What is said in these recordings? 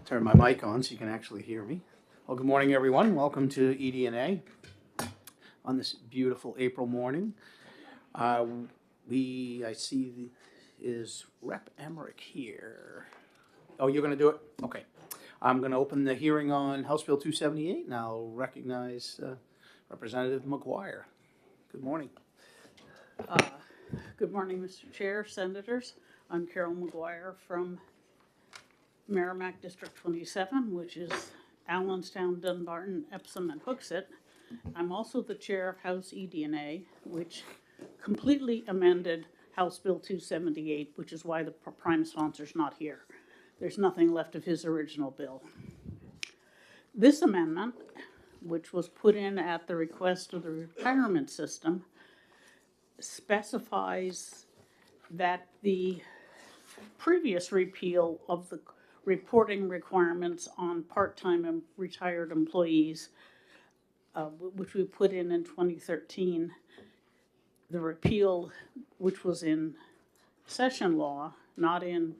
Turn my mic on so you can actually hear me. Well, good morning, everyone. Welcome to ED&A on this beautiful April morning. I see is Rep. Emmerich here. Oh, you're going to do it? Okay. I'm going to open the hearing on House Bill 278, and I'll recognize Representative McGuire. Good morning. Good morning, Mr. Chair, Senators. I'm Carol McGuire from Merrimack District 27, which is Allenstown, Dunbarton, Epsom, and Hooksett. I'm also the chair of House ED&A, which completely amended House Bill 278, which is why the prime sponsor's not here. There's nothing left of his original bill. This amendment, which was put in at the request of the retirement system, specifies that the previous repeal of the reporting requirements on part-time and retired employees, which we put in 2013, the repeal, which was in session law, not in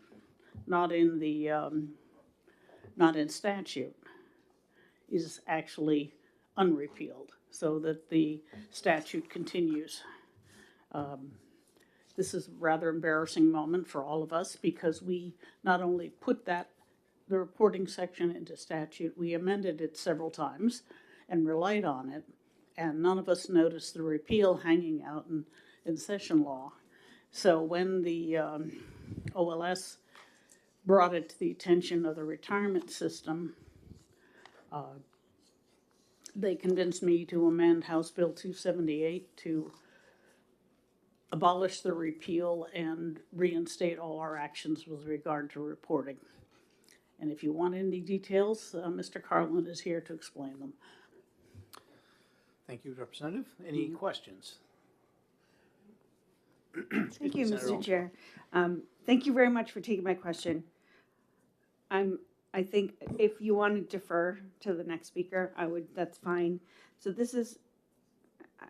statute, is actually unrepealed, so that the statute continues. This is a rather embarrassing moment for all of us because we not only put the reporting section into statute, we amended it several times and relied on it, and none of us noticed the repeal hanging out in session law. So when the OLS brought it to the attention of the retirement system, they convinced me to amend House Bill 278 to abolish the repeal and reinstate all our actions with regard to reporting. And if you want any details, Mr. Carlin is here to explain them. Thank you, Representative. Any questions? Thank you, Mr. Chair. Thank you very much for taking my question. I think if you want to defer to the next speaker, that's fine. So this is,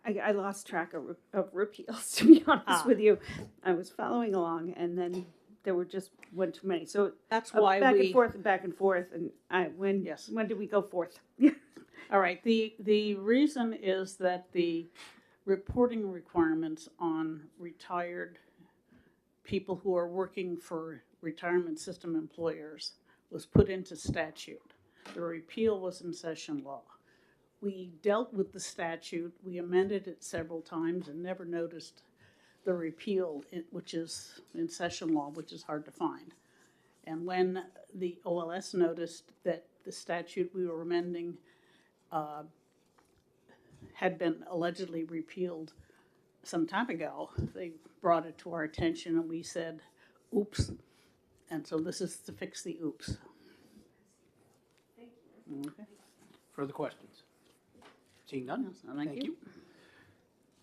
I lost track of repeals, to be honest with you. I was following along, and then there were just one too many. So that's why back and forth. And when did we go forth? All right. The reason is that the reporting requirements on retired people who are working for retirement system employers was put into statute. The repeal was in session law. We dealt with the statute, we amended it several times and never noticed the repeal, which is in session law, which is hard to find. And when the OLS noticed that the statute we were amending had been allegedly repealed some time ago, they brought it to our attention and we said, oops. And so this is to fix the oops. Thank you. Okay. Further questions? Seeing none? Yes, thank you.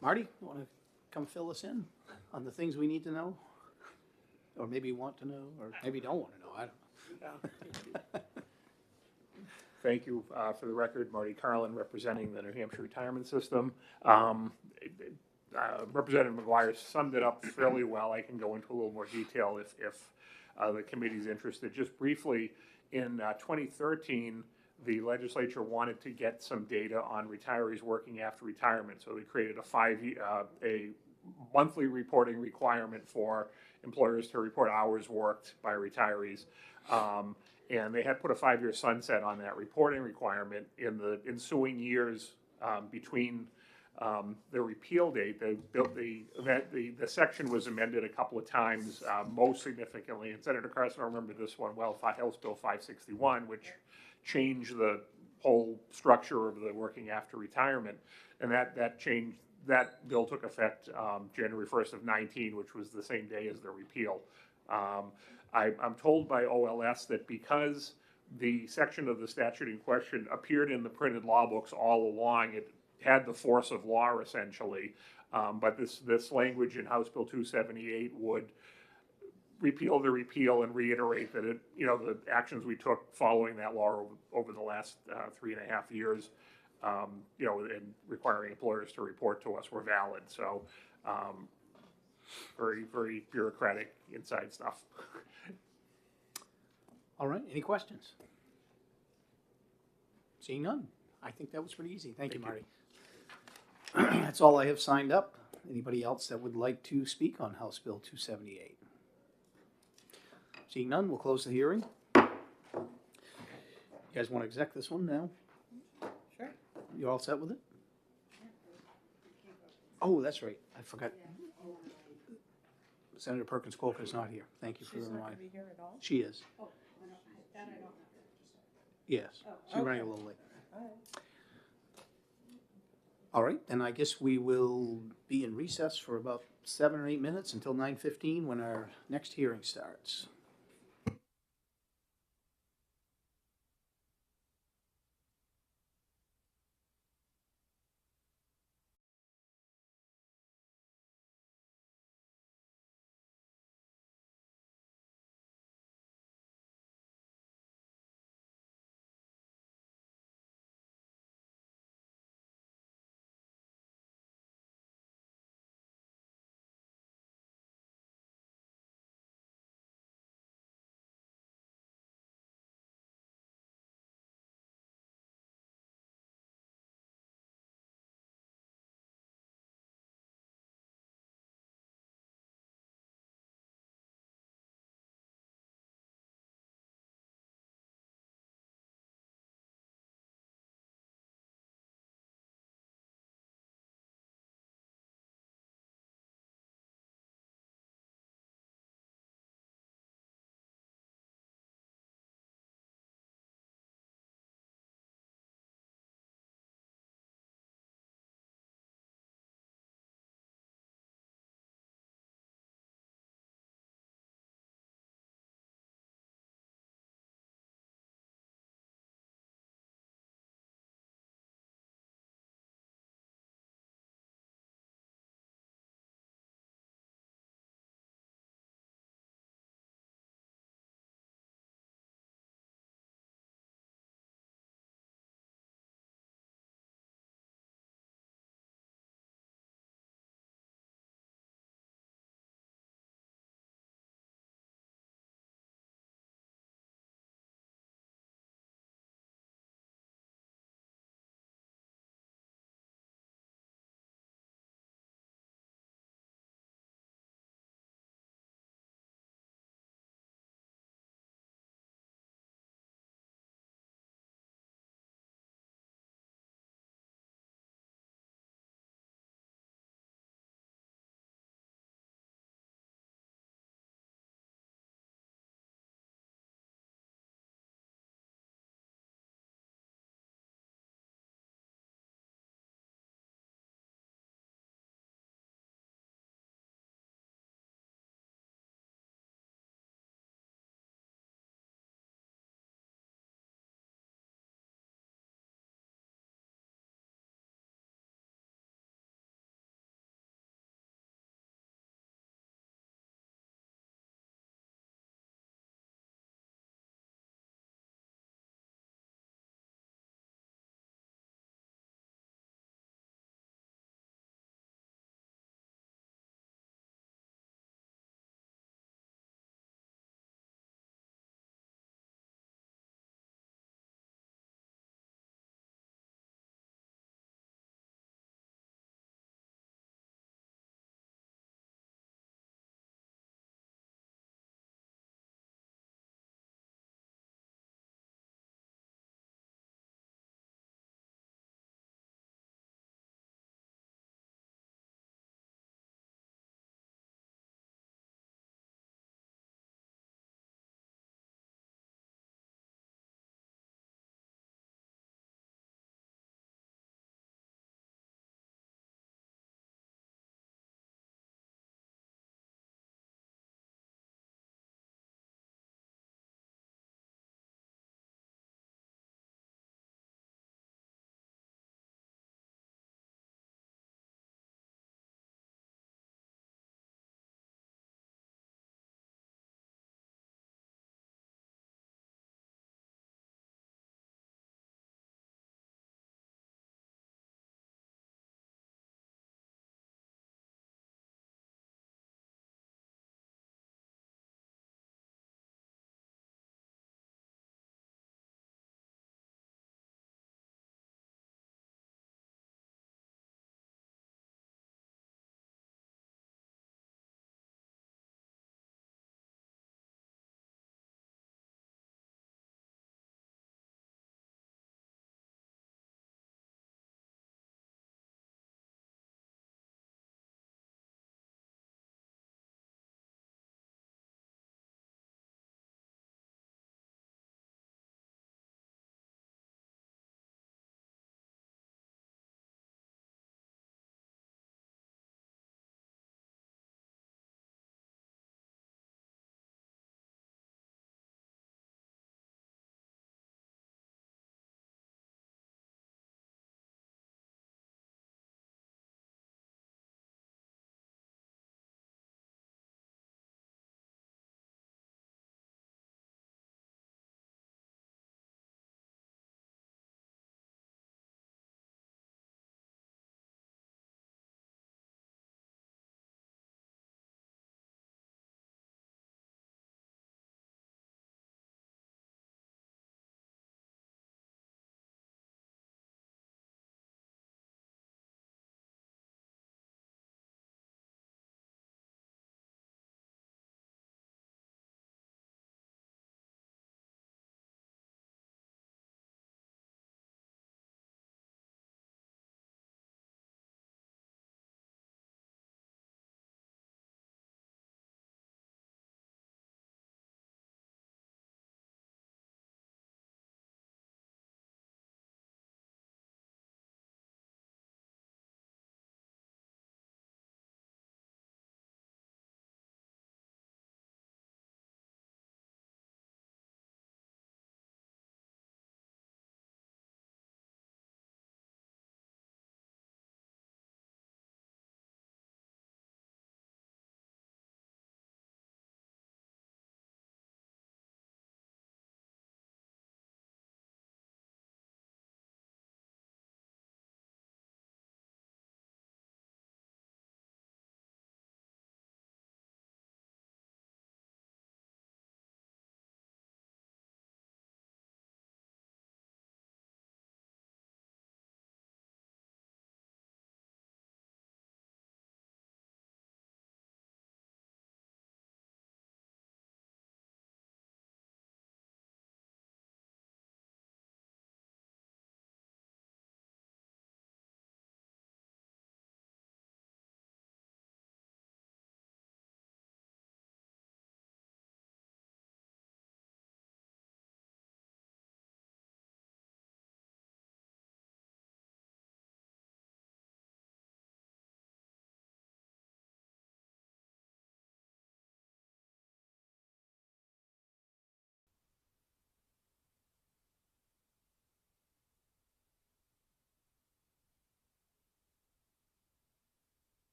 Marty, you want to come fill us in on the things we need to know? Or maybe want to know, or maybe don't want to know, I don't know. Thank you. For the record, Marty Carlin, representing the New Hampshire retirement system. Representative McGuire summed it up fairly well. I can go into a little more detail if the committee's interested. Just briefly, in 2013, the legislature wanted to get some data on retirees working after retirement, so they created a monthly reporting requirement for employers to report hours worked by retirees. And they had put a 5-year sunset on that reporting requirement. In the ensuing years between the repeal date, the section was amended a couple of times, most significantly, and Senator Carson, I remember this one well, House Bill 561, which changed the whole structure of the working after retirement. And that bill took effect January 1st of 19, which was the same day as the repeal. I'm told by OLS that because the section of the statute in question appeared in the printed law books all along, it had the force of law essentially, but this language in House Bill 278 would repeal the repeal and reiterate that the actions we took following that law over the last 3.5 years, and requiring employers to report to us were valid. So very, very bureaucratic inside stuff. All right, any questions? Seeing none, I think that was pretty easy. Thank you, Marty. That's all I have signed up. Anybody else that would like to speak on House Bill 278? Seeing none, we'll close the hearing. You guys want to exec this one now? Sure. You all set with it? Oh, that's right, I forgot. Senator Perkins Coker is not here. Thank you for the reminder. be here at all? She is. That I don't. Yes, she's running a okay. little late. All right, then I guess we will be in recess for about 7 or 8 minutes until 9:15 when our next hearing starts.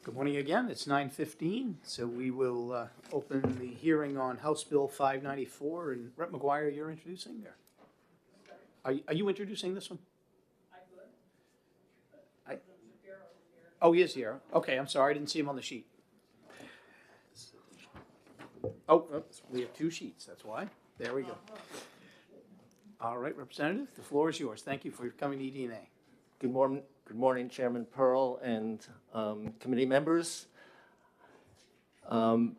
Good morning again. It's 9:15, so we will open the hearing on House Bill 594. And Rep. McGuire, you're introducing there? Are you introducing this one? Oh, he is here. Okay, I'm sorry, I didn't see him on the sheet. Oh, oops, we have two sheets, that's why. There we go. All right, Representative, the floor is yours. Thank you for coming to ED&A. Good morning, Chairman Pearl and committee members. For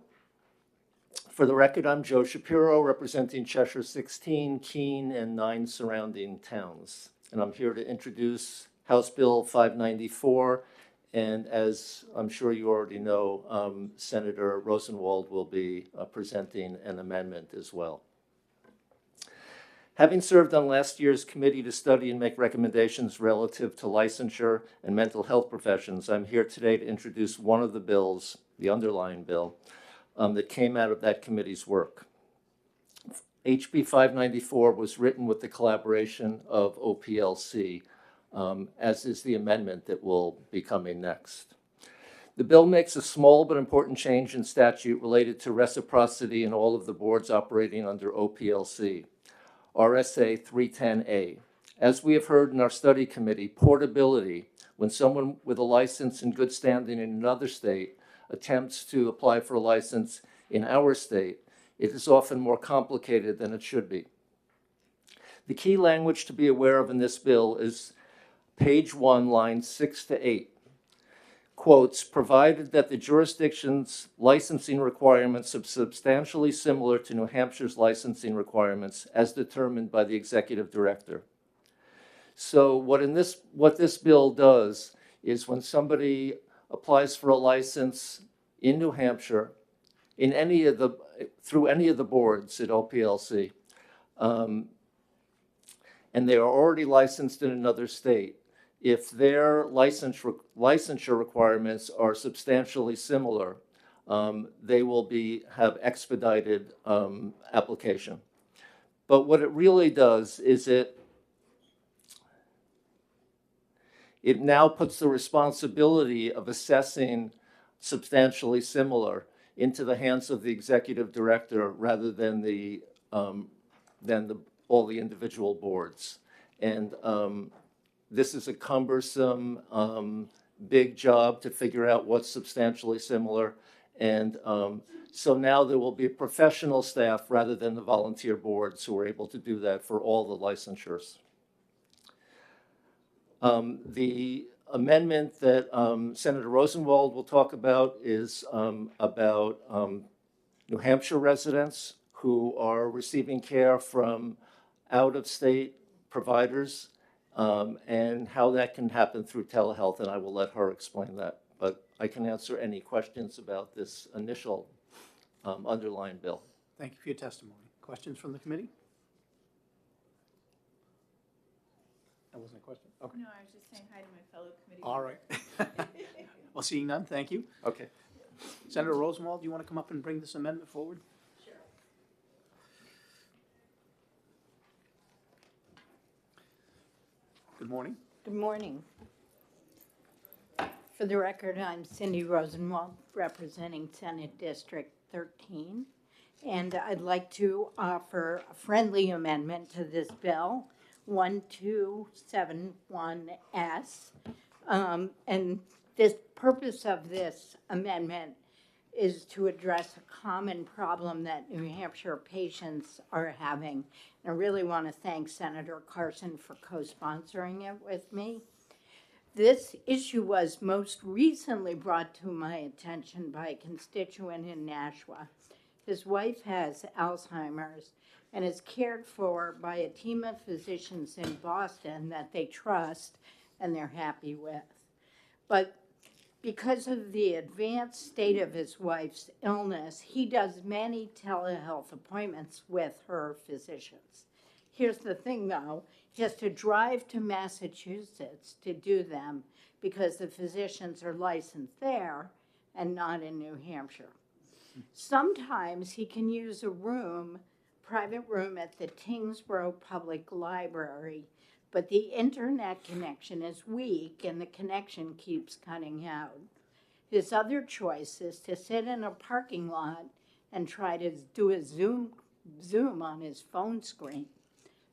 the record, I'm Joe Shapiro, representing Cheshire 16, Keene, and 9 surrounding towns. And I'm here to introduce House Bill 594. And as I'm sure you already know, Senator Rosenwald will be presenting an amendment as well. Having served on last year's committee to study and make recommendations relative to licensure and mental health professions, I'm here today to introduce one of the bills, the underlying bill, that came out of that committee's work. HB 594 was written with the collaboration of OPLC, as is the amendment that will be coming next. The bill makes a small but important change in statute related to reciprocity in all of the boards operating under OPLC. RSA 310A. As we have heard in our study committee, portability, when someone with a license in good standing in another state attempts to apply for a license in our state, it is often more complicated than it should be. The key language to be aware of in this bill is page 1, lines 6 to 8. Quotes, provided that the jurisdiction's licensing requirements are substantially similar to New Hampshire's licensing requirements as determined by the executive director. So what this bill does is when somebody applies for a license in New Hampshire, through any of the boards at OPLC, and they are already licensed in another state, if their licensure requirements are substantially similar, they will have expedited application. But what it really does is it now puts the responsibility of assessing substantially similar into the hands of the executive director rather than all the individual boards. And this is a cumbersome, big job to figure out what's substantially similar. And so now there will be professional staff rather than the volunteer boards who are able to do that for all the licensures. The amendment that Senator Rosenwald will talk about is about New Hampshire residents who are receiving care from out-of-state providers, and how that can happen through telehealth, and I will let her explain that. But I can answer any questions about this initial underlying bill. Thank you for your testimony. Questions from the committee? That wasn't a question? Okay. No, I was just saying hi to my fellow committee. All right. Well, seeing none, thank you. Okay. Senator Rosenwald, do you want to come up and bring this amendment forward? Sure. Good morning. Good morning. For the record, I'm Cindy Rosenwald, representing Senate District 13. And I'd like to offer a friendly amendment to this bill, 1271S. And the purpose of this amendment is to address a common problem that New Hampshire patients are having. And I really want to thank Senator Carson for co-sponsoring it with me. This issue was most recently brought to my attention by a constituent in Nashua. His wife has Alzheimer's and is cared for by a team of physicians in Boston that they trust and they're happy with. But because of the advanced state of his wife's illness, he does many telehealth appointments with her physicians. Here's the thing, though. He has to drive to Massachusetts to do them because the physicians are licensed there and not in New Hampshire. Sometimes he can use a private room at the Tingsboro Public Library, but the internet connection is weak and the connection keeps cutting out. His other choice is to sit in a parking lot and try to do a Zoom on his phone screen.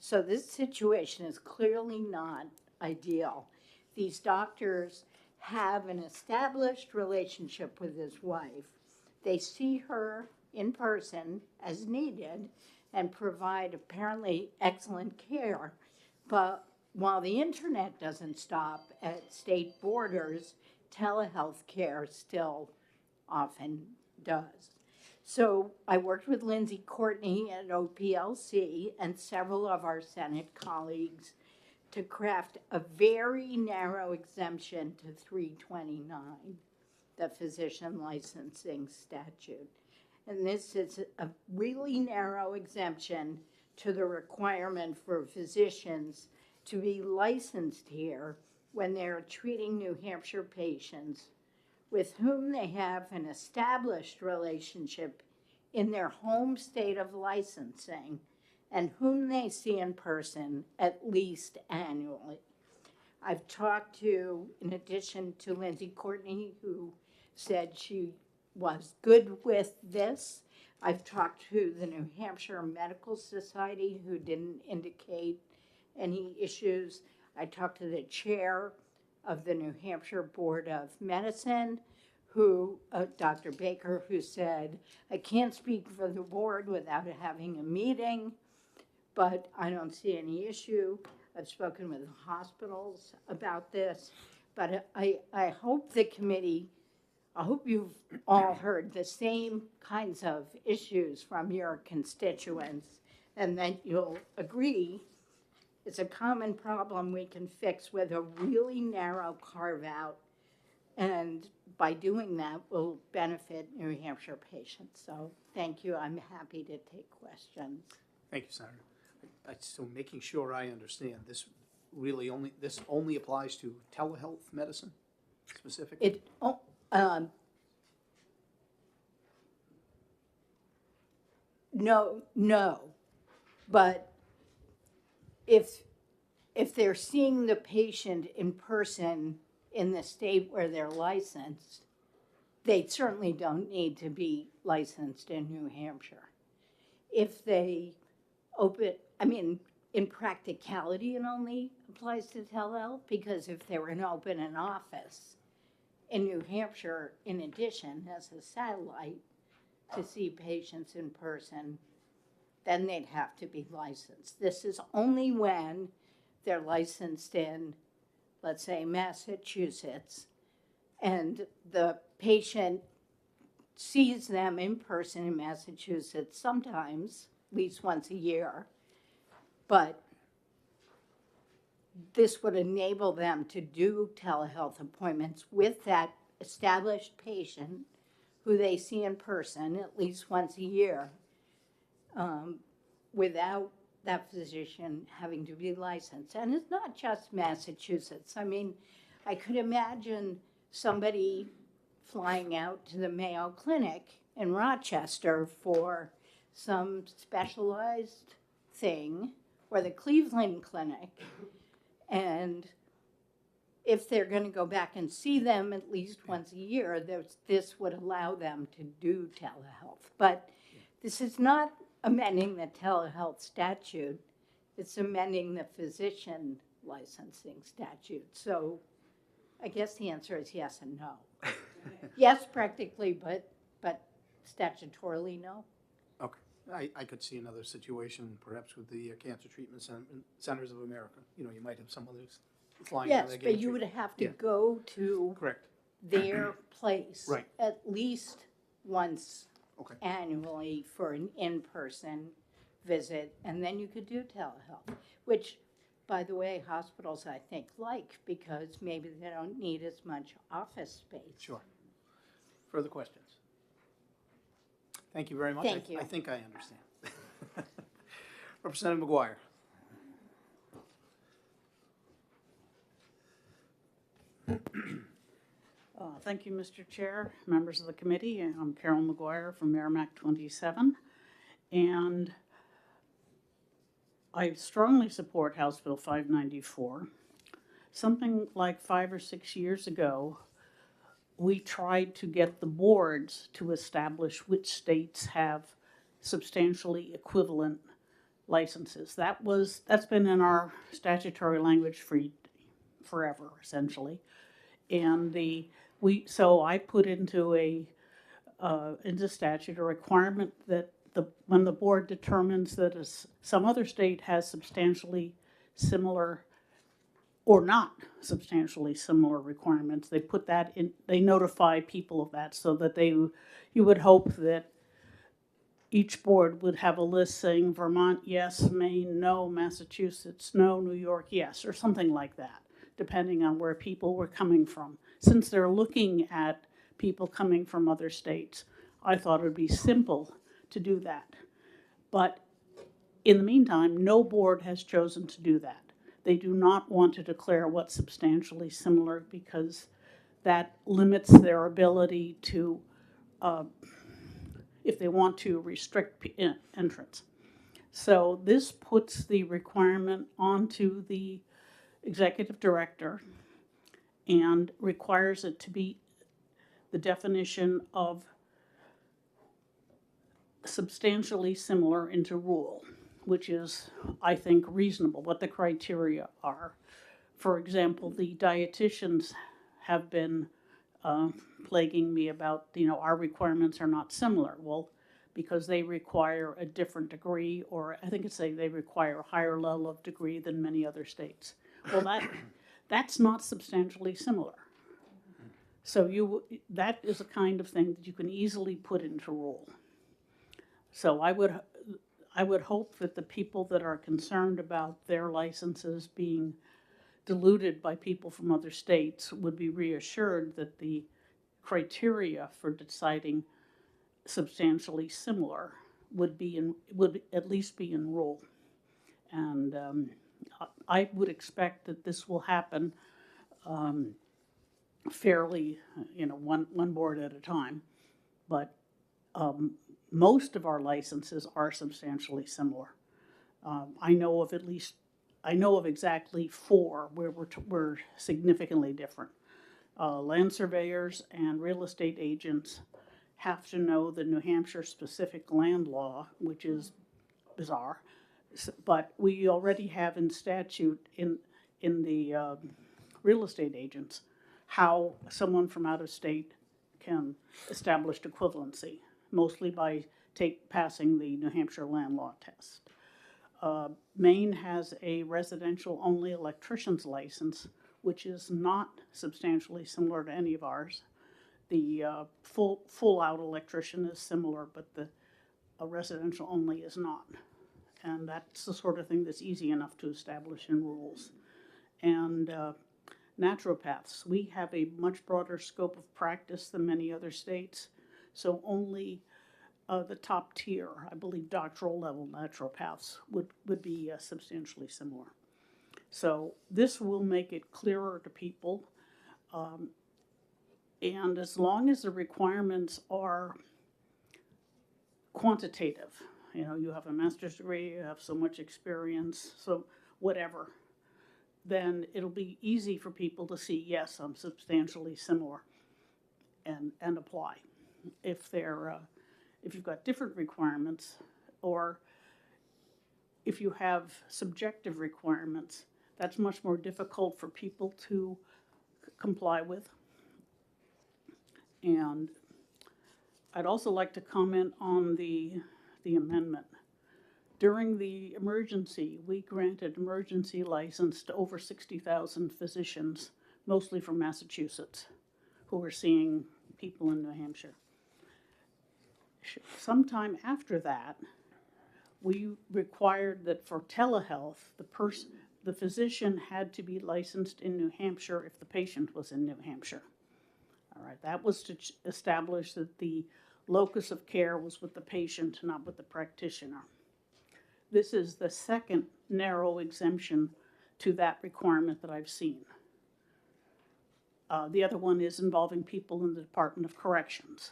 So this situation is clearly not ideal. These doctors have an established relationship with his wife. They see her in person as needed and provide apparently excellent care. But while the internet doesn't stop at state borders, telehealth care still often does. So I worked with Lindsay Courtney at OPLC and several of our Senate colleagues to craft a very narrow exemption to 329, the physician licensing statute. And this is a really narrow exemption to the requirement for physicians to be licensed here when they're treating New Hampshire patients with whom they have an established relationship in their home state of licensing and whom they see in person at least annually. I've talked to, in addition to Lindsay Courtney, who said she was good with this, I've talked to the New Hampshire Medical Society, who didn't indicate any issues. I talked to the chair of the New Hampshire Board of Medicine, who, Dr. Baker, who said, I can't speak for the board without having a meeting, but I don't see any issue. I've spoken with hospitals about this, but I hope the committee, I hope you've all heard the same kinds of issues from your constituents and that you'll agree it's a common problem we can fix with a really narrow carve-out, and by doing that, will benefit New Hampshire patients. So thank you. I'm happy to take questions. Thank you, Senator. So making sure I understand, this only applies to telehealth medicine specifically? No, but if they're seeing the patient in person in the state where they're licensed, they certainly don't need to be licensed in New Hampshire. If they in practicality, it only applies to telehealth, because if they were to open an office in New Hampshire, in addition, as a satellite to see patients in person, then they'd have to be licensed. This is only when they're licensed in, let's say, Massachusetts, and the patient sees them in person in Massachusetts sometimes, at least once a year, but this would enable them to do telehealth appointments with that established patient who they see in person at least once a year, without that physician having to be licensed. And it's not just Massachusetts. I mean, I could imagine somebody flying out to the Mayo Clinic in Rochester for some specialized thing, or the Cleveland Clinic, and if they're going to go back and see them at least once a year, this would allow them to do telehealth. But this is not amending the telehealth statute, it's amending the physician licensing statute. So I guess the answer is yes and no. Yes, practically, but statutorily, no. Okay. I could see another situation, perhaps with the Cancer Treatment Centers of America. You know, you might have some others flying out Yes, there but getting you would treated. have to Yeah. go to Correct. their place Right. at least once Okay. annually for an in-person visit, and then you could do telehealth, which, by the way, hospitals, I think, like, because maybe they don't need as much office space. Sure. Further questions? Thank you very much. Thank you. I think I understand. Representative McGuire. Thank you, Mr. Chair, members of the committee. I'm Carol McGuire from Merrimack 27, and I strongly support House Bill 594. Something like 5 or 6 years ago, we tried to get the boards to establish which states have substantially equivalent licenses. That's been in our statutory language for forever, essentially. And so I put into statute a requirement that when the board determines that some other state has substantially similar or not substantially similar requirements, they put that in, they notify people of that, so that you would hope that each board would have a list saying Vermont, yes, Maine, no, Massachusetts, no, New York, yes, or something like that, depending on where people were coming from. Since they're looking at people coming from other states, I thought it would be simple to do that. But in the meantime, no board has chosen to do that. They do not want to declare what's substantially similar, because that limits their ability to, if they want to, restrict entrance. So this puts the requirement onto the executive director and requires it to be the definition of substantially similar into rule, which is, I think, reasonable, what the criteria are. For example, the dietitians have been plaguing me about, our requirements are not similar. Well, because they require a different degree, or I think they require a higher level of degree than many other states. Well, that's not substantially similar. So that is a kind of thing that you can easily put into rule. So I would hope that the people that are concerned about their licenses being diluted by people from other states would be reassured that the criteria for deciding substantially similar would at least be in rule. And I would expect that this will happen fairly, one board at a time. But most of our licenses are substantially similar. I know of exactly 4 where we're significantly different. Land surveyors and real estate agents have to know the New Hampshire specific land law, which is bizarre, but we already have in statute in the real estate agents how someone from out of state can establish equivalency, mostly by passing the New Hampshire land law test. Maine has a residential-only electrician's license, which is not substantially similar to any of ours. The full-out electrician is similar, but a residential-only is not. And that's the sort of thing that's easy enough to establish in rules. And naturopaths, we have a much broader scope of practice than many other states, so only the top tier, I believe doctoral level naturopaths would be substantially similar. So this will make it clearer to people. And as long as the requirements are quantitative, you have a master's degree, you have so much experience, so whatever, then it'll be easy for people to see, yes, I'm substantially similar, and apply. If you've got different requirements, or if you have subjective requirements, that's much more difficult for people to comply with. And I'd also like to comment on the amendment. During the emergency, we granted emergency license to over 60,000 physicians, mostly from Massachusetts, who were seeing people in New Hampshire. Sometime after that, we required that for telehealth, the physician had to be licensed in New Hampshire if the patient was in New Hampshire. All right, that was to establish that the locus of care was with the patient, not with the practitioner. This is the second narrow exemption to that requirement that I've seen. The other one is involving people in the Department of Corrections,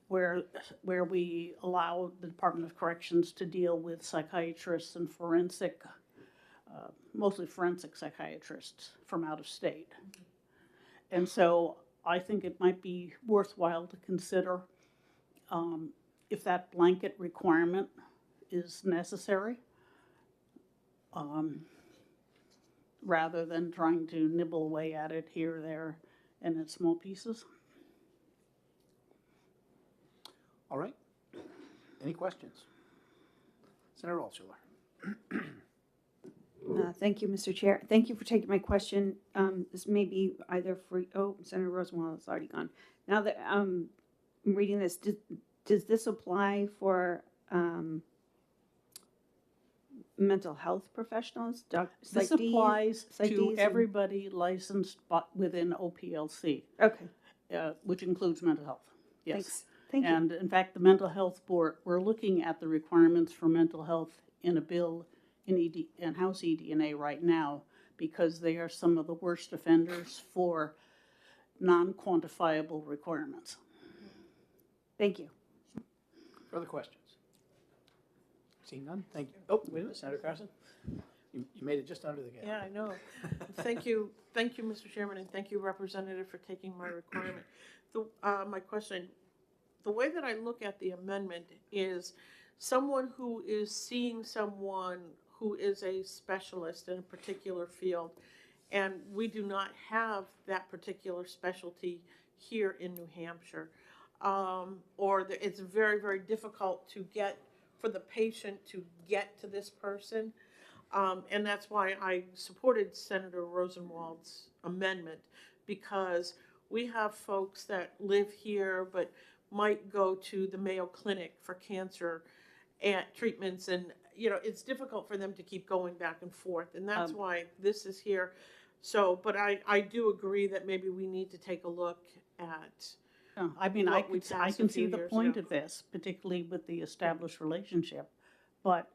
where we allow the Department of Corrections to deal with psychiatrists and mostly forensic psychiatrists from out of state. And so I think it might be worthwhile to consider if that blanket requirement is necessary, rather than trying to nibble away at it here, there, and in small pieces. All right. Any questions? Senator Altshuler. Thank you, Mr. Chair. Thank you for taking my question. This may be either for, Senator Rosenwald is already gone. Now that I'm reading this, does this apply for mental health professionals? This applies psych to Ds and- everybody licensed within OPLC, Okay, which includes mental health. Yes. thanks. Thank you. And in fact, the Mental Health Board, we're looking at the requirements for mental health in a bill in House eDNA right now, because they are some of the worst offenders for non-quantifiable requirements. Thank you. Further questions? Seeing none, thank you. Oh, wait a minute, Senator Carson? You made it just under the gap. Yeah, I know. Thank you, Mr. Chairman, and thank you, Representative, for taking my requirement. My question, the way that I look at the amendment is someone who is seeing someone who is a specialist in a particular field, and we do not have that particular specialty here in New Hampshire. It's very, very difficult for the patient to get to this person. And that's why I supported Senator Rosenwald's amendment, because we have folks that live here but might go to the Mayo Clinic for cancer and treatments, and it's difficult for them to keep going back and forth, and that's why this is here. So, but I do agree that maybe we need to take a look at. I mean, I can see few the years point ago. of this, particularly with the established relationship, but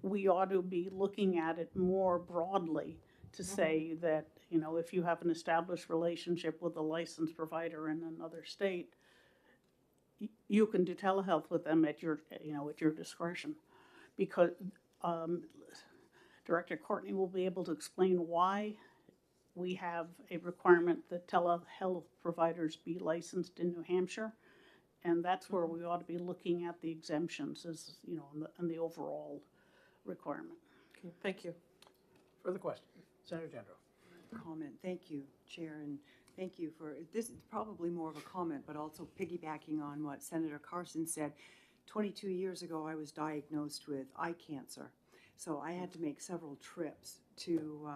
we ought to be looking at it more broadly to say that, if you have an established relationship with a licensed provider in another state, you can do telehealth with them at your discretion, because Director Courtney will be able to explain why we have a requirement that telehealth providers be licensed in New Hampshire, and that's where we ought to be looking at the exemptions as, and the overall requirement. Okay, thank you. Further questions? Senator Gendro. Comment. Thank you, Chair, and thank you for this. Is probably more of a comment, but also piggybacking on what Senator Carson said. 22 years ago, I was diagnosed with eye cancer, so I had to make several trips to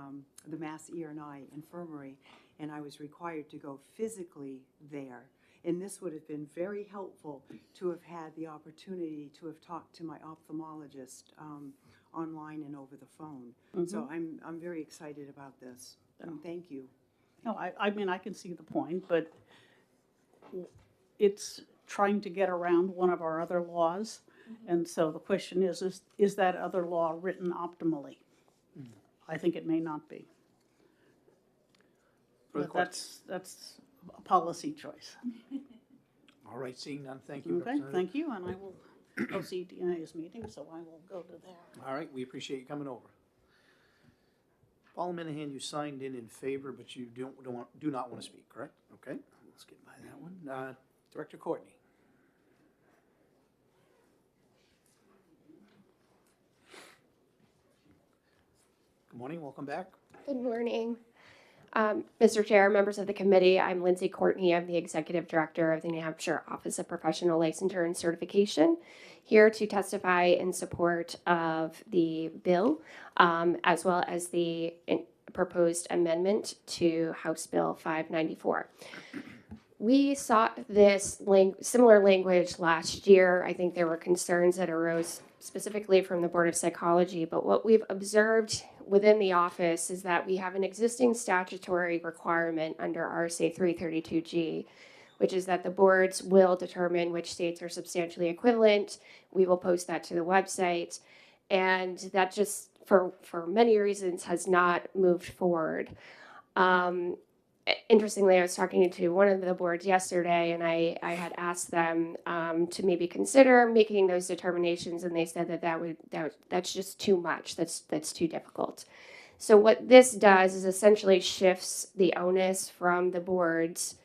the Mass Ear and Eye Infirmary, and I was required to go physically there. And this would have been very helpful to have had the opportunity to have talked to my ophthalmologist online and over the phone. So I'm very excited about this. And thank you. No, I mean, I can see the point, but it's trying to get around one of our other laws. And so the question is that other law written optimally? I think it may not be. Further But questions? that's a policy choice. All right, seeing none, thank you. Okay, Representative. thank you, and I will go see DNA's meeting, so I will go to there. All right, we appreciate you coming over. Paul Minahan, you signed in favor, but you do not want to speak, correct? Okay, let's get by that one. Director Courtney. Good morning, welcome back. Good morning. Mr. Chair, members of the committee, I'm Lindsay Courtney. I'm the Executive Director of the New Hampshire Office of Professional Licensure and Certification, here to testify in support of the bill, as well as the proposed amendment to House Bill 594. We saw this similar language last year. I think there were concerns that arose specifically from the Board of Psychology, but what we've observed within the office is that we have an existing statutory requirement under RSA 332G, which is that the boards will determine which states are substantially equivalent. We will post that to the website, and that just, for many reasons, has not moved forward. Interestingly, I was talking to one of the boards yesterday, and I had asked them to maybe consider making those determinations, and they said that's just too much. That's too difficult. So what this does is essentially shifts the onus from the boards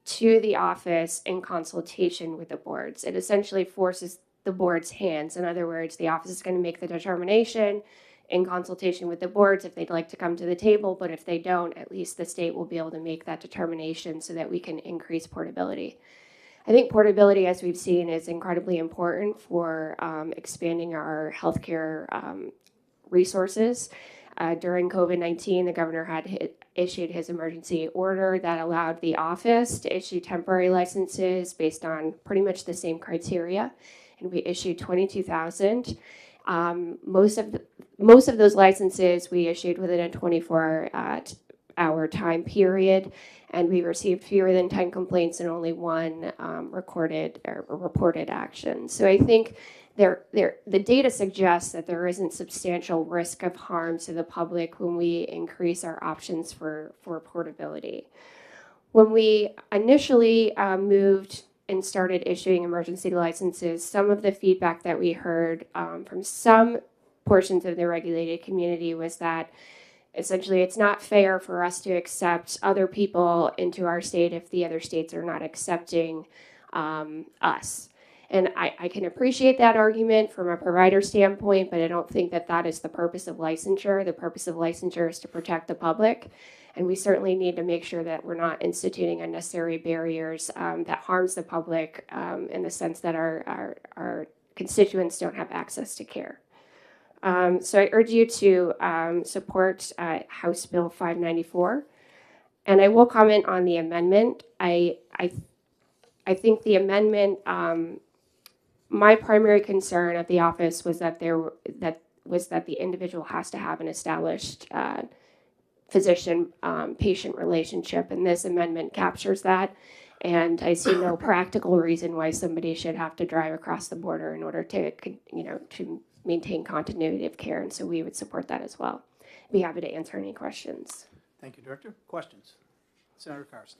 to the office in consultation with the boards. It essentially forces the board's hands. In other words, the office is going to make the determination in consultation with the boards if they'd like to come to the table, but if they don't, at least the state will be able to make that determination so that we can increase portability. I think portability, as we've seen, is incredibly important for expanding our healthcare resources. During COVID-19, the governor had issued his emergency order that allowed the office to issue temporary licenses based on pretty much the same criteria, and we issued 22,000. Most of those licenses we issued within a 24-hour time period, and we received fewer than 10 complaints and only one recorded or reported action. So I think the data suggests that there isn't substantial risk of harm to the public when we increase our options for portability. When we initially moved and started issuing emergency licenses, some of the feedback that we heard from some portions of the regulated community was that essentially it's not fair for us to accept other people into our state if the other states are not accepting us. And I can appreciate that argument from a provider standpoint, but I don't think that that is the purpose of licensure. The purpose of licensure is to protect the public. And we certainly need to make sure that we're not instituting unnecessary barriers that harms the public in the sense that our constituents don't have access to care. So I urge you to support House Bill 594. And I will comment on the amendment. I think the amendment, my primary concern at the office was that the individual has to have an established physician-patient relationship, and this amendment captures that. And I see no practical reason why somebody should have to drive across the border in order to, to maintain continuity of care. And so we would support that as well. Be happy to answer any questions. Thank you, Director. Questions? Senator Carson.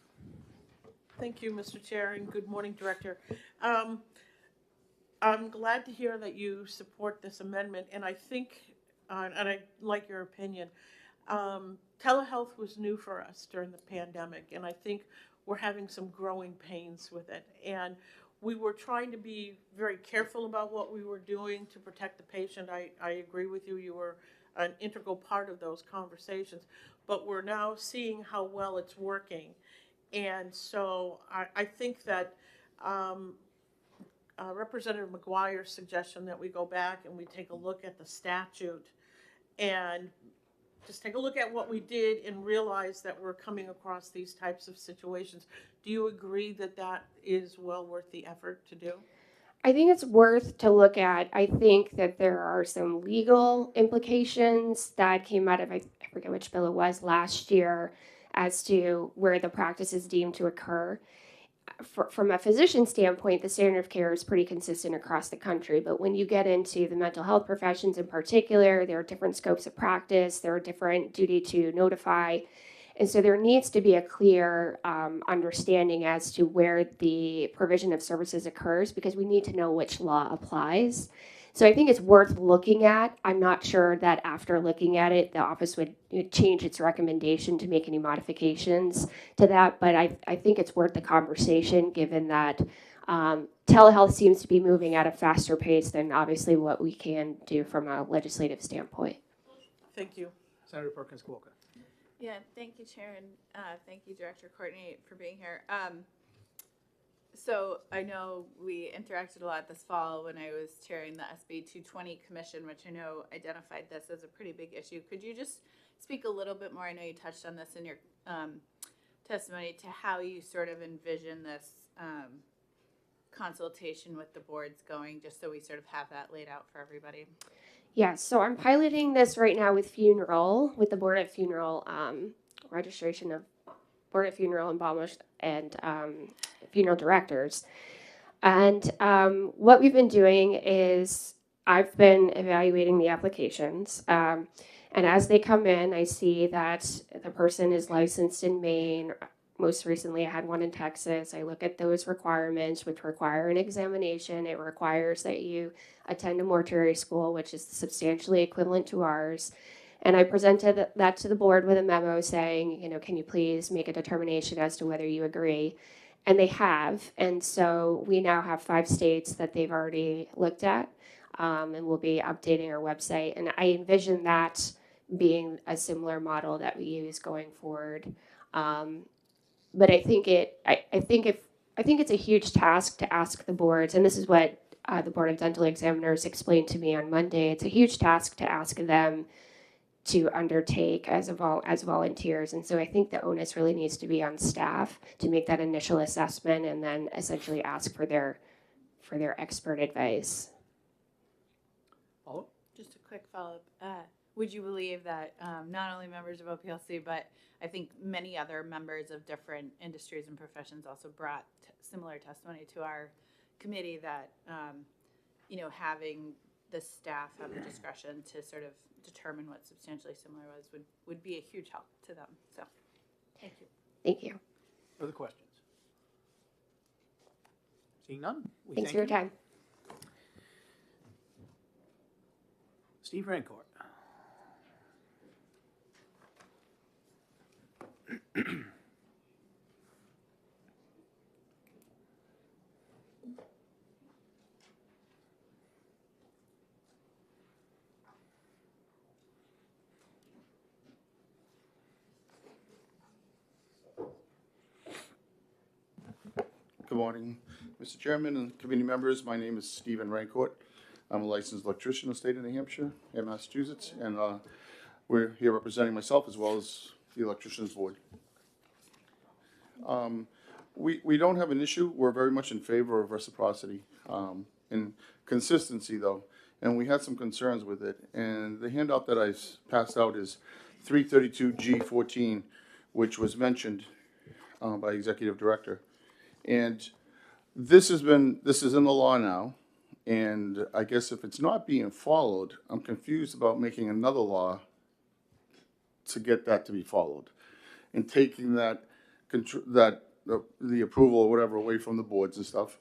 Thank you, Mr. Chair, and good morning, Director. I'm glad to hear that you support this amendment, and I think, and I like your opinion, telehealth was new for us during the pandemic, and I think we're having some growing pains with it. And we were trying to be very careful about what we were doing to protect the patient. I agree with you. You were an integral part of those conversations. But we're now seeing how well it's working. And so I think that Representative McGuire's suggestion that we go back and we take a look at the statute and just take a look at what we did and realize that we're coming across these types of situations. Do you agree that that is well worth the effort to do? I think it's worth to look at. I think that there are some legal implications that came out of, I forget which bill it was, last year as to where the practice is deemed to occur. From a physician standpoint, the standard of care is pretty consistent across the country. But when you get into the mental health professions in particular, there are different scopes of practice, there are different duty to notify. And so there needs to be a clear understanding as to where the provision of services occurs, because we need to know which law applies. So I think it's worth looking at. I'm not sure that after looking at it, the office would change its recommendation to make any modifications to that. But I think it's worth the conversation, given that telehealth seems to be moving at a faster pace than obviously what we can do from a legislative standpoint. Thank you. Senator Perkins-Coulter. Yeah, thank you, Chair, and thank you, Director Courtney, for being here. So I know we interacted a lot this fall when I was chairing the SB 220 Commission, which I know identified this as a pretty big issue. Could you just speak a little bit more? I know you touched on this in your testimony, to how you sort of envision this consultation with the boards going, just so we sort of have that laid out for everybody. Yeah, so I'm piloting this right now with Funeral, with the Board of Funeral registration of Board of Funeral embalmers and funeral directors. And what we've been doing is I've been evaluating the applications. And as they come in, I see that the person is licensed in Maine. Most recently, I had one in Texas. I look at those requirements, which require an examination. It requires that you attend a mortuary school, which is substantially equivalent to ours. And I presented that to the board with a memo saying, can you please make a determination as to whether you agree? And they have. And so we now have 5 states that they've already looked at, and we'll be updating our website. And I envision that being a similar model that we use going forward. But I think it's a huge task to ask the boards, and this is what the Board of Dental Examiners explained to me on Monday. It's a huge task to ask them to undertake as volunteers, and so I think the onus really needs to be on staff to make that initial assessment and then essentially ask for their expert advice. Just a quick follow-up. Would you believe that not only members of OPLC, but I think many other members of different industries and professions also brought similar testimony to our committee that, having the staff have the discretion to sort of determine what substantially similar would be a huge help to them. So, thank you. Thank you. Further questions? Seeing none? Thanks for your time. Steve Rancourt. Good morning, Mr. Chairman and committee members. My name is Stephen Rancourt. I'm a licensed electrician in the state of New Hampshire and Massachusetts, and we're here representing myself as well as the Electricians Board. We don't have an issue. We're very much in favor of reciprocity and consistency, though, and we had some concerns with it. And the handout that I passed out is 332G14, which was mentioned by Executive Director. And this is in the law now, and I guess if it's not being followed, I'm confused about making another law to get that to be followed, and taking the approval or whatever away from the boards and stuff.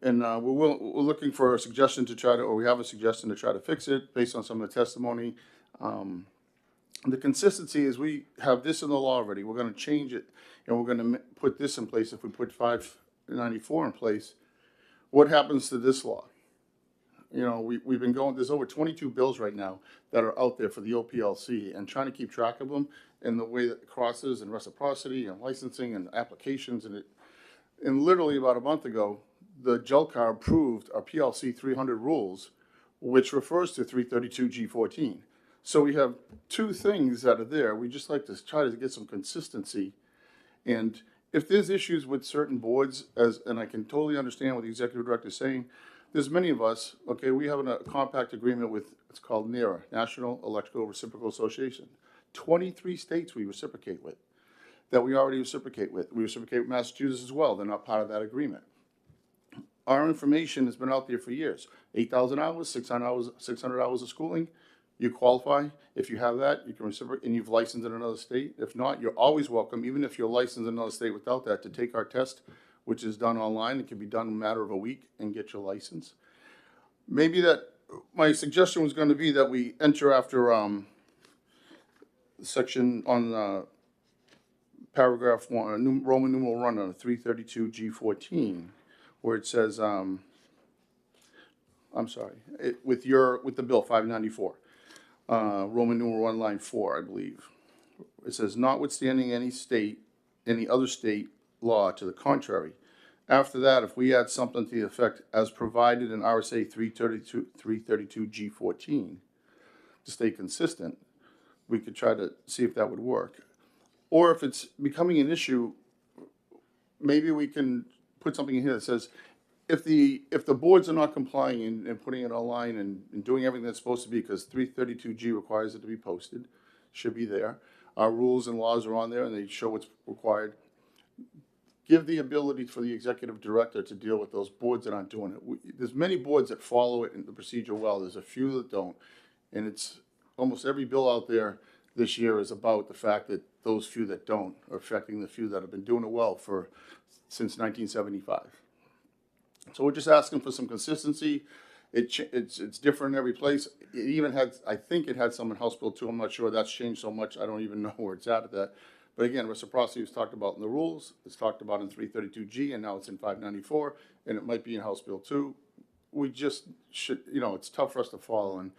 And we're looking for a suggestion to try to, or we have a suggestion to try to fix it based on some of the testimony. The consistency is we have this in the law already. We're going to change it, and we're going to put this in place. If we put 594 in place, what happens to this law? We've been going, there's over 22 bills right now that are out there for the OPLC, and trying to keep track of them in the way that it crosses and reciprocity and licensing and applications. And literally about a month ago, the JELCAR approved our PLC 300 rules, which refers to 332G14. So we have 2 things that are there. We just like to try to get some consistency. And if there's issues with certain boards, and I can totally understand what the Executive Director is saying, there's many of us, okay, we have a compact agreement with, it's called NERA, National Electrical Reciprocal Association. 23 states we reciprocate with, that we already reciprocate with. We reciprocate with Massachusetts as well. They're not part of that agreement. Our information has been out there for years. 8,000 hours, 600 hours of schooling. You qualify. If you have that, you can reciprocate, and you've licensed in another state. If not, you're always welcome, even if you're licensed in another state without that, to take our test, which is done online. It can be done in a matter of a week and get your license. Maybe my suggestion was going to be that we enter after section on paragraph 1, Roman numeral 1 on 332G14, where it says, I'm sorry, with the bill 594. Roman numeral 1, line 4, I believe. It says, notwithstanding any other state law to the contrary. After that, if we add something to the effect as provided in RSA 332G14 to stay consistent, we could try to see if that would work. Or if it's becoming an issue, maybe we can put something in here that says, if the boards are not complying and putting it online and doing everything that's supposed to be, because 332G requires it to be posted, should be there. Our rules and laws are on there and they show what's required. Give the ability for the Executive Director to deal with those boards that aren't doing it. There's many boards that follow it in the procedure well. There's a few that don't. And it's almost every bill out there this year is about the fact that those few that don't are affecting the few that have been doing it well since 1975. So we're just asking for some consistency It's different in every place. It even had, I think it had some in House Bill 2. I'm not sure. That's changed so much, I don't even know where it's at that. But again, reciprocity was talked about in the rules, it's talked about in 332G, and now it's in 594, and it might be in House Bill 2. We just should, it's tough for us to follow. And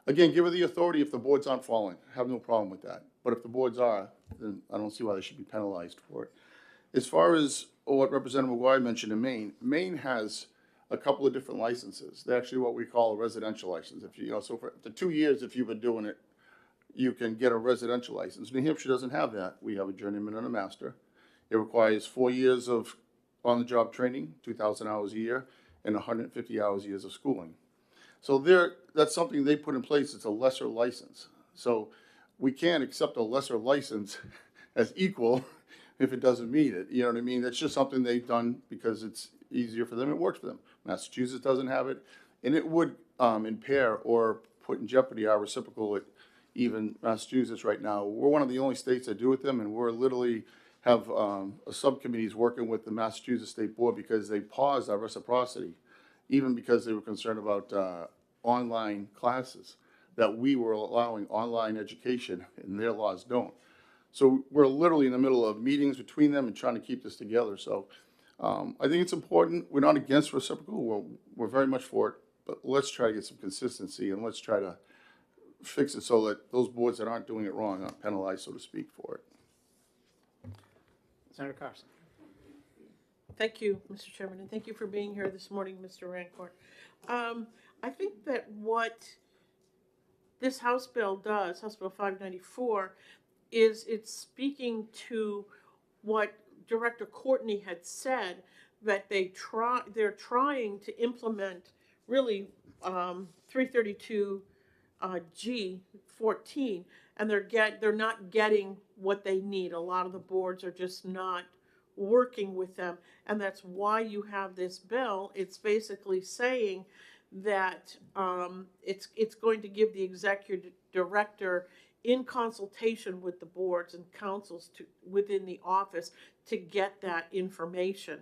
again, give her the authority if the boards aren't following. I have no problem with that. But if the boards are, then I don't see why they should be penalized for it. As far as what Representative McGuire mentioned in Maine, Maine has a couple of different licenses. They're actually what we call a residential license. If so for the 2 years, if you've been doing it, you can get a residential license. New Hampshire doesn't have that. We have a journeyman and a master. It requires 4 years of on-the-job training, 2,000 hours a year, and 150 hours years of schooling. So that's something they put in place. It's a lesser license. So we can't accept a lesser license as equal if it doesn't meet it. You know what I mean? That's just something they've done because it's easier for them. It works for them. Massachusetts doesn't have it, and it would impair or put in jeopardy our reciprocal at even Massachusetts right now. We're one of the only states that do with them, and we're literally have a subcommittees working with the Massachusetts State Board because they paused our reciprocity, even because they were concerned about online classes, that we were allowing online education and their laws don't. So we're literally in the middle of meetings between them and trying to keep this together. So I think it's important. We're not against reciprocal. We're very much for it, but let's try to get some consistency and let's try to fix it so that those boards that aren't doing it wrong aren't penalized, so to speak, for it. Senator Carson. Thank you, Mr. Chairman, and thank you for being here this morning, Mr. Rancourt. I think that what this House Bill does, House Bill 594, is it's speaking to what Director Courtney had said, that they're trying to implement really 332 G14, and they're not getting what they need. A lot of the boards are just not working with them, and that's why you have this bill. It's basically saying that it's going to give the executive director, in consultation with the boards and councils within the office, to get that information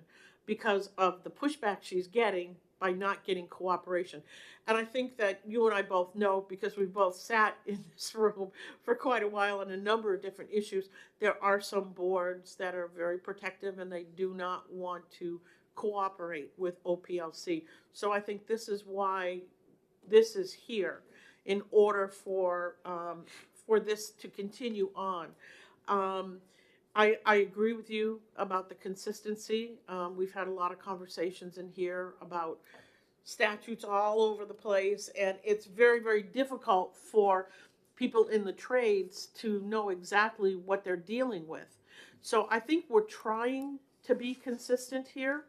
because of the pushback she's getting by not getting cooperation. And I think that you and I both know, because we both sat in this room for quite a while on a number of different issues, there are some boards that are very protective and they do not want to cooperate with OPLC. So I think this is why this is here, in order for this to continue on. I agree with you about the consistency. We've had a lot of conversations in here about statutes all over the place, and it's very, very difficult for people in the trades to know exactly what they're dealing with. So I think we're trying to be consistent here,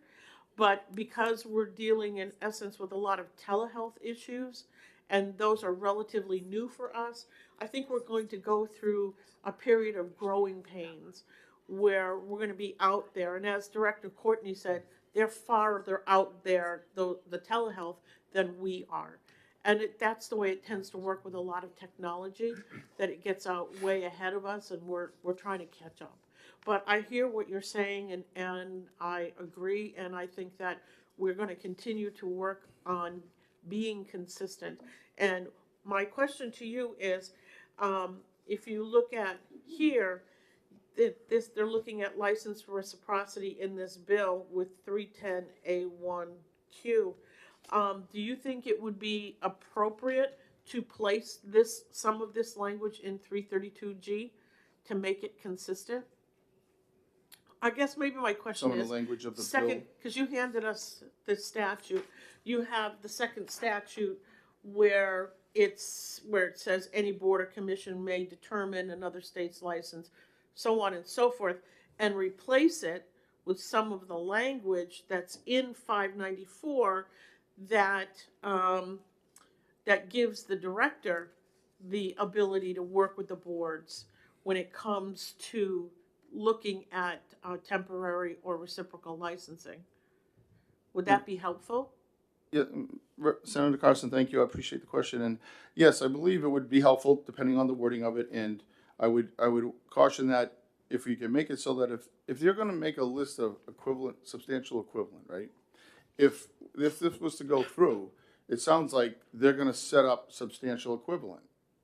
but because we're dealing in essence with a lot of telehealth issues, and those are relatively new for us, I think we're going to go through a period of growing pains where we're going to be out there. And as Director Courtney said, they're farther out there, the telehealth, than we are. And that's the way it tends to work with a lot of technology, that it gets out way ahead of us, and we're trying to catch up. But I hear what you're saying, and I agree, and I think that we're going to continue to work on being consistent. And my question to you is, if you look at here, they're looking at license for reciprocity in this bill with 310A1Q. Do you think it would be appropriate to place some of this language in 332G to make it consistent? I guess maybe my question Some is, of the language of the second, because you handed us the statute, you have the second statute where it says any board or commission may determine another state's license, so on and so forth, and replace it with some of the language that's in 594 that gives the director the ability to work with the boards when it comes to looking at temporary or reciprocal licensing. Would that be helpful? Yeah, Senator Carson, thank you. I appreciate the question. And yes, I believe it would be helpful depending on the wording of it. And I would caution that if we can make it so that if you're going to make a list of substantial equivalent, right? If this was to go through, it sounds like they're gonna set up substantial equivalent,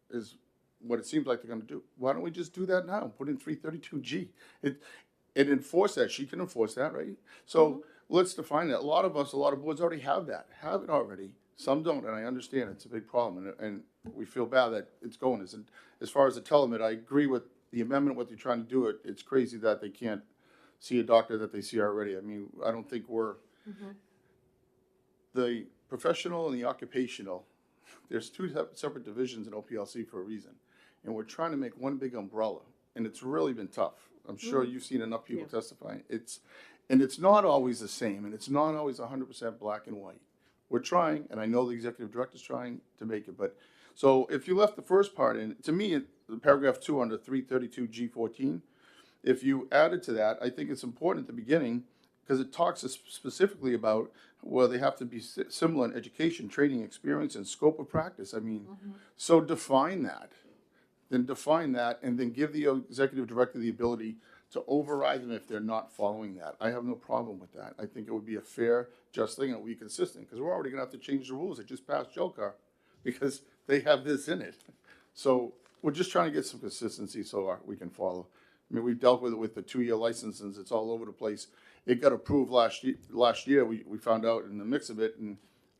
is what it seems like they're gonna do. Why don't we just do that now, put in 332G? And enforce that, she can enforce that, right? So let's define that. A lot of boards already have that, have it already. Some don't, and I understand it's a big problem, and we feel bad that it's going. As far as the telemedicine, I agree with the amendment, what they're trying to do. It's crazy that they can't see a doctor that they see already. I mean, I don't think we're, the professional and the occupational, there's two separate divisions in OPLC for a reason. And we're trying to make one big umbrella, and it's really been tough. I'm sure you've seen enough people testifying. And it's not always the same, and it's not always 100% black and white. We're trying, and I know the executive director's trying to make it, but, so if you left the first part in, to me, paragraph 2 under 332G14, if you added to that, I think it's important at the beginning, because it talks specifically about, well, they have to be similar in education, training, experience, and scope of practice. I mean, so define that. Then define that, and then give the executive director the ability to override them if they're not following that. I have no problem with that. I think it would be a fair, just thing, and it would be consistent, because we're already gonna have to change the rules that just passed JOCAR, because they have this in it. So we're just trying to get some consistency so we can follow. I mean, we've dealt with it with the 2-year licenses, it's all over the place. It got approved last year, we found out in the mix of it, and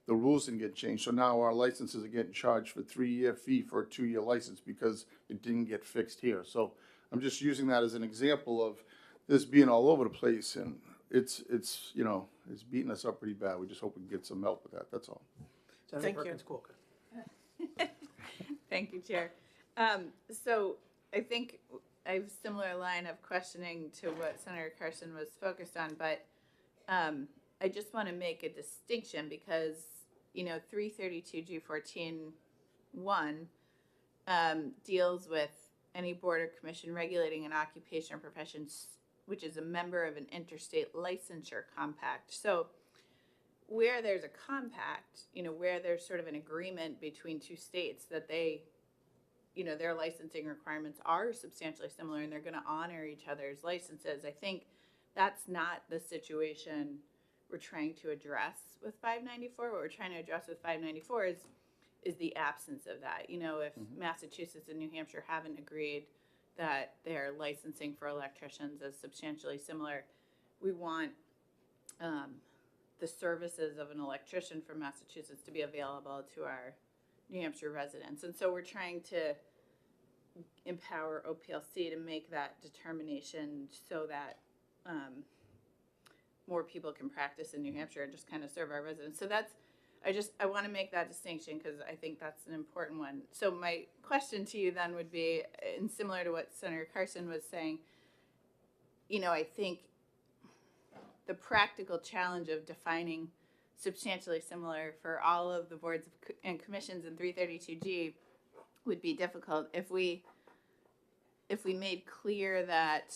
the rules didn't get changed. So now our licenses are getting charged for 3-year fee for a 2-year license because it didn't get fixed here. So I'm just using that as an example of this being all over the place, and it's you know, it's beating us up pretty bad. We just hope we can get some help with that, that's all. Senator Thank you. Perkins-Coker. Thank you, Chair. So I think I have a similar line of questioning to what Senator Carson was focused on, but I just want to make a distinction because, you know, 332G14(1) deals with any board or commission regulating an occupation or profession which is a member of an interstate licensure compact. So where there's a compact, you know, where there's sort of an agreement between two states that they, you know, their licensing requirements are substantially similar and they're going to honor each other's licenses, I think that's not the situation we're trying to address with 594. What we're trying to address with 594 is the absence of that. You know, if Massachusetts and New Hampshire haven't agreed that their licensing for electricians is substantially similar, we want the services of an electrician from Massachusetts to be available to our New Hampshire residents. And so we're trying to empower OPLC to make that determination so that more people can practice in New Hampshire and just kind of serve our residents. So that's, I want to make that distinction because I think that's an important one. So my question to you then would be, and similar to what Senator Carson was saying, you know, I think the practical challenge of defining substantially similar for all of the boards and commissions in 332G would be difficult if we made clear that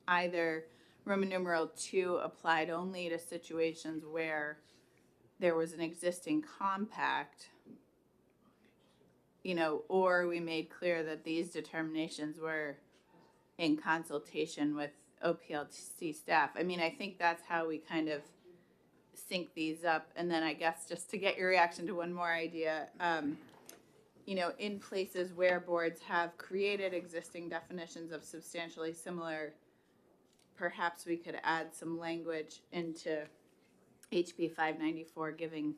either Roman numeral 2 applied only to situations where there was an existing compact, you know, or we made clear that these determinations were in consultation with OPLC staff. I mean, I think that's how we kind of sync these up. And then I guess just to get your reaction to one more idea, you know, in places where boards have created existing definitions of substantially similar, perhaps we could add some language into HB 594 giving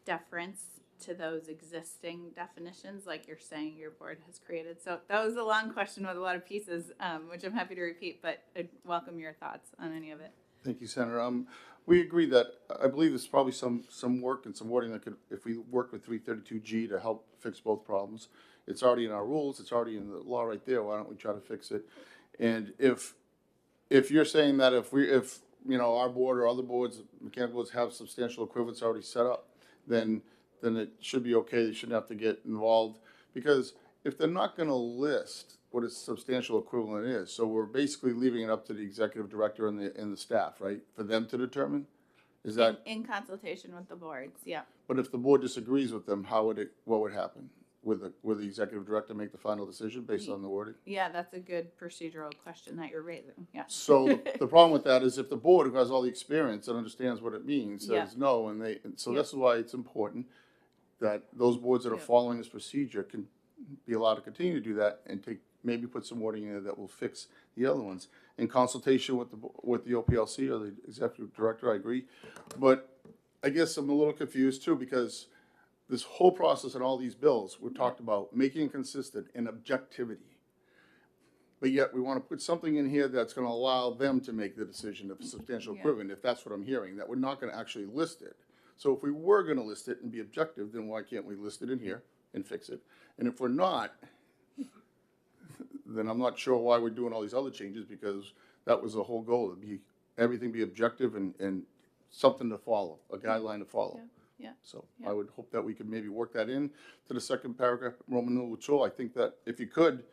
deference to those existing definitions, like you're saying your board has created. So that was a long question with a lot of pieces, which I'm happy to repeat, but I'd welcome your thoughts on any of it. Thank you, Senator. We agree that, I believe there's probably some work and some wording that could, if we work with 332G to help fix both problems. It's already in our rules, it's already in the law right there, why don't we try to fix it? And if you're saying that if you know, our board or other boards, mechanical boards have substantial equivalents already set up, then it should be okay, they shouldn't have to get involved. Because if they're not gonna list what a substantial equivalent is, so we're basically leaving it up to the executive director and the staff, right? For them to determine? Is that? In consultation with the boards, yeah. But if the board disagrees with them, what would happen? with the executive director make the final decision based on the wording? Yeah, that's a good procedural question that you're raising, yeah. So the problem with that is if the board, who has all the experience and understands what it means, Yeah. says no, and so Yeah. this is why it's important that those boards that are Yeah. following this procedure can be allowed to continue to do that and maybe put some wording in there that will fix the other ones. In consultation with the OPLC or the executive director, I agree. But I guess I'm a little confused too, because this whole process and all these bills, we've talked about making it consistent and objectivity. But yet we want to put something in here that's going to allow them to make the decision of substantial Yeah. equivalent, if that's what I'm hearing, that we're not going to actually list it. So if we were going to list it and be objective, then why can't we list it in here and fix it? And if we're not, then I'm not sure why we're doing all these other changes, because that was the whole goal, everything be objective and something to follow, a guideline to follow. Yeah. So Yeah. I would hope that we could maybe work that in to the second paragraph, Roman numeral 2. I think that if you could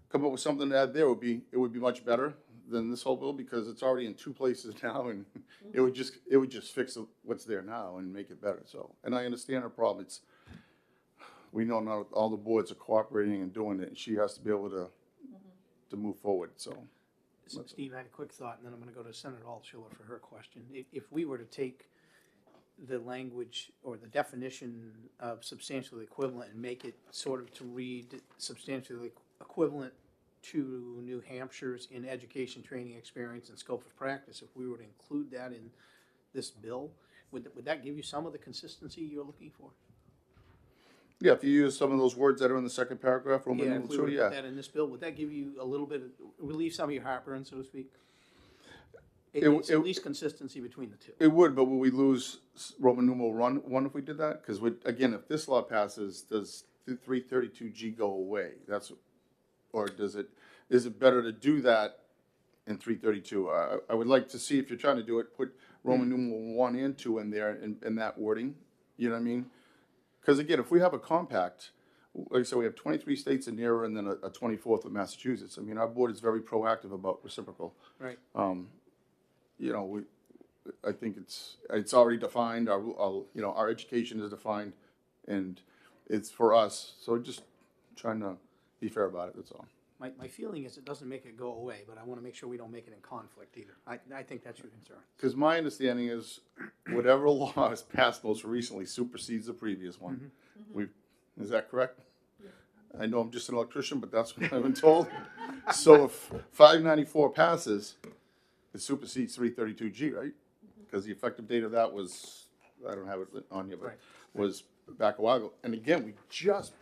come up with something to add there, it would be much better than this whole bill, because it's already in two places now, and it would just fix what's there now and make it better. So, and I understand her problem. We know not all the boards are cooperating and doing it, and she has to be able to move forward, so. Steve, I had a quick thought, and then I'm gonna go to Senator Altshuler for her question. If we were to take the language or the definition of substantially equivalent and make it sort of to read substantially equivalent to New Hampshire's in education, training, experience, and scope of practice, if we were to include that in this bill, would that give you some of the consistency you're looking for? Yeah, if you use some of those words that are in the second paragraph, Roman Yeah, numeral if we 2, were to yeah. put that in this bill, would that give you a little bit, relieve some of your heartburn, so to speak? It- It's at least consistency between the two. It would, but will we lose Roman numeral 1 if we did that? Because again, if this law passes, does the 332G go away? Or is it better to do that in 332? I would like to see, if you're trying to do it, put Roman numeral 1 and 2 in there in that wording, you know what I mean? Because again, if we have a compact, like I said, we have 23 states in there and then a 24th with Massachusetts. I mean, our board is very proactive about reciprocal. Right. You know, I think it's already defined, our education is defined, and it's for us, so just trying to be fair about it, that's all. My feeling is it doesn't make it go away, but I want to make sure we don't make it in conflict either. I think that's your concern. Because my understanding is, whatever law is passed most recently supersedes the previous one. Is that correct? I know I'm just an electrician, but that's what I've been told. So if 594 passes, it supersedes 332G, right? Because the effective date of that was, I don't have it on here, but Right. was back a while ago. And again, we just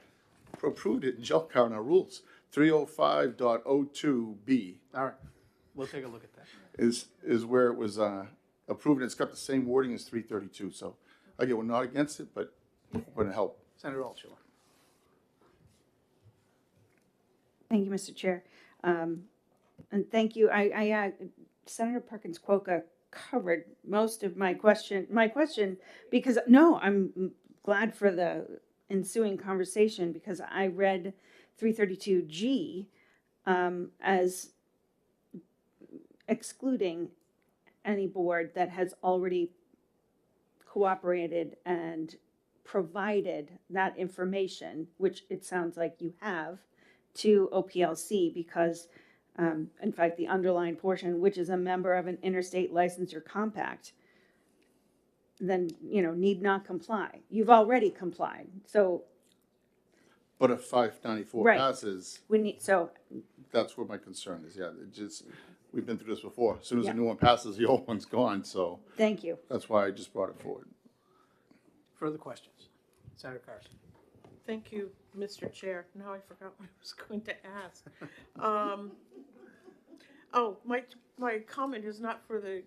approved it in jump car in our rules. 305.02B All right, we'll take a look at that. is where it was approved, and it's got the same wording as 332. So again, we're not against it, but we're going to help. Senator Altshuler. Thank you, Mr. Chair. And thank you. Senator Perkins Quokka covered most of my question, because no, I'm glad for the ensuing conversation, because I read 332G as excluding any board that has already cooperated and provided that information, which it sounds like you have, to OPLC, because in fact, the underlying portion, which is a member of an interstate licensure compact, then, need not comply. You've already complied. So But if 594 Right. passes, we need, so, that's where my concern is. Yeah, we've been through this before. As soon as Yeah. the new one passes, the old one's gone. So thank you. that's why I just brought it forward. Further questions? Senator Carson. Thank you, Mr. Chair. Now I forgot what I was going to ask. My comment is not for the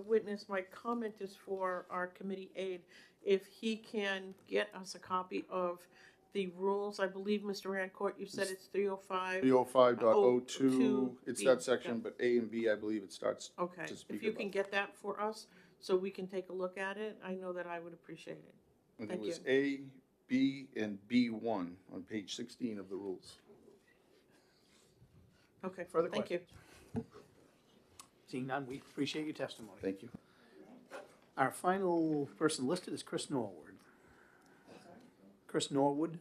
witness. My comment is for our committee aide. If he can get us a copy of the rules, I believe, Mr. Rancourt, you said it's 305. 305.02, it's B, that section, but A and B, I believe it starts Okay, to speak if you about. can get that for us, so we can take a look at it, I know that I would appreciate it. I think Thank it was A, B, and B1 on page 16 of the rules. Okay, Further thank you. Seeing none, we appreciate your testimony. Thank you. Our final person listed is Chris Norwood. Chris Norwood.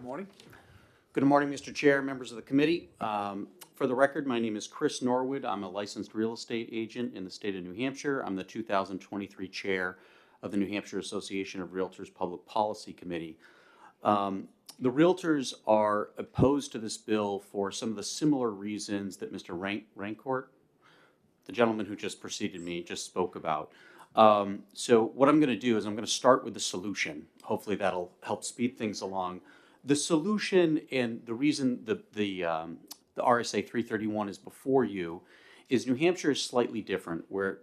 morning. Good morning, Mr. Chair, members of the committee. For the record, my name is Chris Norwood. I'm a licensed real estate agent in the state of New Hampshire. I'm the 2023 chair of the New Hampshire Association of Realtors Public Policy Committee. The realtors are opposed to this bill for some of the similar reasons that Mr. Rancourt, the gentleman who just preceded me, just spoke about. So what I'm going to do is I'm going to start with the solution. Hopefully that'll help speed things along. The solution and the reason the RSA 331 is before you is New Hampshire is slightly different where,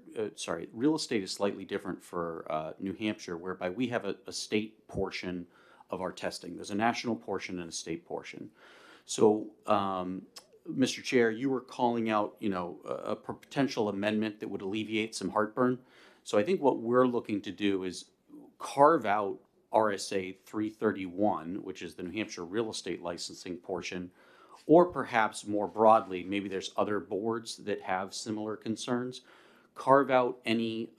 real estate is slightly different for New Hampshire, whereby we have a state portion of our testing. There's a national portion and a state portion. So, Mr. Chair, you were calling out, a potential amendment that would alleviate some heartburn. So I think what we're looking to do is carve out RSA 331, which is the New Hampshire real estate licensing portion, or perhaps more broadly, maybe there's other boards that have similar concerns. Carve out any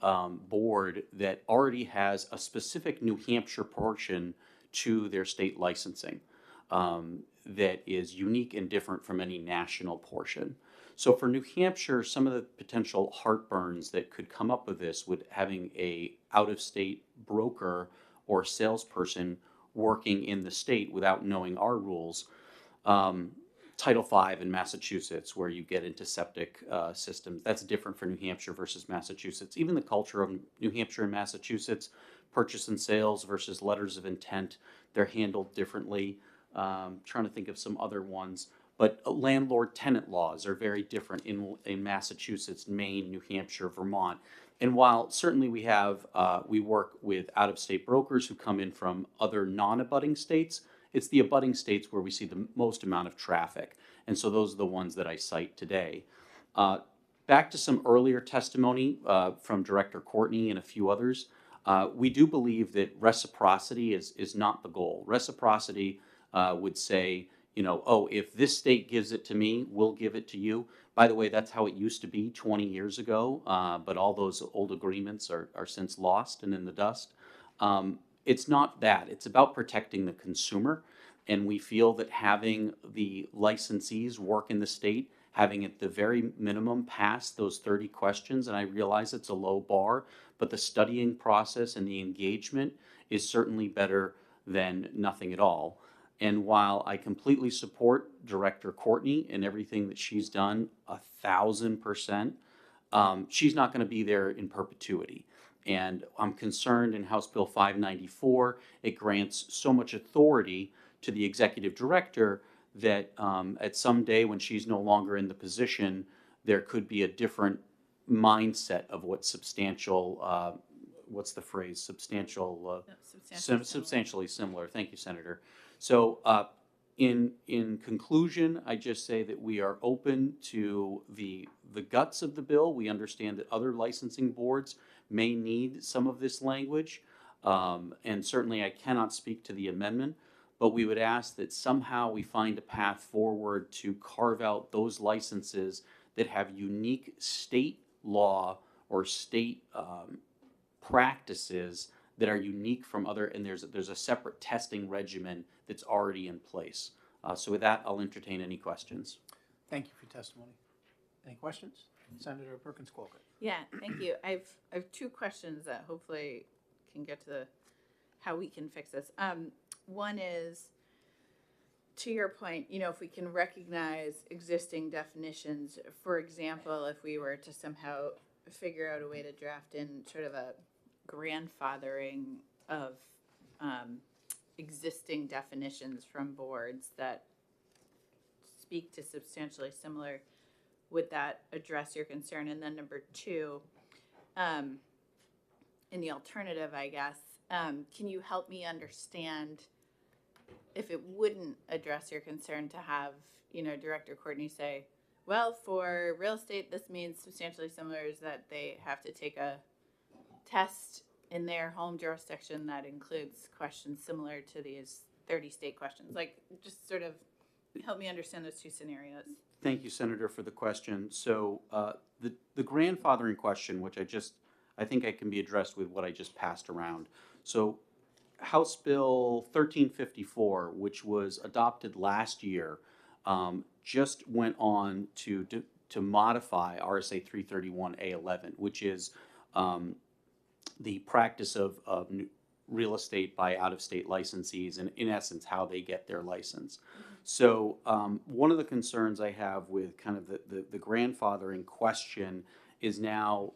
board that already has a specific New Hampshire portion to their state licensing that is unique and different from any national portion. So for New Hampshire, some of the potential heartburns that could come up with this would having a out-of-state broker or salesperson working in the state without knowing our rules. Title V in Massachusetts, where you get into septic systems, that's different for New Hampshire versus Massachusetts. Even the culture of New Hampshire and Massachusetts, purchase and sales versus letters of intent, they're handled differently. Trying to think of some other ones. But landlord-tenant laws are very different in Massachusetts, Maine, New Hampshire, Vermont. And while certainly we work with out-of-state brokers who come in from other non-abutting states, it's the abutting states where we see the most amount of traffic. And so those are the ones that I cite today. Back to some earlier testimony from Director Courtney and a few others. We do believe that reciprocity is not the goal. Reciprocity would say, oh, if this state gives it to me, we'll give it to you. By the way, that's how it used to be 20 years ago, but all those old agreements are since lost and in the dust. It's not that. It's about protecting the consumer, and we feel that having the licensees work in the state, having at the very minimum pass those 30 questions, and I realize it's a low bar, but the studying process and the engagement is certainly better than nothing at all. And while I completely support Director Courtney and everything that she's done, 1,000%, she's not going to be there in perpetuity. And I'm concerned in House Bill 594, it grants so much authority to the executive director that at some day when she's no longer in the position, there could be a different mindset of what substantial, what's the phrase, substantially similar. Thank you, Senator. So in conclusion, I just say that we are open to the guts of the bill. We understand that other licensing boards may need some of this language, and certainly I cannot speak to the amendment, but we would ask that somehow we find a path forward to carve out those licenses that have unique state law or state practices that are unique from other, and there's a separate testing regimen that's already in place. So with that, I'll entertain any questions. Thank you for your testimony. Any questions? Senator Perkins Colquitt. Yeah, thank you. I've two questions that hopefully can get to how we can fix this. One is, to your point, if we can recognize existing definitions, for example, if we were to somehow figure out a way to draft in sort of a grandfathering of existing definitions from boards that speak to substantially similar, would that address your concern? And then number two, in the alternative, I guess, can you help me understand if it wouldn't address your concern to have, Director Courtney say, well, for real estate, this means substantially similar is that they have to take a test in their home jurisdiction that includes questions similar to these 30 state questions. Like, just sort of help me understand those two scenarios. Thank you, Senator, for the question. So the grandfathering question, which I think I can be addressed with what I just passed around. So House Bill 1354, which was adopted last year, just went on to modify RSA 331A11, which is the practice of real estate by out-of-state licensees, and in essence, how they get their license. So one of the concerns I have with kind of the grandfathering question is now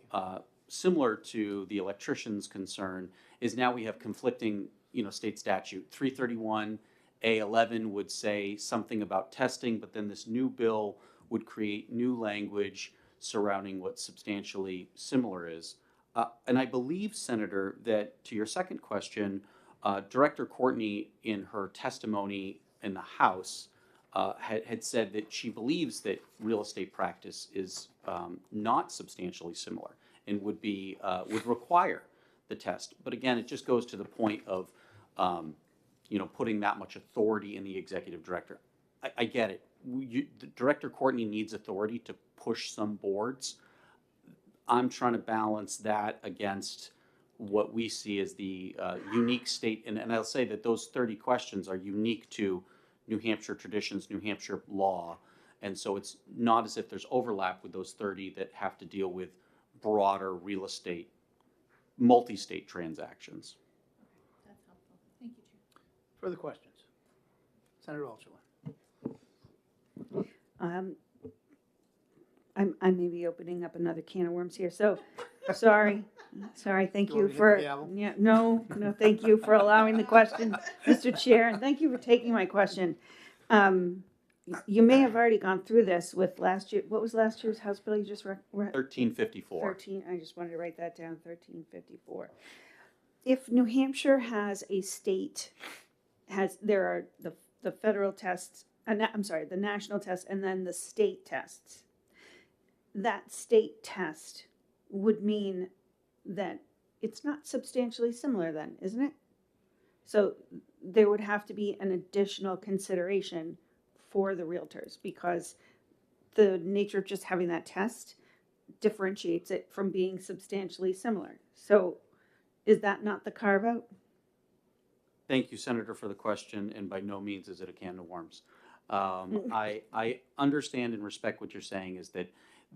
similar to the electrician's concern, is now we have conflicting, state statute. 331A11 would say something about testing, but then this new bill would create new language surrounding what substantially similar is. And I believe, Senator, that to your second question, Director Courtney, in her testimony in the House, had said that she believes that real estate practice is not substantially similar and would require the test. But again, it just goes to the point of putting that much authority in the executive director. I get it. Director Courtney needs authority to push some boards. I'm trying to balance that against what we see as the unique state, and I'll say that those 30 questions are unique to New Hampshire traditions, New Hampshire law, and so it's not as if there's overlap with those 30 that have to deal with broader real estate, multi-state transactions. That's helpful. Thank you, Chair. Further questions? Senator Altshuler. I may be opening up another can of worms here, so, sorry. Thank You you want me to hit the for, gavel? yeah, no, thank you for allowing the question, Mr. Chair, and thank you for taking my question. You may have already gone through this with last year, what was last year's House bill you just 1354. 13, I just wanted to write that down, 1354. If New Hampshire has a state, there are the federal tests, the national tests, and then the state tests. That state test would mean that it's not substantially similar then, isn't it? So there would have to be an additional consideration for the realtors because the nature of just having that test differentiates it from being substantially similar. So is that not the carve out? Thank you, Senator, for the question, and by no means is it a can of worms. I understand and respect what you're saying is that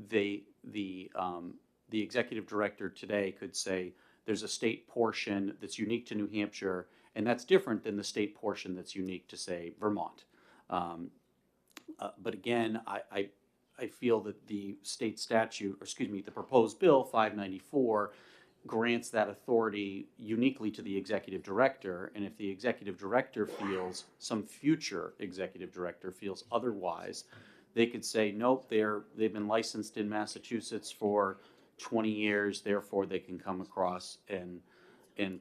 the executive director today could say there's a state portion that's unique to New Hampshire, and that's different than the state portion that's unique to, say, Vermont. But again, I feel that the state statute, or excuse me, the proposed bill 594 grants that authority uniquely to the executive director, and if the executive director feels, some future executive director feels otherwise, they could say, nope, they've been licensed in Massachusetts for 20 years, therefore they can come across and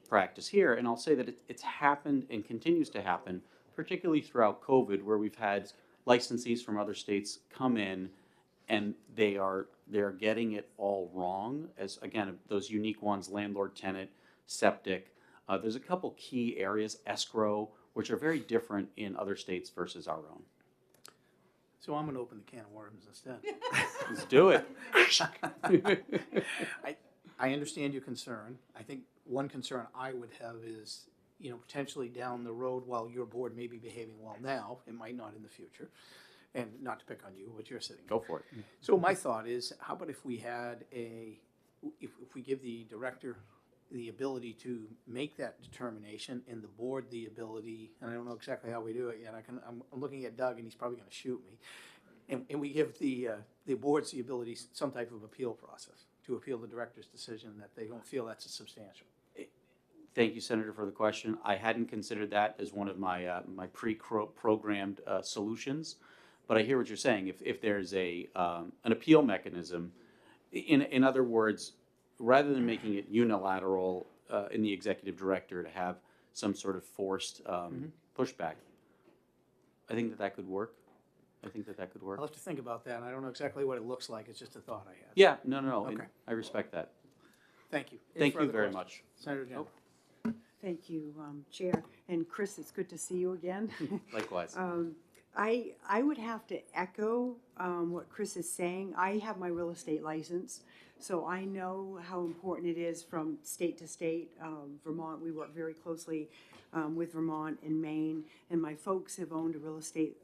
practice here. And I'll say that it's happened and continues to happen, particularly throughout COVID, where we've had licensees from other states come in and they're getting it all wrong. As again, those unique ones, landlord, tenant, septic. There's a couple key areas, escrow, which are very different in other states versus our own. So I'm going to open the can of worms instead. Let's do it. I understand your concern. I think one concern I would have is, potentially down the road, while your board may be behaving well now, it might not in the future. And not to pick on you, but you're sitting. Go for it. So my thought is, how about if we had if we give the director the ability to make that determination and the board the ability, and I don't know exactly how we do it yet. I'm looking at Doug and he's probably going to shoot me. And we give the boards the ability, some type of appeal process to appeal the director's decision that they don't feel that's a substantial. Thank you, Senator, for the question. I hadn't considered that as one of my my pre-programmed solutions, but I hear what you're saying. If there's an appeal mechanism, in other words, rather than making it unilateral in the executive director to have some sort of forced pushback, I think that could work. I think that could work. I'll have to think about that. I don't know exactly what it looks like. It's just a thought I had. Yeah, no. Okay. I respect that. Thank you. Thank you very much. Senator General. Thank you, Chair. And Chris, it's good to see you again. Likewise. I would have to echo what Chris is saying. I have my real estate license, so I know how important it is from state to state. Vermont, we work very closely with Vermont and Maine, and my folks have owned a real estate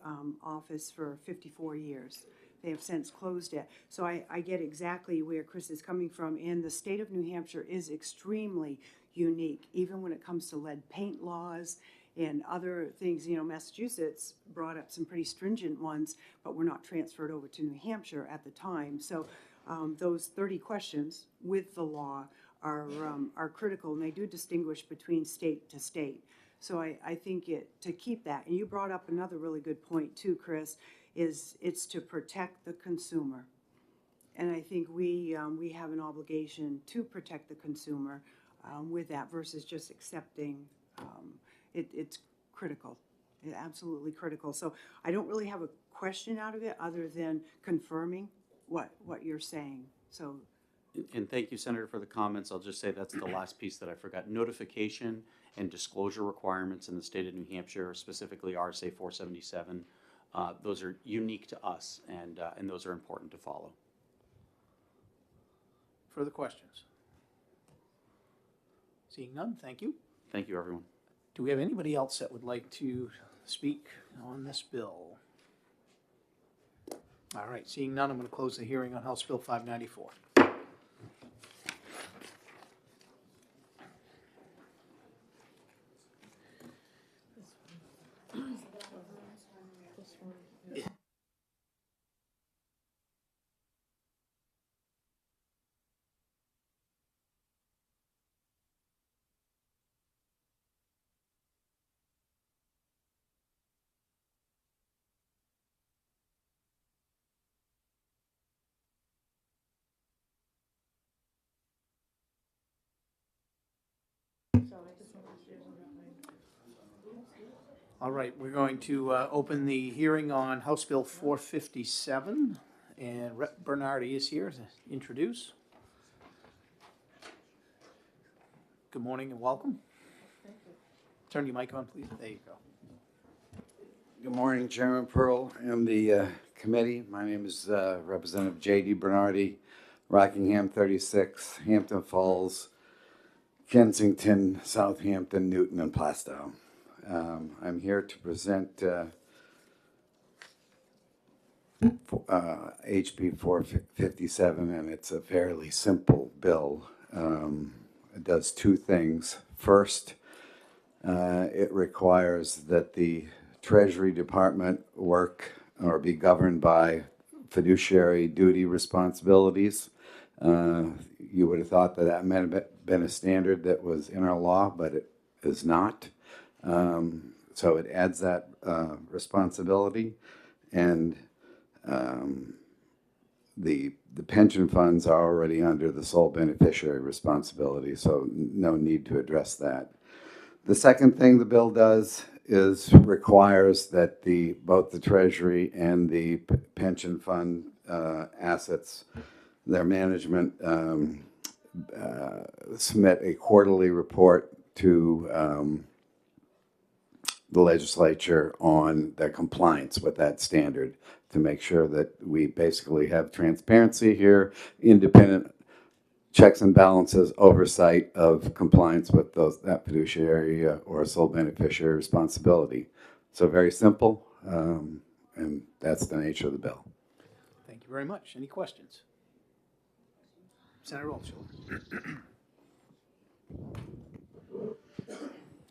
office for 54 years. They have since closed it. So I get exactly where Chris is coming from, and the state of New Hampshire is extremely unique, even when it comes to lead paint laws and other things. You know, Massachusetts brought up some pretty stringent ones, but were not transferred over to New Hampshire at the time. So those 30 questions with the law are critical, and they do distinguish between state to state. So I think to keep that, and you brought up another really good point too, Chris, is it's to protect the consumer. And I think we have an obligation to protect the consumer with that versus just accepting. It's critical, absolutely critical. So I don't really have a question out of it other than confirming what you're saying. So. And thank you, Senator, for the comments. I'll just say that's the last piece that I forgot. Notification and disclosure requirements in the state of New Hampshire, specifically RSA 477, those are unique to us, and those are important to follow. Further questions? Seeing none, thank you. Thank you, everyone. Do we have anybody else that would like to speak on this bill? All right, seeing none, I'm going to close the hearing on House Bill 594. All right, we're going to open the hearing on House Bill 457, and Rep. Bernardi is here to introduce. Good morning and welcome. Turn your mic on, please. There you go. Good morning, Chairman Pearl and the committee. My name is Representative J.D. Bernardi, Rockingham 36, Hampton Falls, Kensington, Southampton, Newton, and Plastow. I'm here to present HB 457, and it's a fairly simple bill. It does two things. First, it requires that the Treasury Department work or be governed by fiduciary duty responsibilities. You would have thought that that might have been a standard that was in our law, but it is not. So it adds that responsibility, and the pension funds are already under the sole beneficiary responsibility, so no need to address that. The second thing the bill does is requires that both the Treasury and the pension fund assets, their management, submit a quarterly report to the legislature on their compliance with that standard, to make sure that we basically have transparency here, independent checks and balances, oversight of compliance with that fiduciary or sole beneficiary responsibility. So very simple, and that's the nature of the bill. Thank you very much. Any questions? Senator Altshuler.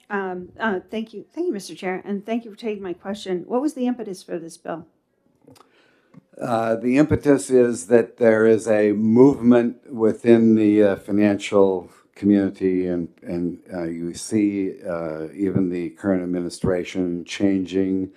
Thank you, Mr. Chair, and thank you for taking my question. What was the impetus for this bill? The impetus is that there is a movement within the financial community, and you see even the current administration changing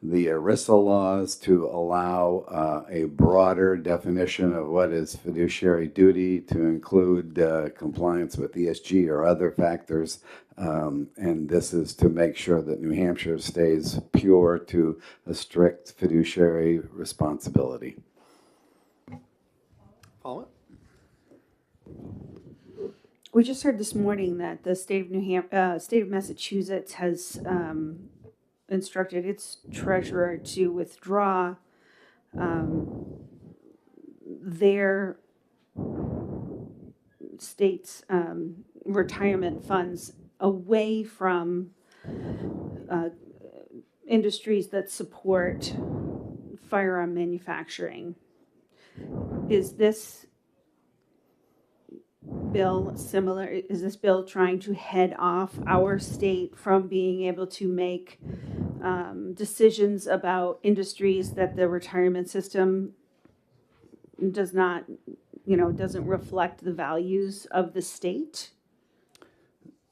the ERISA laws to allow a broader definition of what is fiduciary duty, to include compliance with ESG or other factors. And this is to make sure that New Hampshire stays pure to a strict fiduciary responsibility. Follow-up? We just heard this morning that the state of Massachusetts has instructed its treasurer to withdraw their state's retirement funds away from industries that support firearm manufacturing. Is this bill similar? Is this bill trying to head off our state from being able to make decisions about industries that the retirement system does not, doesn't reflect the values of the state?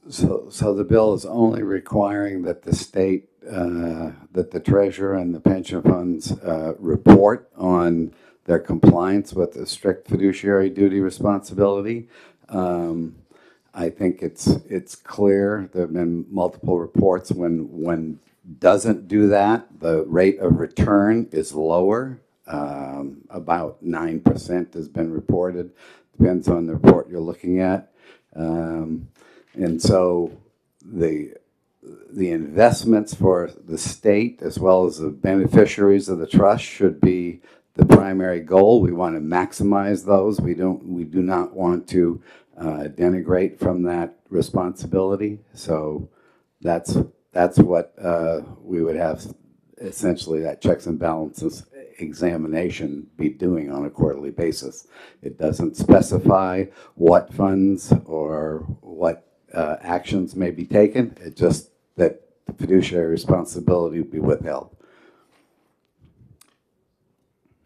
So the bill is only requiring that the state, that the treasurer and the pension funds report on their compliance with the strict fiduciary duty responsibility. I think it's clear. There have been multiple reports when doesn't do that, the rate of return is lower. About 9% has been reported. Depends on the report you're looking at. And so the investments for the state as well as the beneficiaries of the trust should be the primary goal. We want to maximize those. We do not want to denigrate from that responsibility. So that's what we would have essentially that checks and balances examination be doing on a quarterly basis. It doesn't specify what funds or what actions may be taken. It just that the fiduciary responsibility be withheld.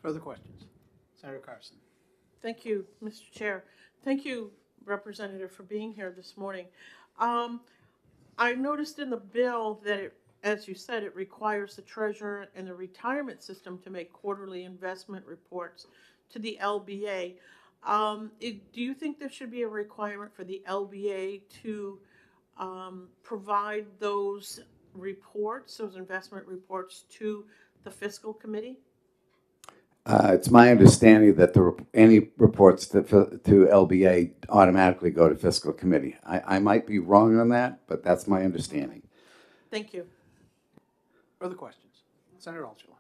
Further questions? Senator Carson. Thank you, Mr. Chair. Thank you, Representative, for being here this morning. I noticed in the bill that it, as you said, it requires the treasurer and the retirement system to make quarterly investment reports to the LBA. Do you think there should be a requirement for the LBA to provide those reports, those investment reports, to the fiscal committee? It's my understanding that any reports to LBA automatically go to fiscal committee. I might be wrong on that, but that's my understanding. Thank you. Further questions? Senator Altshuler.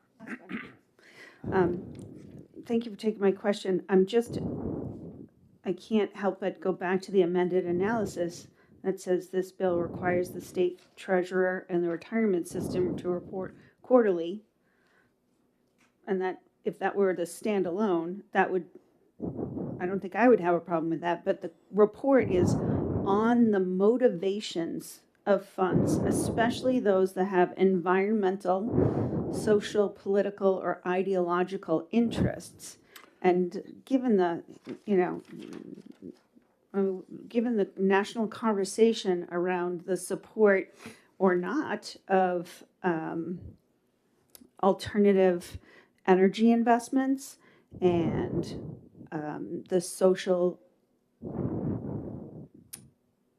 Thank you for taking my question. I can't help but go back to the amended analysis that says this bill requires the state treasurer and the retirement system to report quarterly, and that if that were the standalone, that would, I don't think I would have a problem with that, but the report is on the motivations of funds, especially those that have environmental, social, political, or ideological interests. And given the, given the national conversation around the support or not of alternative energy investments and the social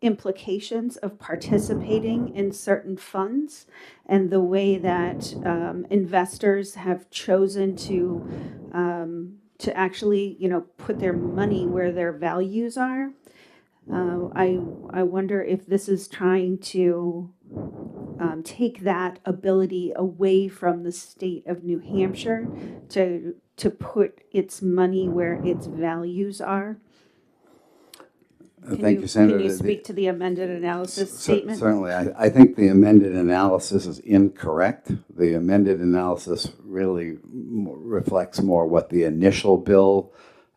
implications of participating in certain funds and the way that investors have chosen to actually, put their money where their values are. I wonder if this is trying to take that ability away from the state of New Hampshire to put its money where its values are. Thank you, Senator. Can you speak to the amended analysis statement? Certainly. I think the amended analysis is incorrect. The amended analysis really reflects more what the initial bill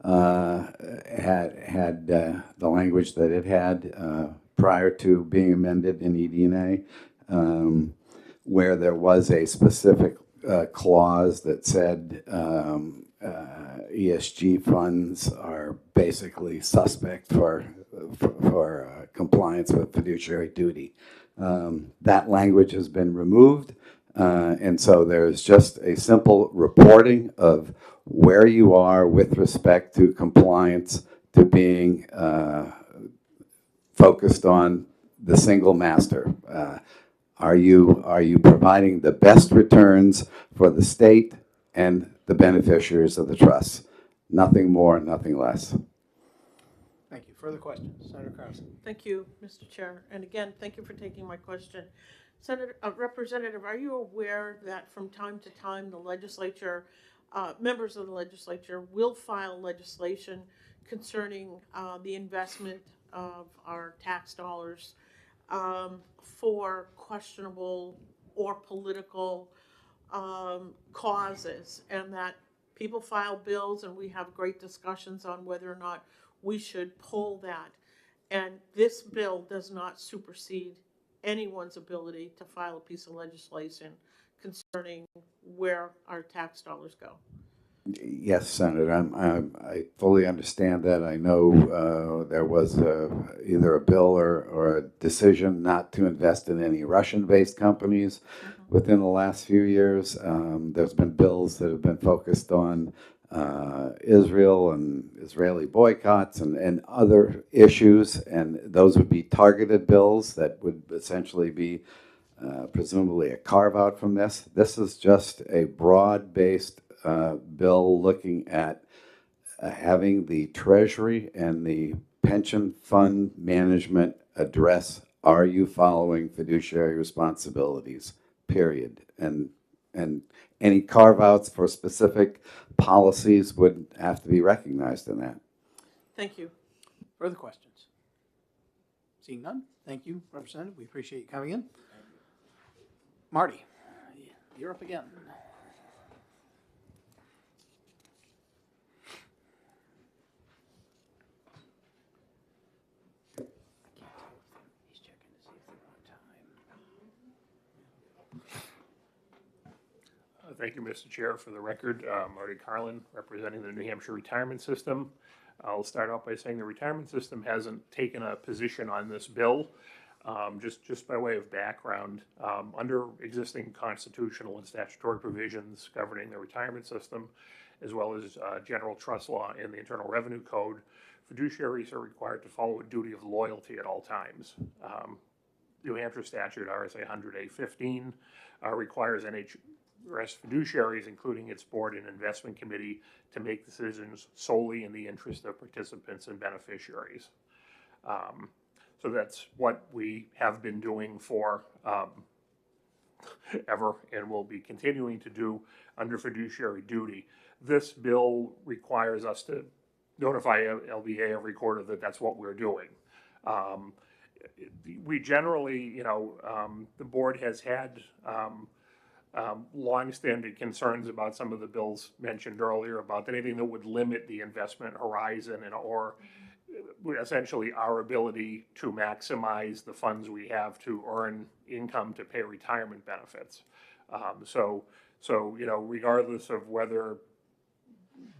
had the language that it had prior to being amended in ED&A, where there was a specific clause that said ESG funds are basically suspect for compliance with fiduciary duty. That language has been removed, and so there's just a simple reporting of where you are with respect to compliance to being focused on the single master. Are you providing the best returns for the state and the beneficiaries of the trust? Nothing more, nothing less. Thank you. Further questions? Senator Carson. Thank you, Mr. Chair. And again, thank you for taking my question. Representative, are you aware that from time to time the legislature, members of the legislature will file legislation concerning the investment of our tax dollars for questionable or political causes, and that people file bills and we have great discussions on whether or not we should pull that. And this bill does not supersede anyone's ability to file a piece of legislation concerning where our tax dollars go. Yes, Senator, I fully understand that. I know there was either a bill or a decision not to invest in any Russian-based companies within the last few years. There's been bills that have been focused on Israel and Israeli boycotts and other issues, and those would be targeted bills that would essentially be presumably a carve-out from this. This is just a broad-based bill looking at having the Treasury and the pension fund management address, are you following fiduciary responsibilities, period. And any carve-outs for specific policies would have to be recognized in that. Thank you. Further questions? Seeing none, thank you, Representative. We appreciate you coming in. Marty, you're up again. Thank you, Mr. Chair. For the record, Marty Carlin, representing the New Hampshire retirement system. I'll start off by saying the retirement system hasn't taken a position on this bill. Just by way of background, under existing constitutional and statutory provisions governing the retirement system, as well as general trust law and the Internal Revenue Code, fiduciaries are required to follow a duty of loyalty at all times. New Hampshire statute RSA 100A15 requires NHRS fiduciaries, including its board and investment committee, to make decisions solely in the interest of participants and beneficiaries. So that's what we have been doing for ever and will be continuing to do under fiduciary duty. This bill requires us to notify LBA every quarter that that's what we're doing. We generally, the board has had long-standing concerns about some of the bills mentioned earlier, about anything that would limit the investment horizon or essentially our ability to maximize the funds we have to earn income to pay retirement benefits. So regardless of whether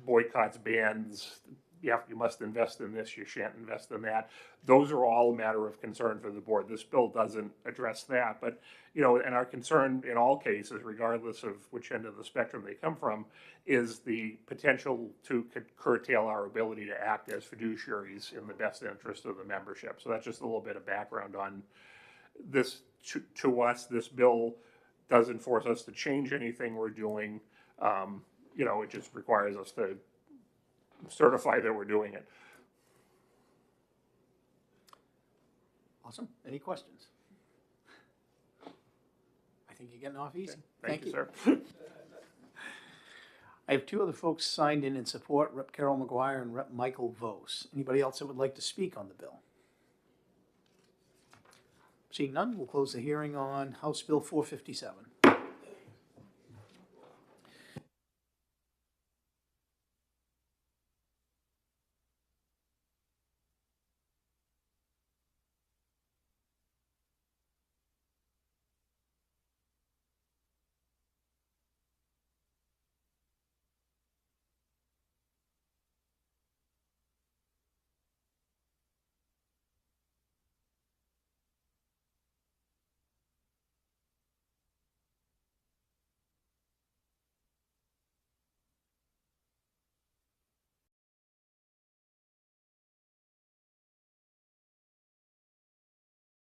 boycotts, bans, you must invest in this, you shan't invest in that. Those are all a matter of concern for the board. This bill doesn't address that, but and our concern in all cases, regardless of which end of the spectrum they come from, is the potential to curtail our ability to act as fiduciaries in the best interest of the membership. So that's just a little bit of background on this. To us, this bill doesn't force us to change anything we're doing. It just requires us to certify that we're doing it. Awesome. Any questions? I think you're getting off easy. Okay. Thank you, sir. I have two other folks signed in support, Rep. Carol McGuire and Rep. Michael Vose. Anybody else that would like to speak on the bill? Seeing none, we'll close the hearing on House Bill 457.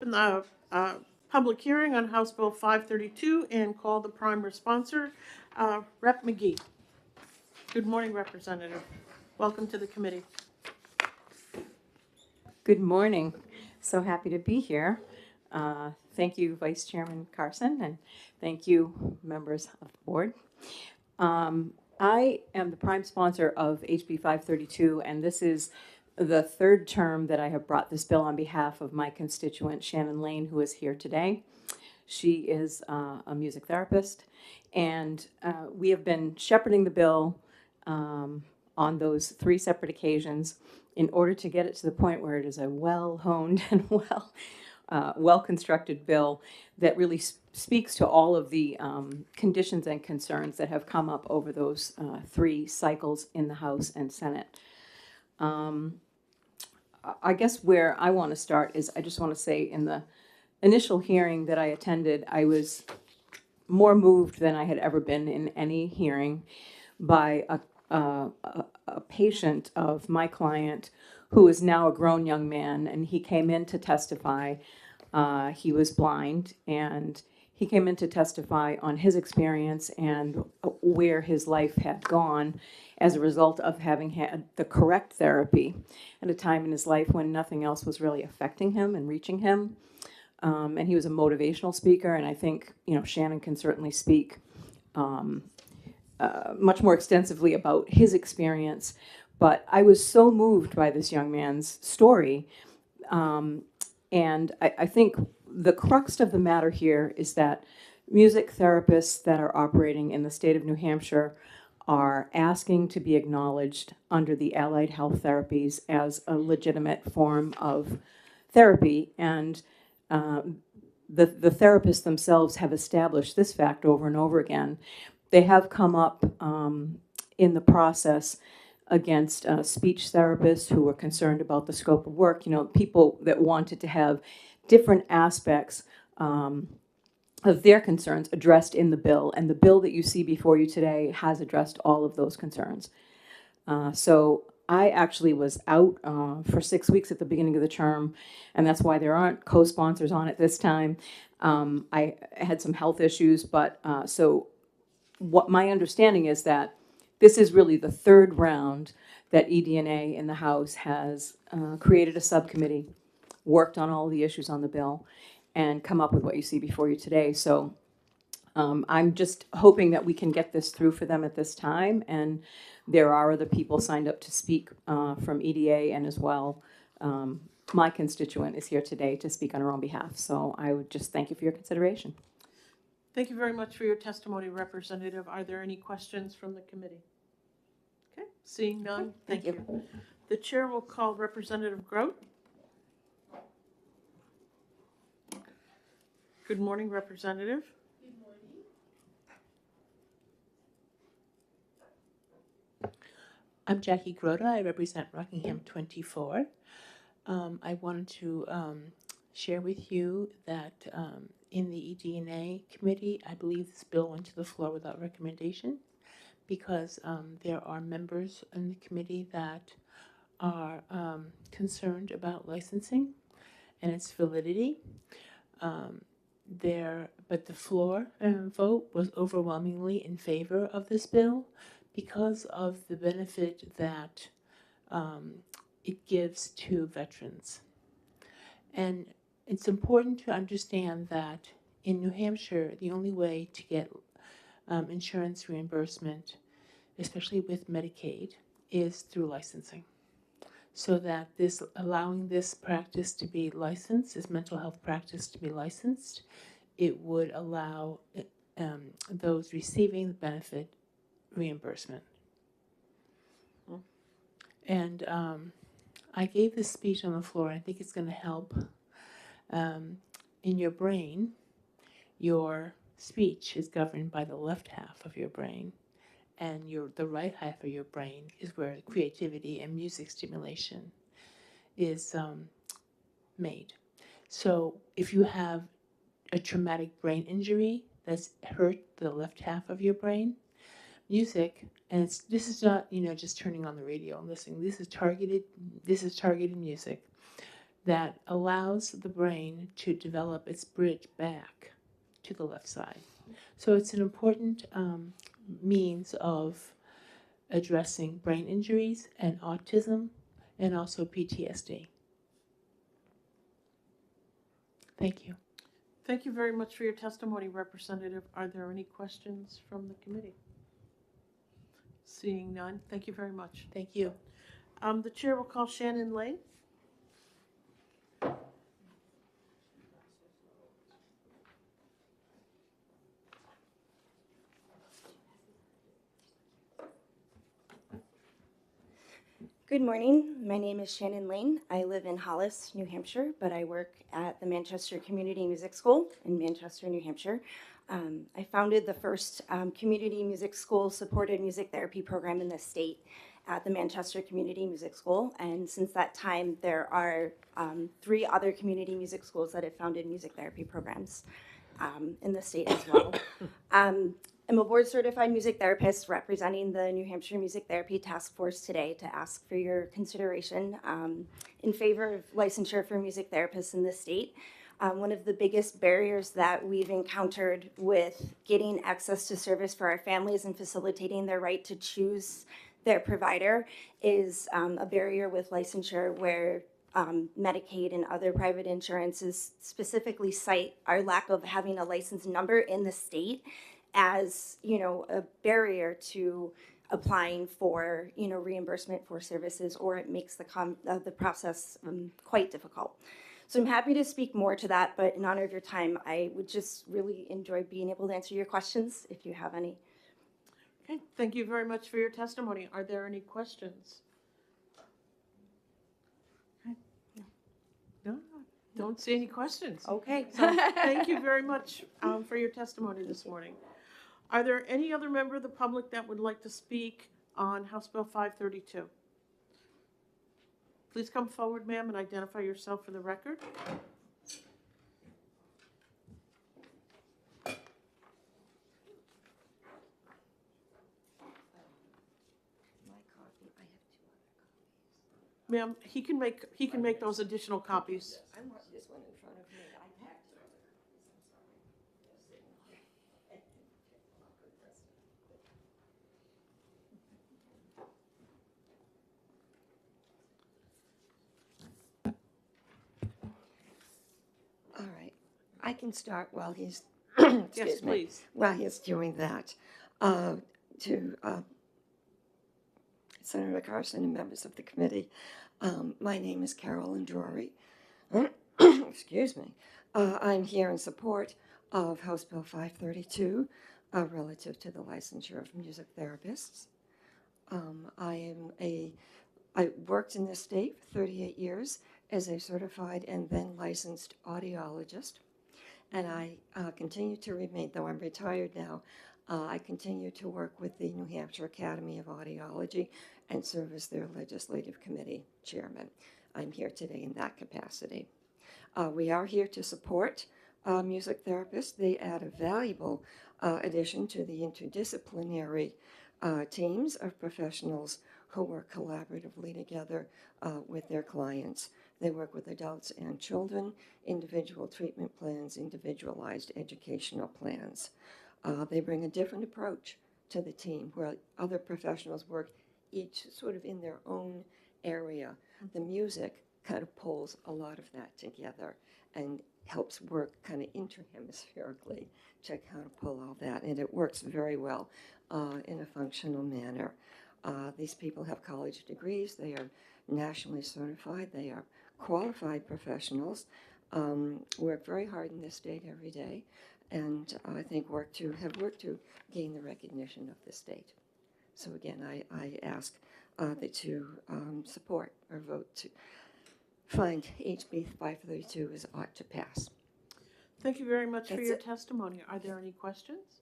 The public hearing on House Bill 532 and call the prime sponsor, Rep. McGee. Good morning, Representative. Welcome to the committee. Good morning. So happy to be here. Thank you, Vice Chairman Carson, and thank you, members of the board. I am the prime sponsor of HB 532, and this is the third term that I have brought this bill on behalf of my constituent, Shannon Lane, who is here today. She is a music therapist, and we have been shepherding the bill on those 3 separate occasions in order to get it to the point where it is a well-honed and well-constructed bill that really speaks to all of the conditions and concerns that have come up over those 3 cycles in the House and Senate. I guess where I want to start is I just want to say in the initial hearing that I attended, I was more moved than I had ever been in any hearing by a patient of my client who is now a grown young man, and he came in to testify. He was blind, and he came in to testify on his experience and where his life had gone as a result of having had the correct therapy at a time in his life when nothing else was really affecting him and reaching him. And he was a motivational speaker, and I think, you know, Shannon can certainly speak much more extensively about his experience. But I was so moved by this young man's story. And I think the crux of the matter here is that music therapists that are operating in the state of New Hampshire are asking to be acknowledged under the allied health therapies as a legitimate form of therapy. And the therapists themselves have established this fact over and over again. They have come up in the process against speech therapists who were concerned about the scope of work, you know, people that wanted to have different aspects of their concerns addressed in the bill. And the bill that you see before you today has addressed all of those concerns. So I actually was out for 6 weeks at the beginning of the term, and that's why there aren't co-sponsors on it this time. I had some health issues, but so what my understanding is that this is really the 3rd round that eDNA in the House has created a subcommittee, worked on all the issues on the bill, and come up with what you see before you today. So I'm just hoping that we can get this through for them at this time. And there are other people signed up to speak from EDA, and as well, my constituent is here today to speak on her own behalf. So I would just thank you for your consideration. Thank you very much for your testimony, Representative. Are there any questions from the committee? Okay, seeing none, thank you. The chair will call Representative Grote. Good morning, Representative. Good morning. I'm Jackie Grote. I represent Rockingham 24. I wanted to share with you that in the eDNA committee, I believe this bill went to the floor without recommendation because there are members in the committee that are concerned about licensing and its validity. But the floor vote was overwhelmingly in favor of this bill because of the benefit that it gives to veterans. And it's important to understand that in New Hampshire, the only way to get insurance reimbursement, especially with Medicaid, is through licensing. So that allowing this practice to be licensed, this mental health practice to be licensed, it would allow those receiving the benefit reimbursement. And I gave this speech on the floor. I think it's going to help. In your brain, your speech is governed by the left half of your brain, and the right half of your brain is where creativity and music stimulation is made. So if you have a traumatic brain injury that's hurt the left half of your brain, music, and this is not just turning on the radio and listening. This is targeted music that allows the brain to develop its bridge back to the left side. So it's an important means of addressing brain injuries and autism and also PTSD. Thank you. Thank you very much for your testimony, Representative. Are there any questions from the committee? Seeing none, thank you very much. Thank you. The chair will call Shannon Lane. Good morning. My name is Shannon Lane. I live in Hollis, New Hampshire, but I work at the Manchester Community Music School in Manchester, New Hampshire. I founded the first community music school supported music therapy program in the state at the Manchester Community Music School. And since that time, there are 3 other community music schools that have founded music therapy programs in the state as well. I'm a board certified music therapist representing the New Hampshire Music Therapy Task Force today to ask for your consideration in favor of licensure for music therapists in the state. One of the biggest barriers that we've encountered with getting access to service for our families and facilitating their right to choose their provider is a barrier with licensure where Medicaid and other private insurances specifically cite our lack of having a license number in the state as, a barrier to applying for, reimbursement for services, or it makes the process quite difficult. So I'm happy to speak more to that, but in honor of your time, I would just really enjoy being able to answer your questions if you have any. Okay, thank you very much for your testimony. Are there any questions? Okay. No, don't see any questions. Okay. So thank you very much for your testimony this morning. Are there any other member of the public that would like to speak on House Bill 532? Please come forward, ma'am, and identify yourself for the record. Ma'am, he can make those additional copies. I want this one in front of me. I packed it. All right, I can start while he's Yes, please. while he's doing that. To Senator Carson and members of the committee, my name is Carolyn Drury. Excuse me. I'm here in support of House Bill 532 relative to the licensure of music therapists. I worked in this state for 38 years as a certified and then licensed audiologist, and I continue to remain, though I'm retired now, I continue to work with the New Hampshire Academy of Audiology and serve as their legislative committee chairman. I'm here today in that capacity. We are here to support music therapists. They add a valuable addition to the interdisciplinary teams of professionals who work collaboratively together with their clients. They work with adults and children, individual treatment plans, individualized educational plans. They bring a different approach to the team where other professionals work each sort of in their own area. The music kind of pulls a lot of that together and helps work kind of interhemispherically to kind of pull all that, and it works very well in a functional manner. These people have college degrees, they are nationally certified, they are qualified professionals, work very hard in this state every day, and I think have worked to gain the recognition of the state. So again, I ask that you support or vote to find HB 532 is ought to pass. Thank you very much for That's your it. testimony. Are there any questions?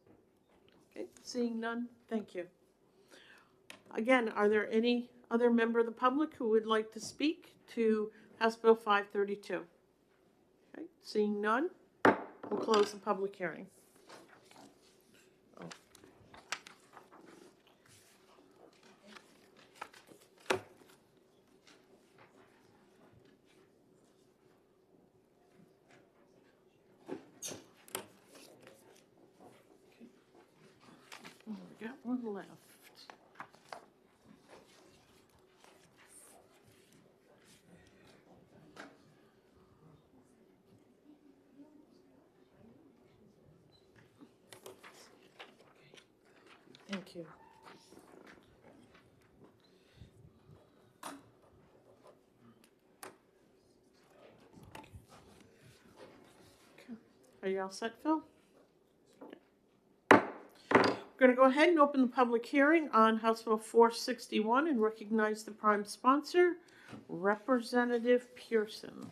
Okay, seeing none, thank you. Again, are there any other member of the public who would like to speak to House Bill 532? Okay, seeing none, we'll close the public hearing. We got one left. Thank you. Are you all set, Phil? We're going to go ahead and open the public hearing on House Bill 461 and recognize the prime sponsor, Representative Pearson.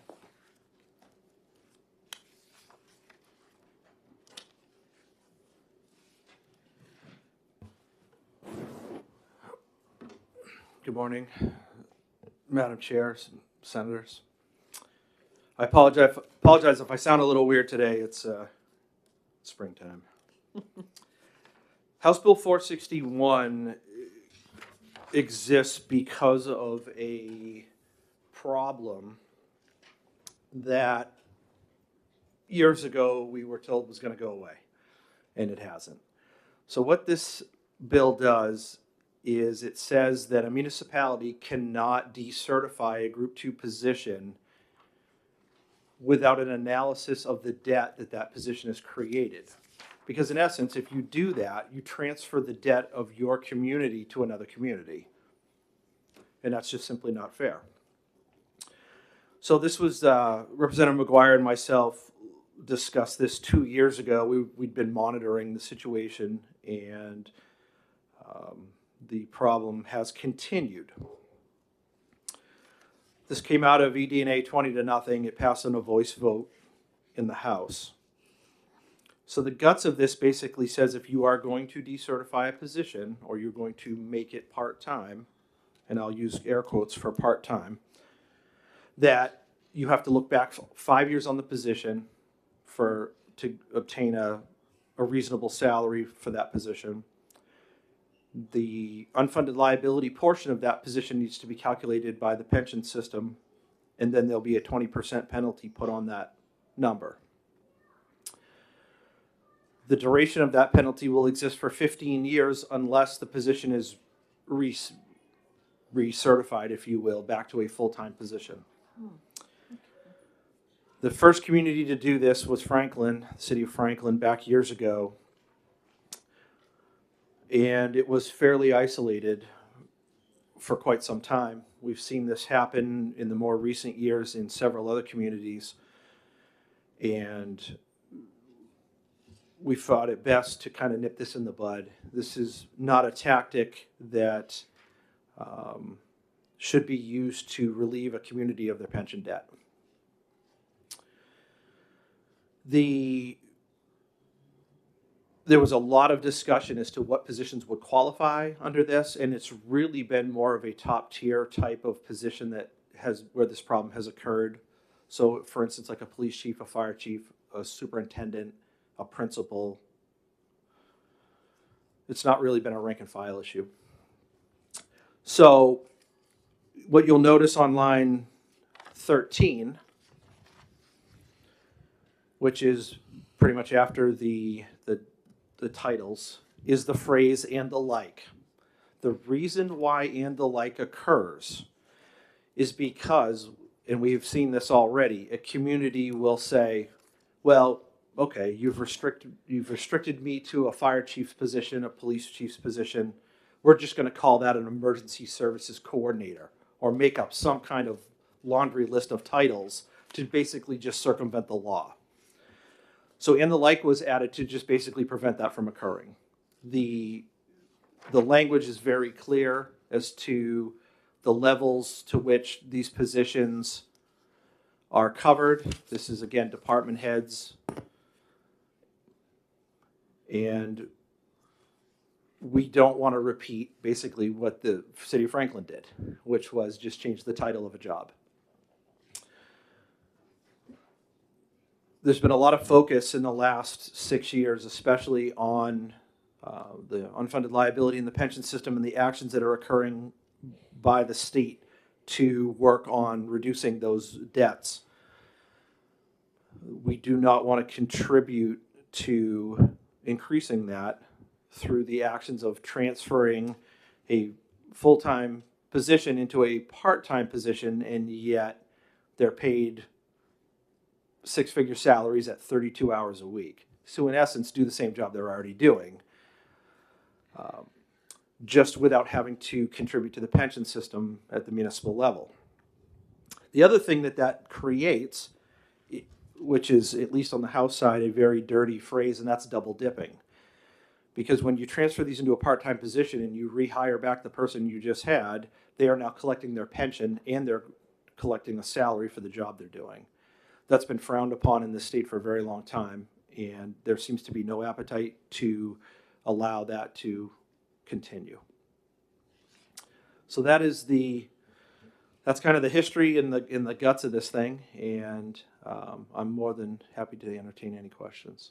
Good morning, Madam Chair, Senators. I apologize if I sound a little weird today. It's springtime. House Bill 461 exists because of a problem that years ago we were told was going to go away, and it hasn't. So what this bill does is it says that a municipality cannot decertify a Group 2 position without an analysis of the debt that that position has created. Because in essence, if you do that, you transfer the debt of your community to another community. And that's just simply not fair. So this was, Representative McGuire and myself discussed this 2 years ago. We'd been monitoring the situation, and the problem has continued. This came out of eDNA 20-0. It passed on a voice vote in the House. So the guts of this basically says if you are going to decertify a position or you're going to make it part-time, and I'll use air quotes for part-time, that you have to look back 5 years on the position to obtain a reasonable salary for that position. The unfunded liability portion of that position needs to be calculated by the pension system, and then there'll be a 20% penalty put on that number. The duration of that penalty will exist for 15 years unless the position is recertified, if you will, back to a full-time position. The first community to do this was Franklin, the city of Franklin, back years ago. And it was fairly isolated for quite some time. We've seen this happen in the more recent years in several other communities. And we thought it best to kind of nip this in the bud. This is not a tactic that should be used to relieve a community of their pension debt. There was a lot of discussion as to what positions would qualify under this, and it's really been more of a top tier type of position where this problem has occurred. So for instance, like a police chief, a fire chief, a superintendent, a principal. It's not really been a rank and file issue. So what you'll notice on line 13, which is pretty much after the titles, is the phrase "and the like." The reason why "and the like" occurs is because, and we've seen this already, a community will say, well, okay, you've restricted me to a fire chief's position, a police chief's position. We're just going to call that an emergency services coordinator, or make up some kind of laundry list of titles to basically just circumvent the law. So "and the like" was added to just basically prevent that from occurring. The language is very clear as to the levels to which these positions are covered. This is, again, department heads. And we don't want to repeat basically what the city of Franklin did, which was just change the title of a job. There's been a lot of focus in the last 6 years, especially on the unfunded liability in the pension system and the actions that are occurring by the state to work on reducing those debts. We do not want to contribute to increasing that through the actions of transferring a full-time position into a part-time position, and yet they're paid six-figure salaries at 32 hours a week. So in essence, do the same job they're already doing. just without having to contribute to the pension system at the municipal level. The other thing that creates, which is, at least on the House side, a very dirty phrase, and that's double dipping. Because when you transfer these into a part-time position and you rehire back the person you just had, they are now collecting their pension and they're collecting a salary for the job they're doing. That's been frowned upon in this state for a very long time, and there seems to be no appetite to allow that to continue. So that's kind of the history and the guts of this thing, and I'm more than happy to entertain any questions.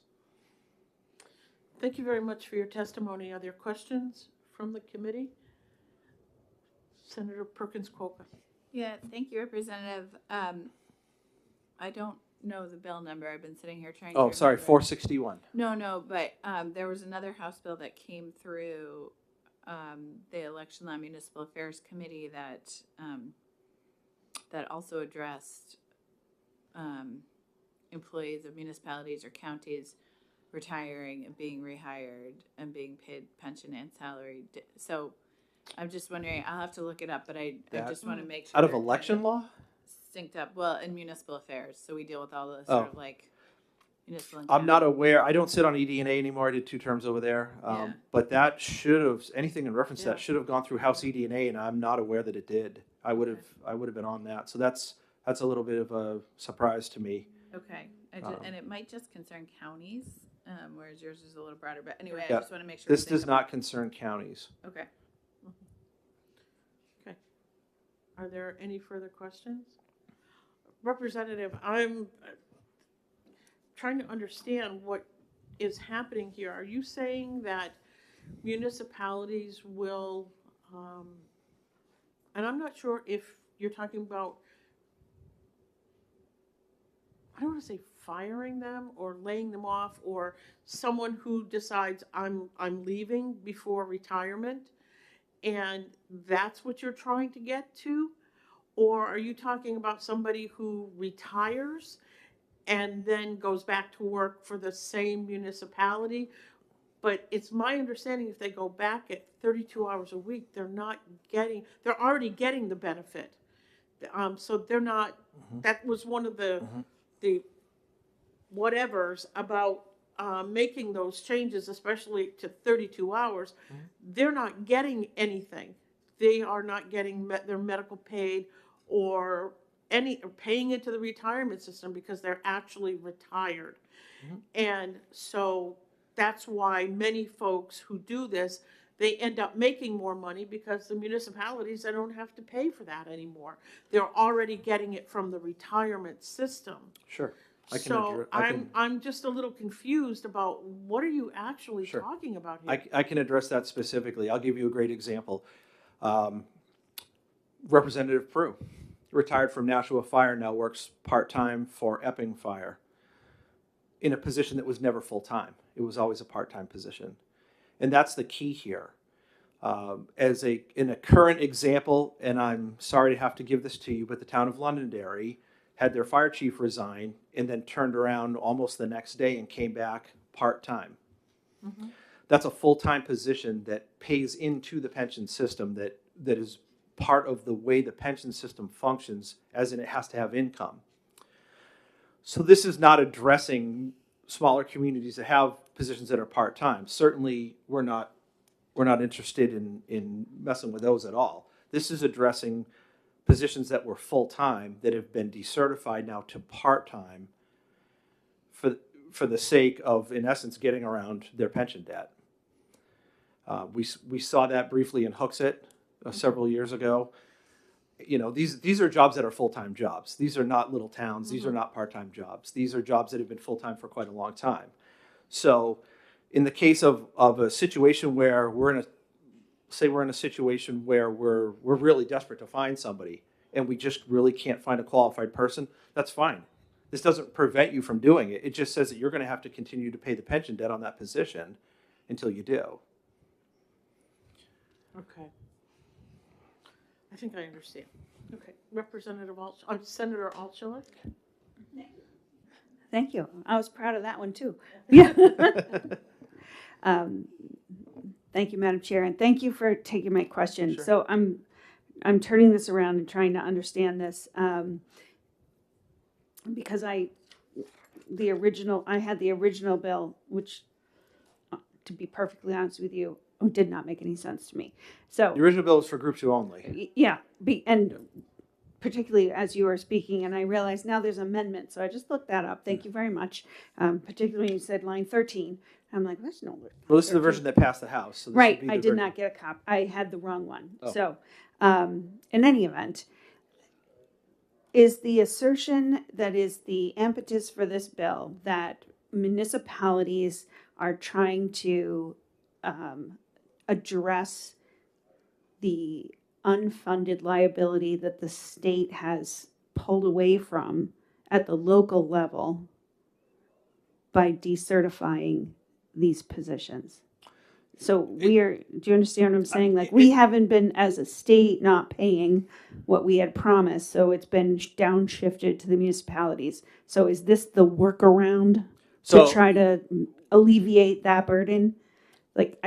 Thank you very much for your testimony. Are there questions from the committee? Senator Perkins Coker. Yeah, thank you, Representative. I don't know the bill number. I've been sitting here trying to Oh, sorry, remember. 461. No, but there was another House bill that came through the Election Law Municipal Affairs Committee that also addressed employees of municipalities or counties retiring and being rehired and being paid pension and salary. So I'm just wondering, I'll have to look it up, but I just want to make sure. Out of election law? Synced up. Well, in municipal affairs. So we deal with all the sort of like municipal. I'm not aware. I don't sit on ED&A anymore. I did 2 terms over there. Yeah. But that should have, anything in reference to that should have gone through House ED&A, and I'm not aware that it did. I would have been on that. So that's a little bit of a surprise to me. Okay. And it might just concern counties, whereas yours is a little broader. But anyway, Yeah. I just want to make sure. This does not concern counties. Okay. Okay. Are there any further questions? Representative, I'm trying to understand what is happening here. Are you saying that municipalities will, and I'm not sure if you're talking about, I don't want to say firing them or laying them off, or someone who decides I'm leaving before retirement, and that's what you're trying to get to? Or are you talking about somebody who retires and then goes back to work for the same municipality? But it's my understanding if they go back at 32 hours a week, they're already getting the benefit. So they're not, that was one of the whatevers about making those changes, especially to 32 hours. They're not getting anything. They are not getting their medical paid or paying into the retirement system because they're actually retired. And so that's why many folks who do this, they end up making more money because the municipalities, they don't have to pay for that anymore. They're already getting it from the retirement system. Sure. I'm just a little confused about what are you actually talking about here? I can address that specifically. I'll give you a great example. Representative Prue, retired from Nashua Fire, now works part-time for Epping Fire in a position that was never full-time. It was always a part-time position. And that's the key here. In a current example, and I'm sorry to have to give this to you, but the town of Londonderry had their fire chief resign and then turned around almost the next day and came back part-time. That's a full-time position that pays into the pension system that is part of the way the pension system functions, as in it has to have income. So this is not addressing smaller communities that have positions that are part-time. Certainly, we're not interested in messing with those at all. This is addressing positions that were full-time that have been decertified now to part-time for the sake of, in essence, getting around their pension debt. We saw that briefly in Hooksett several years ago. You know, these are jobs that are full-time jobs. These are not little towns. These are not part-time jobs. These are jobs that have been full-time for quite a long time. So in the case of a situation where we're in a situation where we're really desperate to find somebody and we just really can't find a qualified person, that's fine. This doesn't prevent you from doing it. It just says that you're going to have to continue to pay the pension debt on that position until you do. Okay. I think I understand. Okay. Senator Altshuler? Thank you. I was proud of that one too. Yeah. Thank you, Madam Chair, and thank you for taking my question. Sure. So I'm turning this around and trying to understand this, because I had the original bill, which, to be perfectly honest with you, did not make any sense to me. So The original bill was for group 2 only. yeah, and particularly as you were speaking, and I realized now there's amendment, so I just looked that up. Thank you very much. Particularly when you said line 13, I'm like, there's no. Well, this is the version that passed the House. So this Right, would be the I did version- not get a copy. I had the wrong one. Oh. So, in any event, is the assertion that is the impetus for this bill that municipalities are trying to address the unfunded liability that the state has pulled away from at the local level by decertifying these positions? So do you understand what I'm saying? Like, we haven't been, as a state, not paying what we had promised, so it's been downshifted to the municipalities. So is this the workaround to try to alleviate that burden? Like,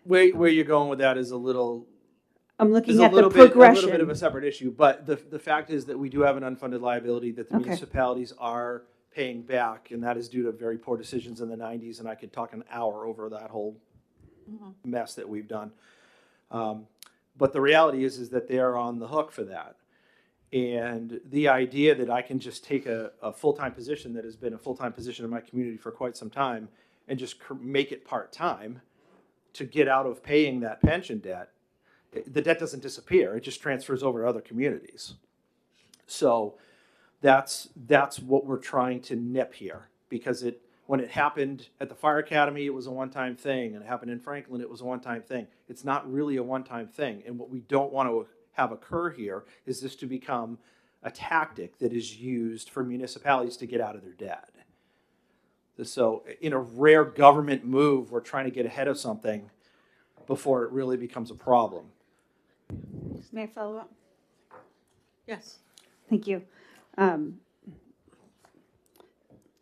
Where you're going with that is a little. I'm looking is at a little the bit, progression. A little bit of a separate issue, but the fact is that we do have an unfunded liability that the Okay. municipalities are paying back, and that is due to very poor decisions in the 90s, and I could talk an hour over that whole mess that we've done. But the reality is that they are on the hook for that. And the idea that I can just take a full-time position that has been a full-time position in my community for quite some time and just make it part-time to get out of paying that pension debt, the debt doesn't disappear. It just transfers over to other communities. So that's what we're trying to nip here, because when it happened at the fire academy, it was a one-time thing, and it happened in Franklin, it was a one-time thing. It's not really a one-time thing, and what we don't want to have occur here is this to become a tactic that is used for municipalities to get out of their debt. So in a rare government move, we're trying to get ahead of something before it really becomes a problem. May I follow up? Yes. Thank you.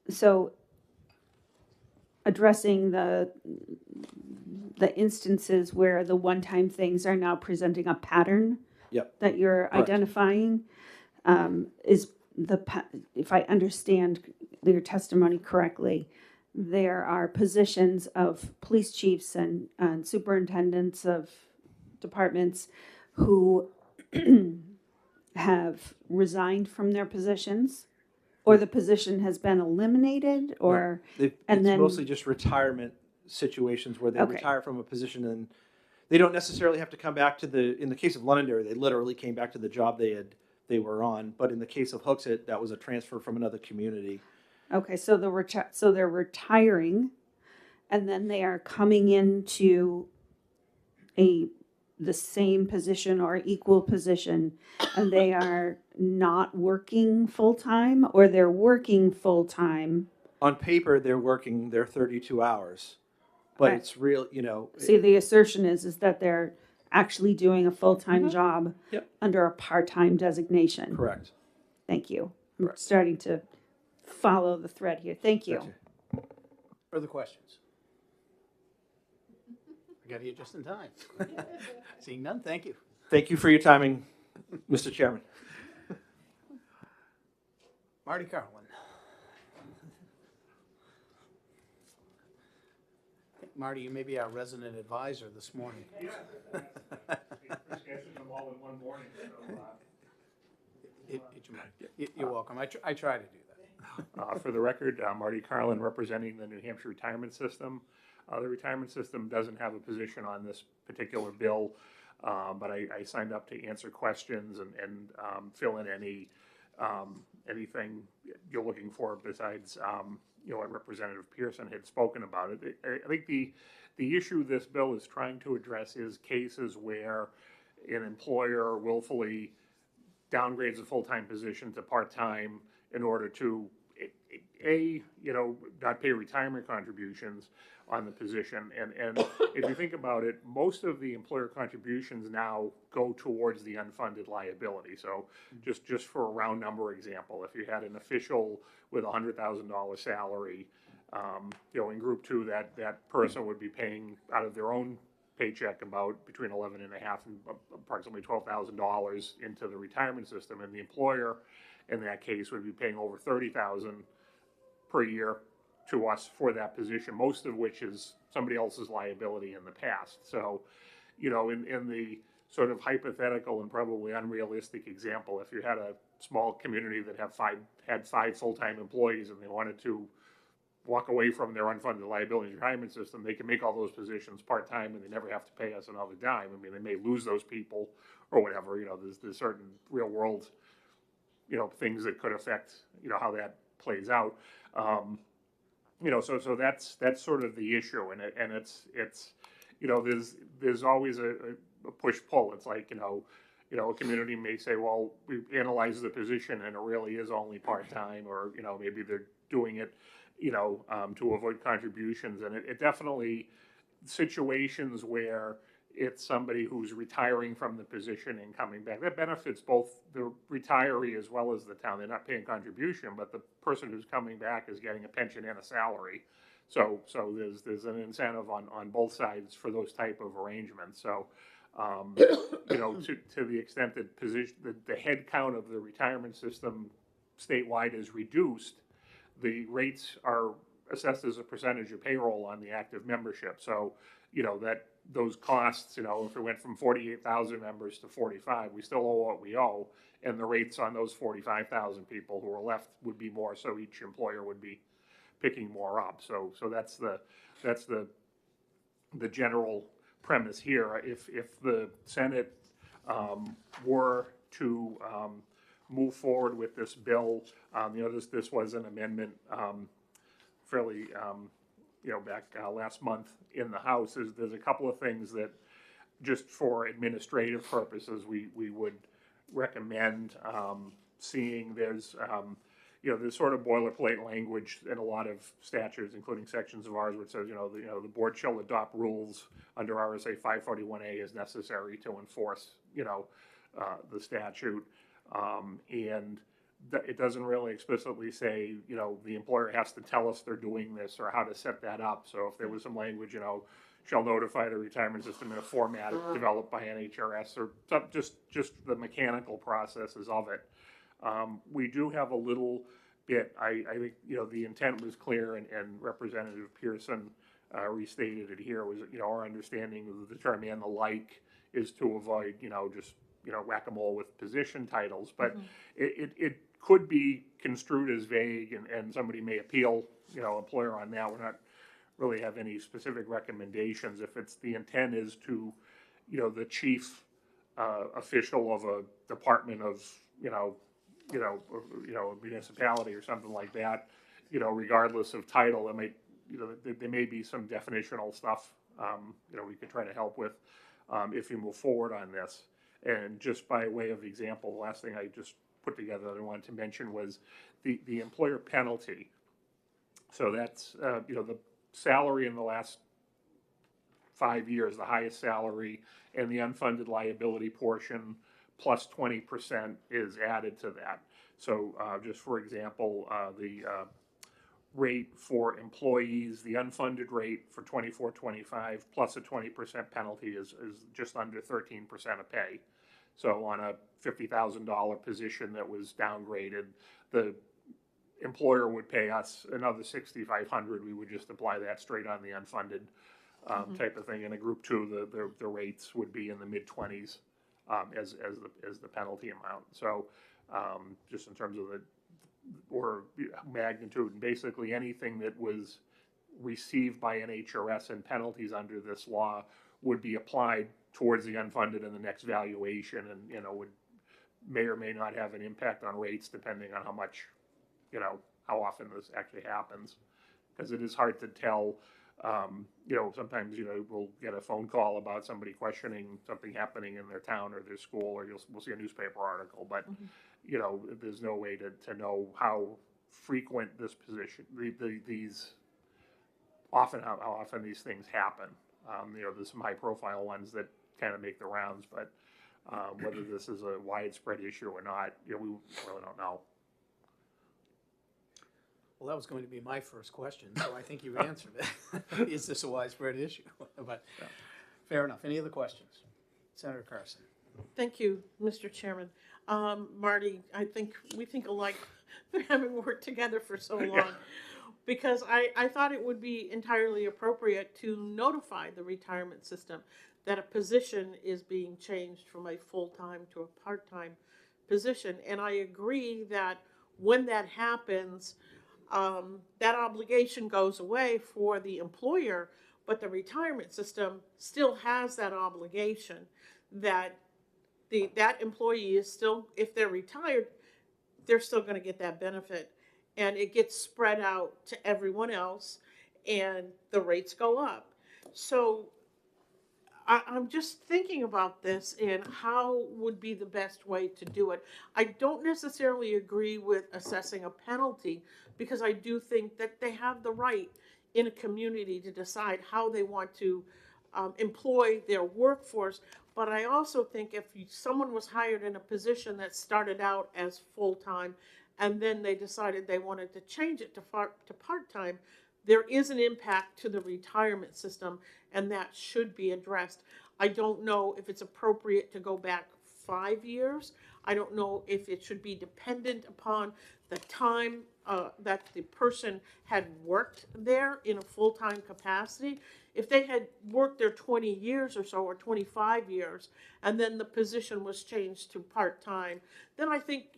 So addressing the instances where the one-time things are now presenting a pattern that you're identifying, is if I understand your testimony correctly, there are positions of police chiefs and superintendents of departments who have resigned from their positions, or the position has been eliminated, or It's mostly just retirement situations where they retire from a position, and they don't necessarily have to come back to in the case of Londonderry, they literally came back to the job they were on. But in the case of Hooksett, that was a transfer from another community. Okay, so they're retiring, and then they are coming into the same position or equal position, and they are not working full-time, or they're working full-time. On paper, they're working their 32 hours, but it's real, See, the assertion is that they're actually doing a full-time job under a part-time designation. Correct. Thank you. I'm starting to follow the thread here. Thank you. Further questions? I got here just in time. Seeing none, thank you. Thank you for your timing, Mr. Chairman. Marty Carlin. Marty, you may be our resident advisor this morning. Yeah. Scheduling them all in one morning. You're welcome. I try to do that. For the record, Marty Carlin, representing the New Hampshire retirement system. The retirement system doesn't have a position on this particular bill, but I signed up to answer questions and fill in anything you're looking for besides what Representative Pearson had spoken about it. I think the issue this bill is trying to address is cases where an employer willfully downgrades a full-time position to part-time in order to not pay retirement contributions on the position. And if you think about it, most of the employer contributions now go towards the unfunded liability. So just for a round number example, if you had an official with a $100,000 salary, in group 2, that person would be paying out of their own paycheck about between 11.5 and approximately $12,000 into the retirement system, and the employer in that case would be paying over $30,000 per year to us for that position, most of which is somebody else's liability in the past. So, you know, in the sort of hypothetical and probably unrealistic example, if you had a small community that had five full-time employees and they wanted to walk away from their unfunded liability retirement system, they can make all those positions part-time and they never have to pay us another dime. I mean, they may lose those people or whatever, you know, there's certain real world, you know, things that could affect, you know, how that plays out. You know, so that's sort of the issue, and it's you know, there's always a push-pull. It's like, you know, a community may say, well, we analyze the position and it really is only part-time, or, you know, maybe they're doing it, you know, to avoid contributions. And it definitely, situations where it's somebody who's retiring from the position and coming back, that benefits both the retiree as well as the town. They're not paying contribution, but the person who's coming back is getting a pension and a salary. So there's an incentive on both sides for those type of arrangements. So, you know, to the extent that the head count of the retirement system statewide is reduced, the rates are assessed as a percentage of payroll on the active membership. So, you know, that those costs, you know, if it went from 48,000 members to 45, we still owe what we owe, and the rates on those 45,000 people who are left would be more. So each employer would be picking more up. So that's the general premise here. If the Senate were to move forward with this bill, you know, this was an amendment fairly, you know, back last month in the House. There's a couple of things that, just for administrative purposes, we would recommend seeing. There's you know, there's sort of boilerplate language in a lot of statutes, including sections of ours, which says, you know, the board shall adopt rules under RSA 541A as necessary to enforce, you know, the statute. And it doesn't really explicitly say, you know, the employer has to tell us they're doing this or how to set that up. So if there was some language, you know, shall notify the retirement system in a format developed by NHRS, or just the mechanical processes of it. We do have a little bit, I think, you know, the intent was clear, and Representative Pearson restated it here, was, you know, our understanding of the term "and the like" is to avoid, you know, just, you know, whack-a-mole with position titles, but it could be construed as vague, and somebody may appeal, you know, employer on that. We're not really have any specific recommendations. If it's the intent is to, you know, the chief official of a department of, you know, a municipality or something like that, you know, regardless of title, it might, you know, there may be some definitional stuff, you know, we could try to help with if you move forward on this. And just by way of example, the last thing I just put together that I wanted to mention was the employer penalty. So that's, you know, the salary in the last 5 years, the highest salary, and the unfunded liability portion plus 20% is added to that. So just for example, the rate for employees, the unfunded rate for 24-25 plus a 20% penalty is just under 13% of pay. So on a $50,000 position that was downgraded, the employer would pay us another $6,500. We would just apply that straight on the unfunded type of thing. In a group two, the rates would be in the mid-20s as the penalty amount. So just in terms of the magnitude, and basically anything that was received by NHRS and penalties under this law would be applied towards the unfunded in the next valuation, and, you know, may or may not have an impact on rates depending on how much, you know, how often this actually happens, because it is hard to tell. You know, sometimes, you know, we'll get a phone call about somebody questioning something happening in their town or their school, or we'll see a newspaper article, but you know, there's no way to know how frequent this position, these often, how often these things happen. You know, there's some high profile ones that kind of make the rounds, but whether this is a widespread issue or not, you know, we really don't know. Well, that was going to be my first question, so I think you've answered it. Is this a widespread issue? But Fair enough. Any other questions? Senator Carson. Thank you, Mr. Chairman. Marty, I think we think alike for having worked together for so long. Because I thought it would be entirely appropriate to notify the retirement system that a position is being changed from a full-time to a part-time position. And I agree that when that happens, that obligation goes away for the employer, but the retirement system still has that obligation that that employee is still, if they're retired, they're still going to get that benefit. And it gets spread out to everyone else, and the rates go up. So I'm just thinking about this and how would be the best way to do it. I don't necessarily agree with assessing a penalty, because I do think that they have the right in a community to decide how they want to employ their workforce. But I also think if someone was hired in a position that started out as full-time and then they decided they wanted to change it to part-time, there is an impact to the retirement system, and that should be addressed. I don't know if it's appropriate to go back 5 years. I don't know if it should be dependent upon the time that the person had worked there in a full-time capacity. If they had worked there 20 years or so, or 25 years, and then the position was changed to part-time, then I think,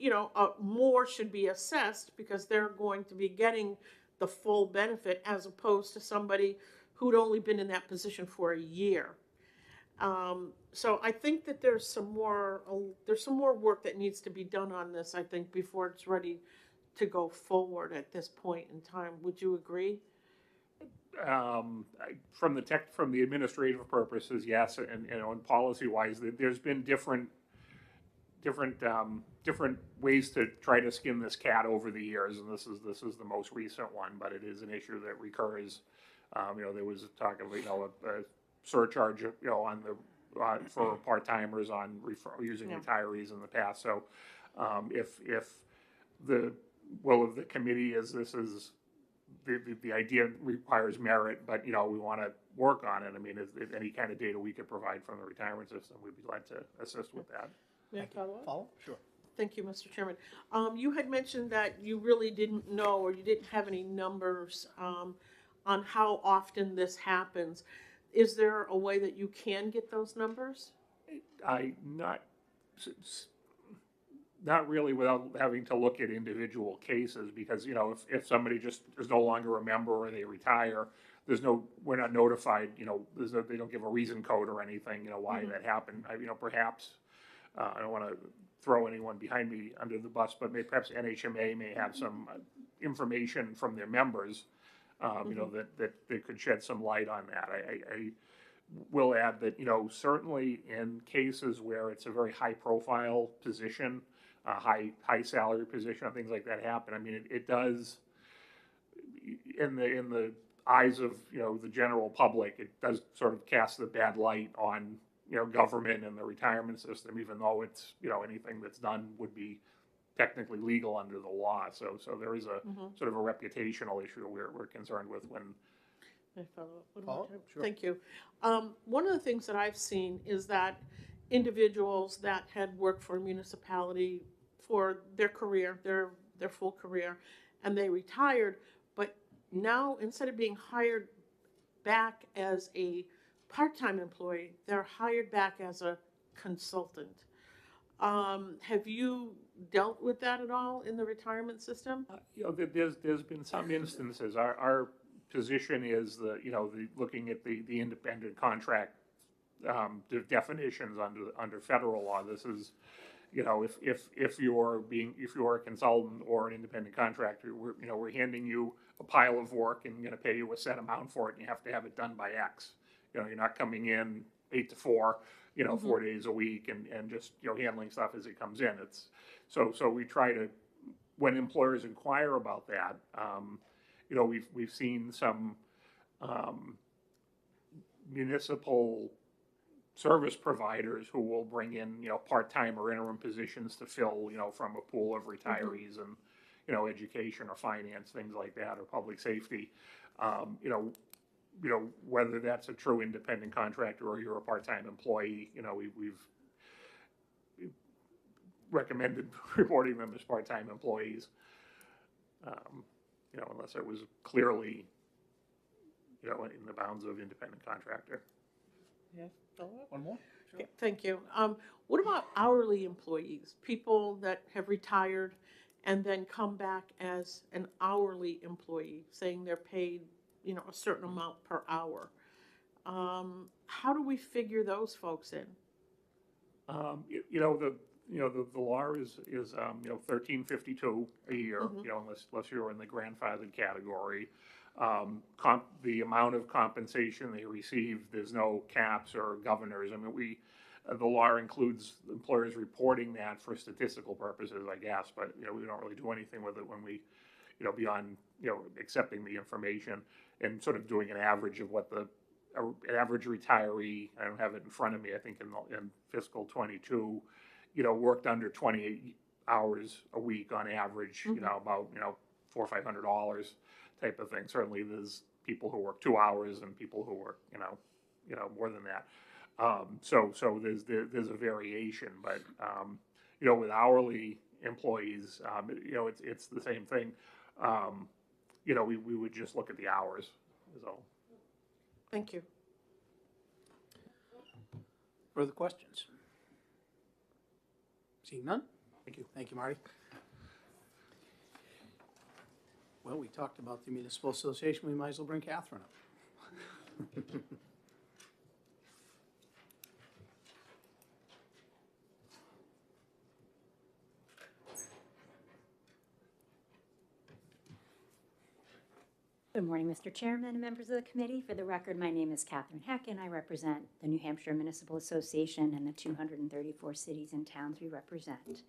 more should be assessed, because they're going to be getting the full benefit as opposed to somebody who'd only been in that position for a year. So I think that there's some more work that needs to be done on this, I think, before it's ready to go forward at this point in time. Would you agree? From the administrative purposes, yes, and policy-wise, there's been different ways to try to skin this cat over the years, and this is the most recent one, but it is an issue that recurs. There was talk of a surcharge on the for part-timers on using retirees in the past. So if the will of the committee is this is the idea requires merit, but we want to work on it. I mean, if any kind of data we could provide from the retirement system, we'd be glad to assist with that. May I follow up? Follow? Sure. Thank you, Mr. Chairman. You had mentioned that you really didn't know, or you didn't have any numbers on how often this happens. Is there a way that you can get those numbers? Not really, without having to look at individual cases, because if somebody just is no longer a member or they retire, we're not notified. They don't give a reason code or anything. Why that happened. Perhaps I don't want to throw anyone behind me under the bus, but perhaps NHMA may have some information from their members. That could shed some light on that. I will add that certainly in cases where it's a very high profile position, a high salary position, things like that happen. I mean, it does in the eyes of the general public, it does sort of cast the bad light on government and the retirement system, even though it's anything that's done would be technically legal under the law. So there is a sort of a reputational issue we're concerned with when. May I follow up? Sure. Thank you. One of the things that I've seen is that individuals that had worked for a municipality for their career, their full career, and they retired, but now instead of being hired back as a part-time employee, they're hired back as a consultant. Have you dealt with that at all in the retirement system? There's been some instances. Our position is looking at the independent contract definitions under federal law. This is, if you're a consultant or an independent contractor, we're handing you a pile of work and going to pay you a set amount for it, and you have to have it done by X. You're not coming in 8 to 4. 4 days a week and just handling stuff as it comes in. It's so we try to, when employers inquire about that, we've seen some municipal service providers who will bring in part-time or interim positions to fill from a pool of retirees and education or finance, things like that, or public safety. you know, whether that's a true independent contractor or you're a part-time employee, you know, we've recommended reporting them as part-time employees. You know, unless it was clearly, you know, in the bounds of independent contractor. Yeah, One more? Okay, thank you. What about hourly employees, people that have retired and then come back as an hourly employee, saying they're paid, you know, a certain amount per hour? How do we figure those folks in? You know, the law is you know, $13.52 a year, Mhm. you know, unless you're in the grandfathered category. The amount of compensation they receive, there's no caps or governors. I mean, the law includes employers reporting that for statistical purposes, I guess, but, you know, we don't really do anything with it when we, you know, beyond, you know, accepting the information and sort of doing an average of what an average retiree, I don't have it in front of me, I think in fiscal 22, you know, worked under 28 hours a week on average, you know, about, you know, $400 or $500 type of thing. Certainly there's people who work 2 hours and people who work, you know, more than that. So there's a variation, but, you know, with hourly employees, you know, it's the same thing. You know, we would just look at the hours, is all. Thank you. Further questions? Seeing none? Thank you. Thank you, Marty. Well, we talked about the municipal association. We might as well bring Catherine up. Good morning, Mr. Chairman and members of the committee. For the record, my name is Catherine Heck, and I represent the New Hampshire Municipal Association and the 234 cities and towns we represent.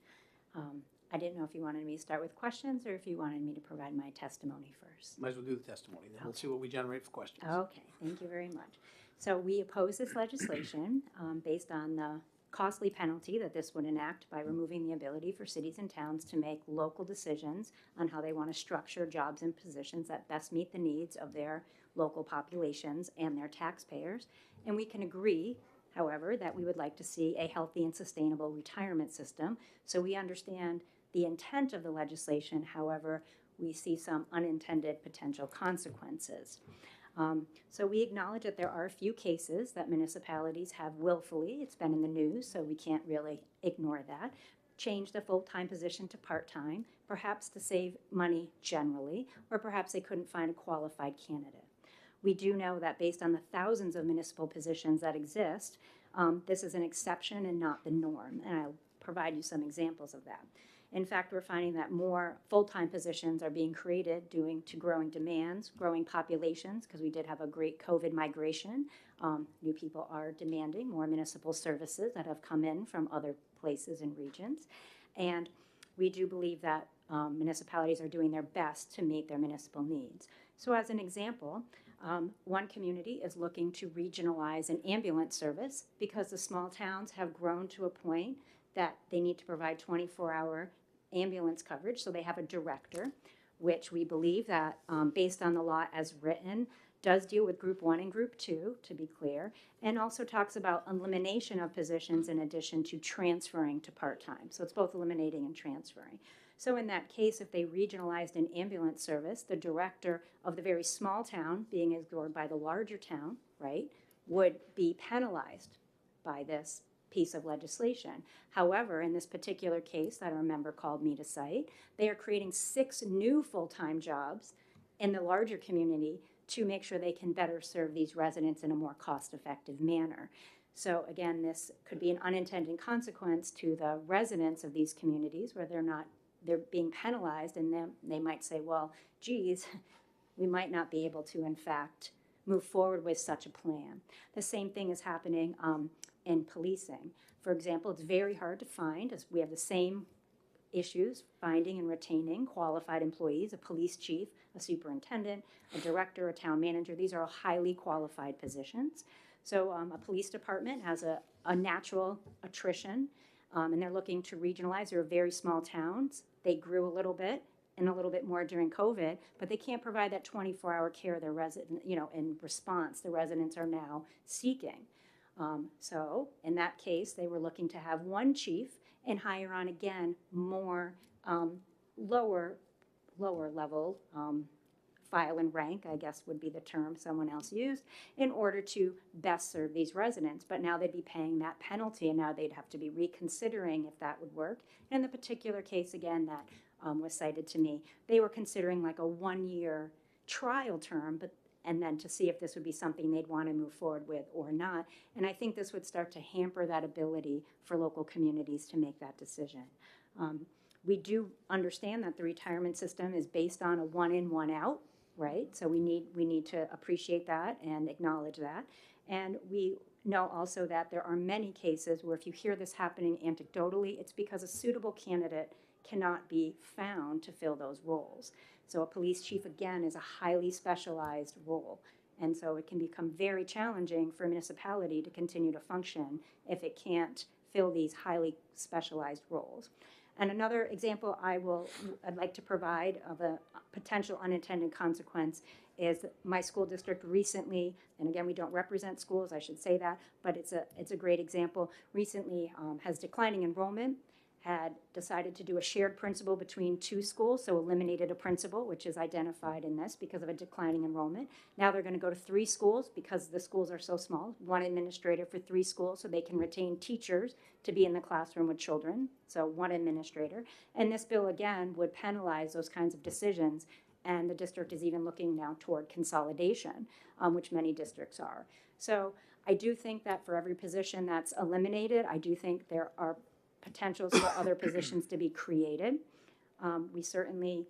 I didn't know if you wanted me to start with questions or if you wanted me to provide my testimony first. Might as well do the testimony, then we'll see what we generate for questions. Okay, thank you very much. So we oppose this legislation based on the costly penalty that this would enact by removing the ability for cities and towns to make local decisions on how they want to structure jobs and positions that best meet the needs of their local populations and their taxpayers. And we can agree, however, that we would like to see a healthy and sustainable retirement system. So we understand the intent of the legislation, however, we see some unintended potential consequences. So we acknowledge that there are a few cases that municipalities have willfully, it's been in the news, so we can't really ignore that, changed a full-time position to part-time, perhaps to save money generally, or perhaps they couldn't find a qualified candidate. We do know that based on the thousands of municipal positions that exist, this is an exception and not the norm, and I'll provide you some examples of that. In fact, we're finding that more full-time positions are being created due to growing demands, growing populations, because we did have a great COVID migration. New people are demanding more municipal services that have come in from other places and regions. And we do believe that municipalities are doing their best to meet their municipal needs. So as an example, one community is looking to regionalize an ambulance service because the small towns have grown to a point that they need to provide 24-hour ambulance coverage, so they have a director, which we believe that, based on the law as written, does deal with Group 1 and Group 2, to be clear, and also talks about elimination of positions in addition to transferring to part-time. So it's both eliminating and transferring. So in that case, if they regionalized an ambulance service, the director of the very small town, being ignored by the larger town, right, would be penalized by this piece of legislation. However, in this particular case that our member called me to cite, they are creating 6 new full-time jobs in the larger community to make sure they can better serve these residents in a more cost-effective manner. So again, this could be an unintended consequence to the residents of these communities where they're being penalized, and then they might say, well, geez, we might not be able to, in fact, move forward with such a plan. The same thing is happening in policing. For example, it's very hard to find, as we have the same issues, finding and retaining qualified employees, a police chief, a superintendent, a director, a town manager. These are all highly qualified positions. So a police department has a natural attrition, and they're looking to regionalize. They're very small towns. They grew a little bit. and a little bit more during COVID, but they can't provide that 24-hour care their resident, in response the residents are now seeking. So in that case, they were looking to have one chief and hire on again more lower level file and rank, I guess would be the term someone else used, in order to best serve these residents. But now they'd be paying that penalty, and now they'd have to be reconsidering if that would work. In the particular case, again, that was cited to me, they were considering like a 1-year trial term, and then to see if this would be something they'd want to move forward with or not. And I think this would start to hamper that ability for local communities to make that decision. We do understand that the retirement system is based on a 1 in, 1 out, right? So we need to appreciate that and acknowledge that. And we know also that there are many cases where if you hear this happening anecdotally, it's because a suitable candidate cannot be found to fill those roles. So a police chief, again, is a highly specialized role. And so it can become very challenging for a municipality to continue to function if it can't fill these highly specialized roles. And another example I'd like to provide of a potential unintended consequence is my school district recently, and again, we don't represent schools, I should say that, but it's a great example, recently has declining enrollment, had decided to do a shared principal between 2 schools, so eliminated a principal, which is identified in this because of a declining enrollment. Now they're going to go to 3 schools because the schools are so small, 1 administrator for 3 schools so they can retain teachers to be in the classroom with children, so 1 administrator. And this bill, again, would penalize those kinds of decisions, and the district is even looking now toward consolidation, which many districts are. So I do think that for every position that's eliminated, I do think there are potentials for other positions to be created. We certainly,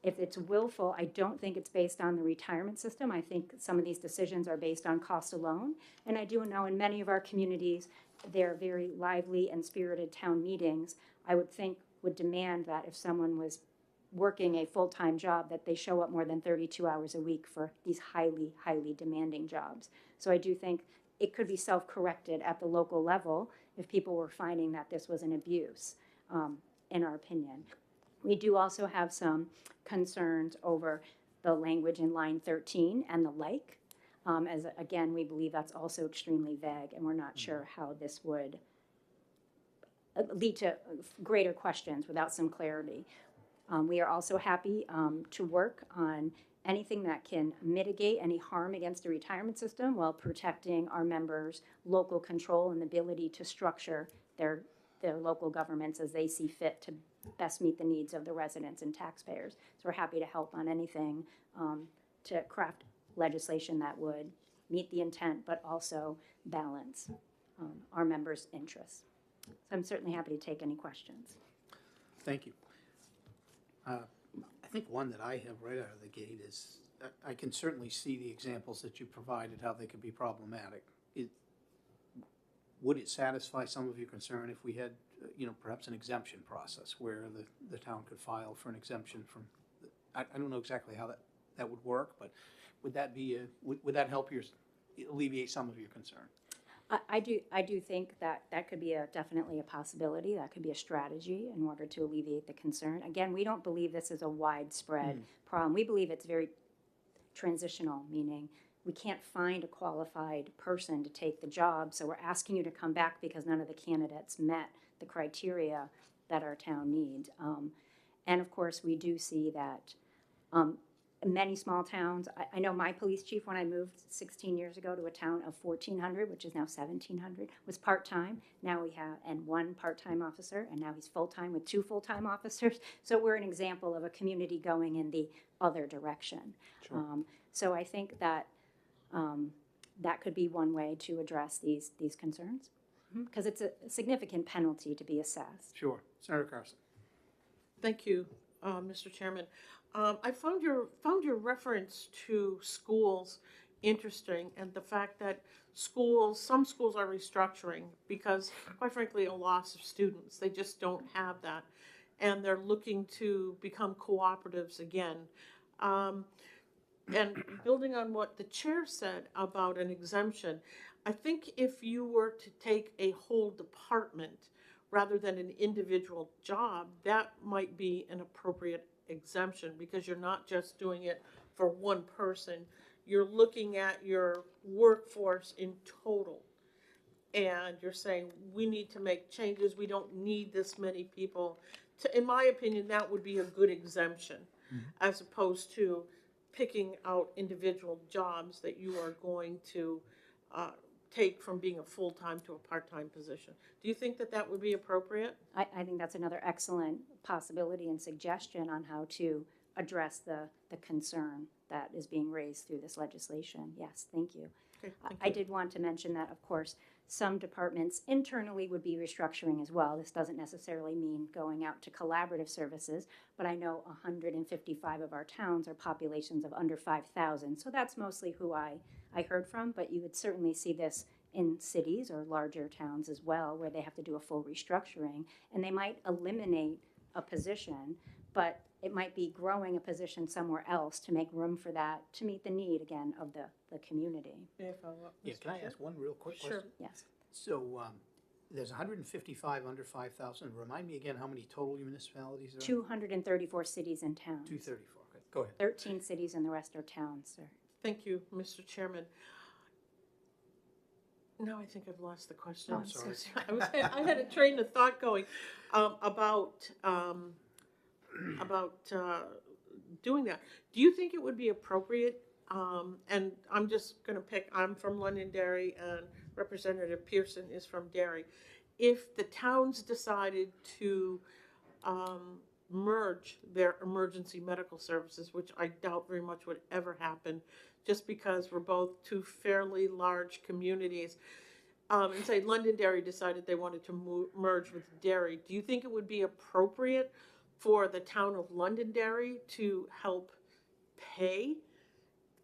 if it's willful, I don't think it's based on the retirement system. I think some of these decisions are based on cost alone. And I do know in many of our communities, they're very lively and spirited town meetings. I would think would demand that if someone was working a full-time job, that they show up more than 32 hours a week for these highly, highly demanding jobs. So I do think it could be self-corrected at the local level if people were finding that this was an abuse, in our opinion. We do also have some concerns over the language in line 13 and the like. As again, we believe that's also extremely vague, and we're not sure how this would lead to greater questions without some clarity. We are also happy to work on anything that can mitigate any harm against the retirement system while protecting our members' local control and the ability to structure their local governments as they see fit to best meet the needs of the residents and taxpayers. So we're happy to help on anything to craft legislation that would meet the intent but also balance our members' interests. So I'm certainly happy to take any questions. Thank you. I think one that I have right out of the gate is, I can certainly see the examples that you provided, how they could be problematic. Would it satisfy some of your concern if we had, perhaps an exemption process where the town could file for an exemption from, I don't know exactly how that would work, but would that be would that help alleviate some of your concern? I do think that could be definitely a possibility. That could be a strategy in order to alleviate the concern. Again, we don't believe this is a widespread problem. We believe it's very transitional, meaning we can't find a qualified person to take the job, so we're asking you to come back because none of the candidates met the criteria that our town needs. And of course, we do see that many small towns, I know my police chief, when I moved 16 years ago to a town of 1,400, which is now 1,700, was part-time. Now we have, and 1 part-time officer, and now he's full-time with 2 full-time officers. So we're an example of a community going in the other direction. Sure. So I think that that could be one way to address these concerns, because it's a significant penalty to be assessed. Sure. Senator Carson. Thank you, Mr. Chairman. I found your reference to schools interesting, and the fact that some schools are restructuring because, quite frankly, a loss of students. They just don't have that, and they're looking to become cooperatives again. And building on what the chair said about an exemption, I think if you were to take a whole department rather than an individual job, that might be an appropriate exemption, because you're not just doing it for one person. You're looking at your workforce in total. And you're saying, we need to make changes. We don't need this many people. In my opinion, that would be a good exemption, as opposed to picking out individual jobs that you are going to take from being a full-time to a part-time position. Do you think that that would be appropriate? I think that's another excellent possibility and suggestion on how to address the concern that is being raised through this legislation. Yes, thank you. Okay, thank I did want to mention that, of course, some departments internally would be restructuring as well. This doesn't necessarily mean going out to collaborative services, but I know 155 of our towns are populations of under 5,000. So that's mostly who I heard from, but you would certainly see this in cities or larger towns as well, where they have to do a full restructuring, and they might eliminate a position, but it might be growing a position somewhere else to make room for that, to meet the need, again, of the community. May I follow up, Yeah, Mr. can I Chair? ask one real quick Sure. question? Yes. So, there's 155 under 5,000. Remind me again how many total municipalities there are? 234 cities and towns. 234, okay, go ahead. 13 cities and the rest are towns, sir. Thank you, Mr. Chairman. Now I think I've lost the question. Oh, I'm so I had a train of thought going about doing that. Do you think it would be appropriate? And I'm just going to pick. I'm from Londonderry, and Representative Pearson is from Derry. If the towns decided to merge their emergency medical services, which I doubt very much would ever happen, just because we're both two fairly large communities, and say Londonderry decided they wanted to merge with Derry, do you think it would be appropriate for the town of Londonderry to help pay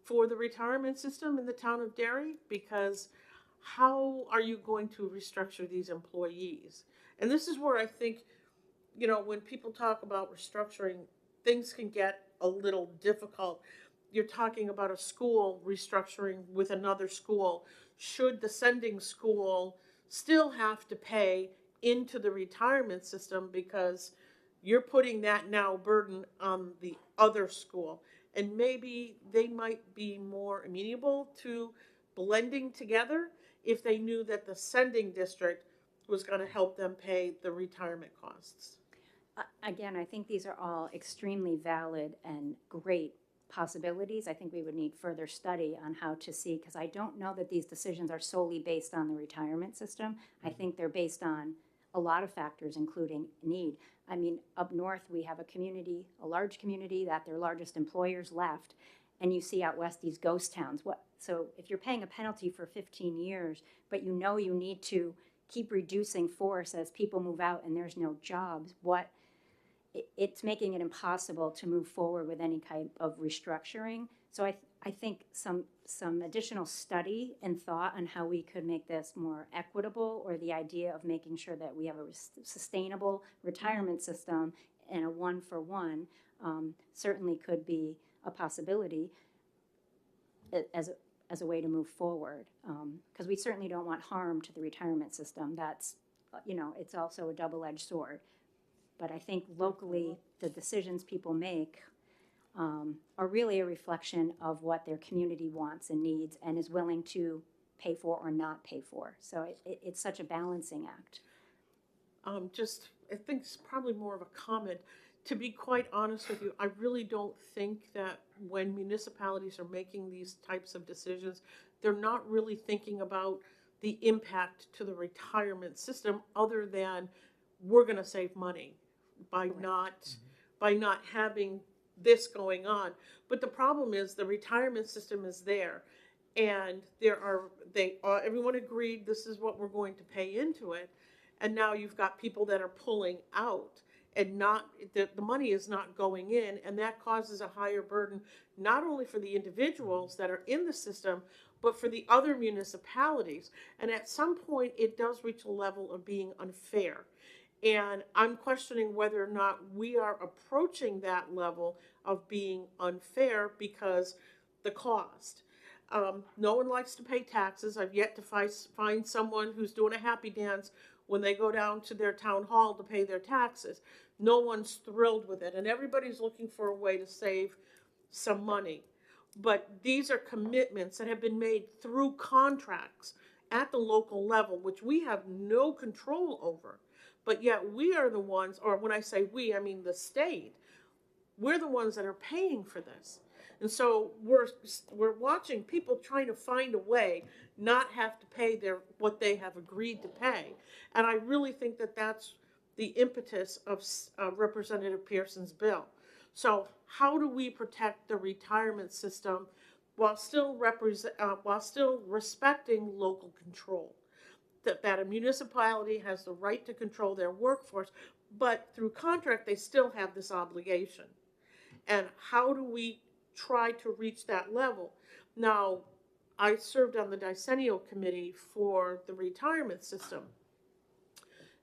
for the retirement system in the town of Derry? Because how are you going to restructure these employees? And this is where I think, you know, when people talk about restructuring, things can get a little difficult. You're talking about a school restructuring with another school. Should the sending school still have to pay into the retirement system because you're putting that now burden on the other school? And maybe they might be more amenable to blending together if they knew that the sending district was going to help them pay the retirement costs. Again, I think these are all extremely valid and great possibilities. I think we would need further study on how to see, because I don't know that these decisions are solely based on the retirement system. I think they're based on a lot of factors, including need. I mean, up north, we have a community, a large community that their largest employers left, and you see out west these ghost towns. So if you're paying a penalty for 15 years, but you know you need to keep reducing force as people move out and there's no jobs, it's making it impossible to move forward with any kind of restructuring. So I think some additional study and thought on how we could make this more equitable, or the idea of making sure that we have a sustainable retirement system and a one-for-one certainly could be a possibility as a way to move forward. Because we certainly don't want harm to the retirement system. That's, it's also a double-edged sword. But I think locally, the decisions people make are really a reflection of what their community wants and needs and is willing to pay for or not pay for. So it's such a balancing act. I think it's probably more of a comment. To be quite honest with you, I really don't think that when municipalities are making these types of decisions, they're not really thinking about the impact to the retirement system, other than we're going to save money by not having this going on. But the problem is the retirement system is there, and everyone agreed this is what we're going to pay into it, and now you've got people that are pulling out, and the money is not going in, and that causes a higher burden not only for the individuals that are in the system, but for the other municipalities. And at some point it does reach a level of being unfair. And I'm questioning whether or not we are approaching that level of being unfair because the cost. No one likes to pay taxes. I've yet to find someone who's doing a happy dance when they go down to their town hall to pay their taxes. no one's thrilled with it, and everybody's looking for a way to save some money. But these are commitments that have been made through contracts at the local level, which we have no control over. But yet we are the ones, or when I say we, I mean the state, we're the ones that are paying for this. And so we're watching people trying to find a way not have to pay what they have agreed to pay. And I really think that that's the impetus of Representative Pearson's bill. So how do we protect the retirement system while still respecting local control? That a municipality has the right to control their workforce, but through contract they still have this obligation. And how do we try to reach that level? Now, I served on the decennial committee for the retirement system,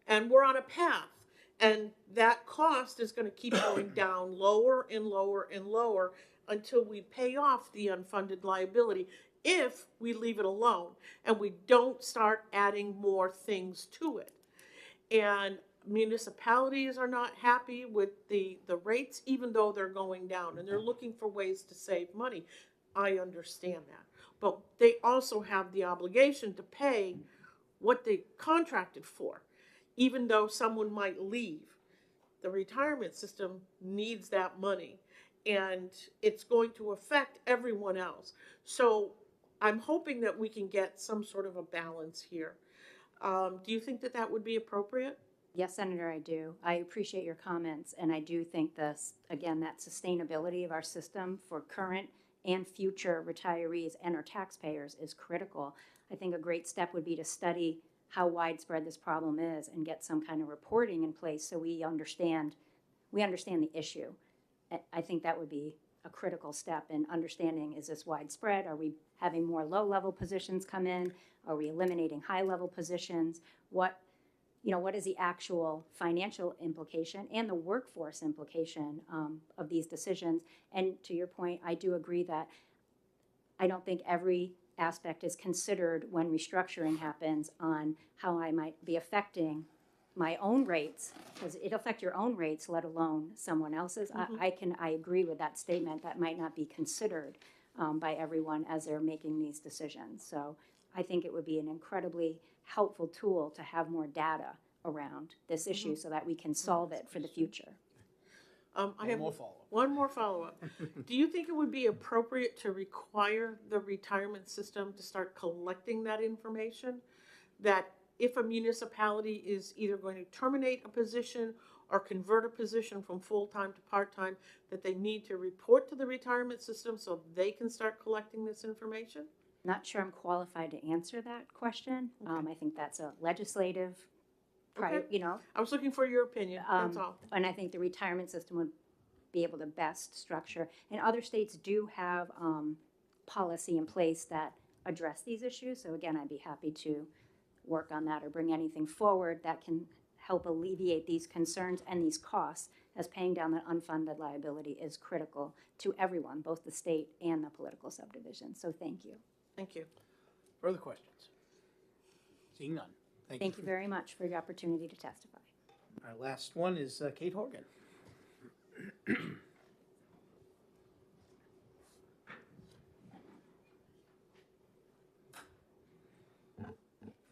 and we're on a path. And that cost is going to keep going down lower and lower and lower until we pay off the unfunded liability, if we leave it alone and we don't start adding more things to it. And municipalities are not happy with the rates, even though they're going down, and they're looking for ways to save money. I understand that. But they also have the obligation to pay what they contracted for. Even though someone might leave, the retirement system needs that money, and it's going to affect everyone else. So I'm hoping that we can get some sort of a balance here. Do you think that that would be appropriate? Yes, Senator, I do. I appreciate your comments, and I do think this, again, that sustainability of our system for current and future retirees and our taxpayers is critical. I think a great step would be to study how widespread this problem is and get some kind of reporting in place so we understand the issue. I think that would be a critical step in understanding, is this widespread? Are we having more low-level positions come in? Are we eliminating high-level positions? What is the actual financial implication and the workforce implication of these decisions? And to your point, I do agree that I don't think every aspect is considered when restructuring happens on how I might be affecting my own rates, because it'll affect your own rates, let alone someone else's. Mm-hmm. I agree with that statement. That might not be considered by everyone as they're making these decisions. So I think it would be an incredibly helpful tool to have more data around this issue so that we can solve it for the future. I have one more follow-up. Do you think it would be appropriate to require the retirement system to start collecting that information? That if a municipality is either going to terminate a position or convert a position from full-time to part-time, that they need to report to the retirement system so they can start collecting this information? Not sure I'm qualified to answer that question. I think that's a legislative I was looking for your opinion, that's all. And I think the retirement system would be able to best structure. And other states do have policy in place that address these issues. So again, I'd be happy to work on that or bring anything forward that can help alleviate these concerns and these costs, as paying down the unfunded liability is critical to everyone, both the state and the political subdivision. So thank you. Thank you. Further questions? Seeing none. Thank you very much for the opportunity to testify. Our last one is Kate Horgan.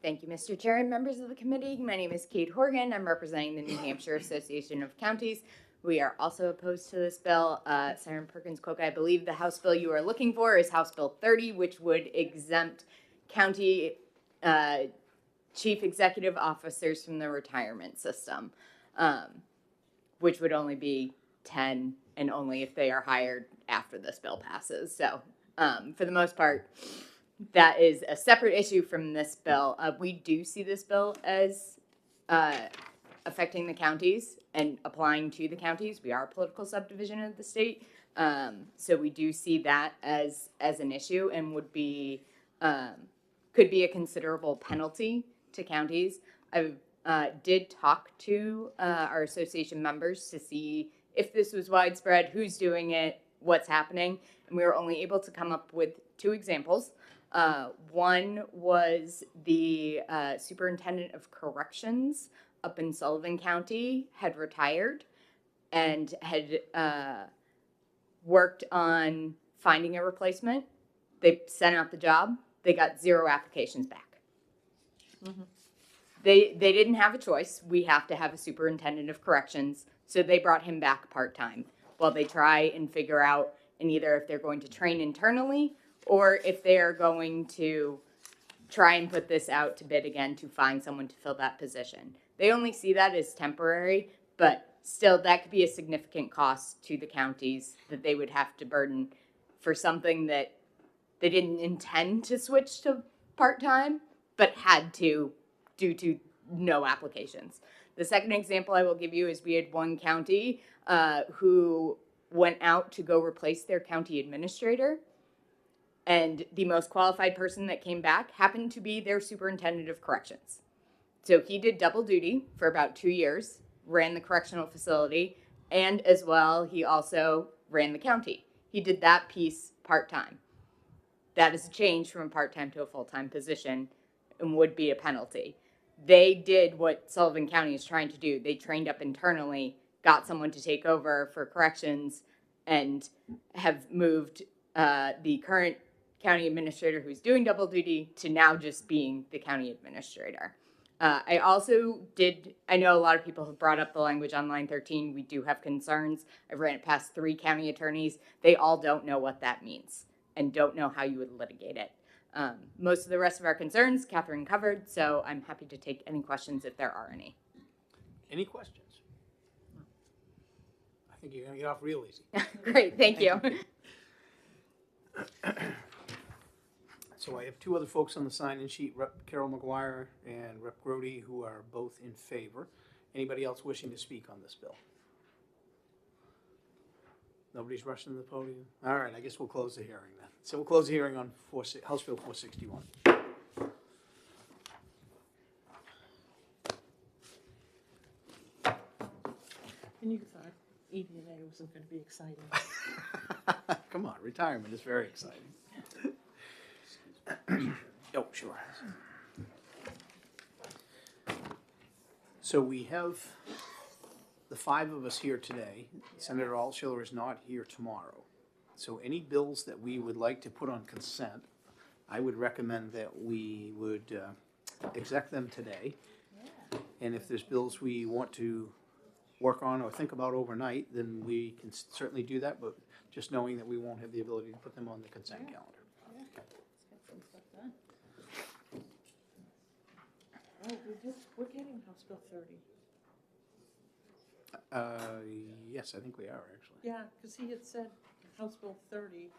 Thank you, Mr. Chair and members of the committee. My name is Kate Horgan. I'm representing the New Hampshire Association of Counties. We are also opposed to this bill. Senator Perkins-Cook, I believe the House bill you are looking for is House Bill 30, which would exempt county chief executive officers from the retirement system, which would only be 10 and only if they are hired after this bill passes. So for the most part, that is a separate issue from this bill. We do see this bill as affecting the counties and applying to the counties. We are a political subdivision of the state. So we do see that as an issue and would be, could be a considerable penalty to counties. I did talk to our association members to see if this was widespread, who's doing it, what's happening, and we were only able to come up with 2 examples. One was the superintendent of corrections up in Sullivan County had retired, and had worked on finding a replacement. They sent out the job. They got 0 applications back. They didn't have a choice. We have to have a superintendent of corrections, so they brought him back part-time while they try and figure out and either if they're going to train internally or if they are going to try and put this out to bid again to find someone to fill that position. They only see that as temporary, but still that could be a significant cost to the counties that they would have to burden for something that they didn't intend to switch to part-time, but had to due to no applications. The second example I will give you is we had one county who went out to go replace their county administrator, and the most qualified person that came back happened to be their superintendent of corrections. So he did double duty for about 2 years, ran the correctional facility, and as well, he also ran the county. He did that piece part-time. That is a change from a part-time to a full-time position and would be a penalty. They did what Sullivan County is trying to do. They trained up internally, got someone to take over for corrections, and have moved the current county administrator who's doing double duty to now just being the county administrator. I also I know a lot of people have brought up the language on line 13. We do have concerns. I've ran it past 3 county attorneys. They all don't know what that means and don't know how you would litigate it. Most of the rest of our concerns, Catherine covered, so I'm happy to take any questions if there are any. Any questions? I think you're gonna get off real easy. Great, thank you. So I have 2 other folks on the sign-in sheet, Rep. Carol McGuire and Rep. Grody, who are both in favor. Anybody else wishing to speak on this bill? Nobody's rushing to the podium? All right, I guess we'll close the hearing then. So we'll close the hearing on House Bill 461. And you thought ED&A wasn't going to be exciting. Come on, retirement is very exciting. Oh, sure. So we have the 5 of us here today. Senator Altschuler is not here tomorrow. So any bills that we would like to put on consent, I would recommend that we would exec them today. And if there's bills we want to work on or think about overnight, then we can certainly do that, but just knowing that we won't have the ability to put them on the consent calendar. Oh, we're getting House Bill 30. Yes, I think we are actually. Yeah, because he had said House Bill 30.